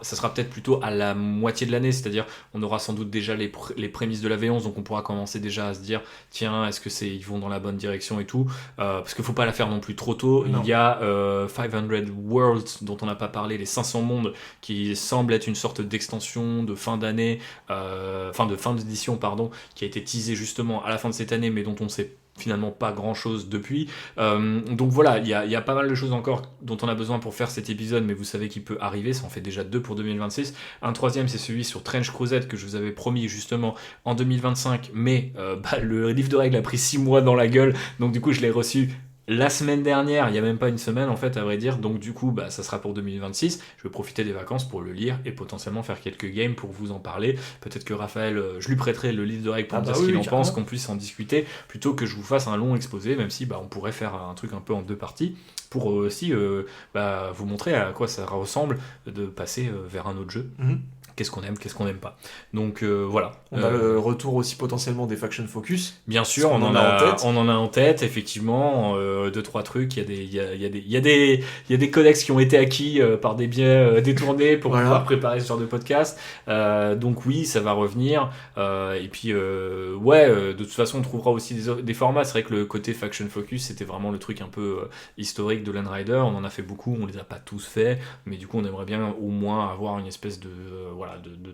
ça sera peut-être plutôt à la moitié de l'année, c'est-à-dire on aura sans doute déjà les prémices de la V11, donc on pourra commencer déjà à se dire tiens, est-ce que ils vont dans la bonne direction et tout, parce qu'il faut pas la faire non plus trop tôt. Non. Il y a 500 Worlds dont on n'a pas parlé, les 500 mondes, qui semblent être une sorte d'extension de fin d'année, de fin d'édition, pardon, qui a été teasée justement à la fin de cette année, mais dont on sait finalement pas grand chose depuis. Donc voilà, il y a pas mal de choses encore dont on a besoin pour faire cet épisode, mais vous savez qu'il peut arriver, ça en fait déjà 2 pour 2026. Un troisième, c'est celui sur Trench Crusade que je vous avais promis justement en 2025, mais le livre de règles a pris 6 mois dans la gueule, donc du coup je l'ai reçu la semaine dernière, il n'y a même pas une semaine en fait à vrai dire, donc du coup ça sera pour 2026, je vais profiter des vacances pour le lire et potentiellement faire quelques games pour vous en parler, peut-être que Raphaël, je lui prêterai le livre de règles pour me dire ce qu'il en pense, qu'on puisse en discuter, plutôt que je vous fasse un long exposé, même si on pourrait faire un truc un peu en 2 parties, pour aussi vous montrer à quoi ça ressemble de passer vers un autre jeu. Qu'est-ce qu'on aime, qu'est-ce qu'on n'aime pas. Donc voilà. On a le retour aussi potentiellement des Faction Focus. Bien sûr, on en a en tête, effectivement, 2-3 trucs. Il y a des codex qui ont été acquis par des biais détournés pour pouvoir préparer ce genre de podcast. Donc oui, ça va revenir. Et puis, de toute façon, on trouvera aussi des formats. C'est vrai que le côté Faction Focus, c'était vraiment le truc un peu historique de Land Rider. On en a fait beaucoup, on les a pas tous fait. Mais du coup, on aimerait bien au moins avoir une espèce de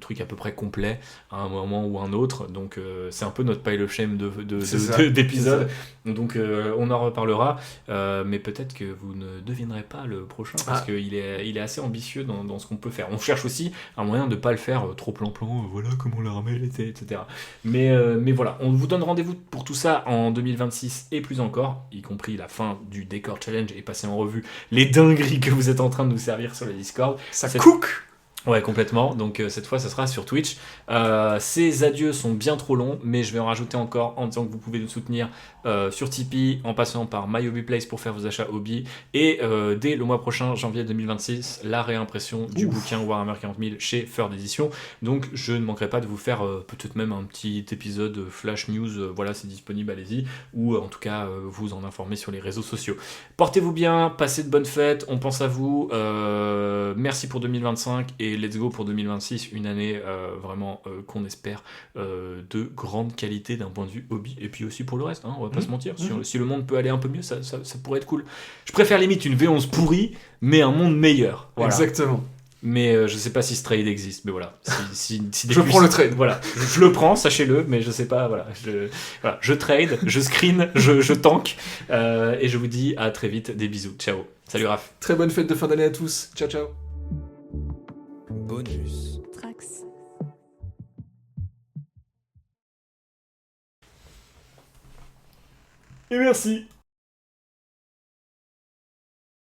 truc à peu près complet à un moment ou un autre, donc c'est un peu notre pile of shame d'épisodes, donc on en reparlera, mais peut-être que vous ne devinerez pas le prochain, parce qu'il est assez ambitieux dans ce qu'on peut faire. On cherche aussi un moyen de pas le faire trop plan-plan, voilà comment l'armée était, etc. Mais voilà, on vous donne rendez-vous pour tout ça en 2026 et plus encore, y compris la fin du Décor Challenge et passer en revue les dingueries que vous êtes en train de nous servir sur le Discord. Ça cook. Ouais, complètement. Donc cette fois, ça sera sur Twitch. Ces adieux sont bien trop longs, mais je vais en rajouter encore en disant que vous pouvez nous soutenir sur Tipeee, en passant par My Hobby Place pour faire vos achats hobby. Et dès le mois prochain, janvier 2026, la réimpression du bouquin Warhammer 40 000 chez Third Edition. Donc je ne manquerai pas de vous faire peut-être même un petit épisode flash news. Voilà, c'est disponible, allez-y. Ou en tout cas, vous en informer sur les réseaux sociaux. Portez-vous bien, passez de bonnes fêtes, on pense à vous. Merci pour 2025 et let's go pour 2026, une année vraiment qu'on espère de grande qualité d'un point de vue hobby, et puis aussi pour le reste, on va pas se mentir, si le monde peut aller un peu mieux, ça pourrait être cool. Je préfère limite une V11 pourrie, mais un monde meilleur. Voilà. Exactement. Mais je sais pas si ce trade existe, mais voilà. Si je prends le trade. Voilà, je le prends, sachez-le, mais je sais pas, voilà. Je trade, je screen, je tank, et je vous dis à très vite, des bisous, ciao. Salut Raph. Très bonne fête de fin d'année à tous, ciao ciao. Bonus. Et merci.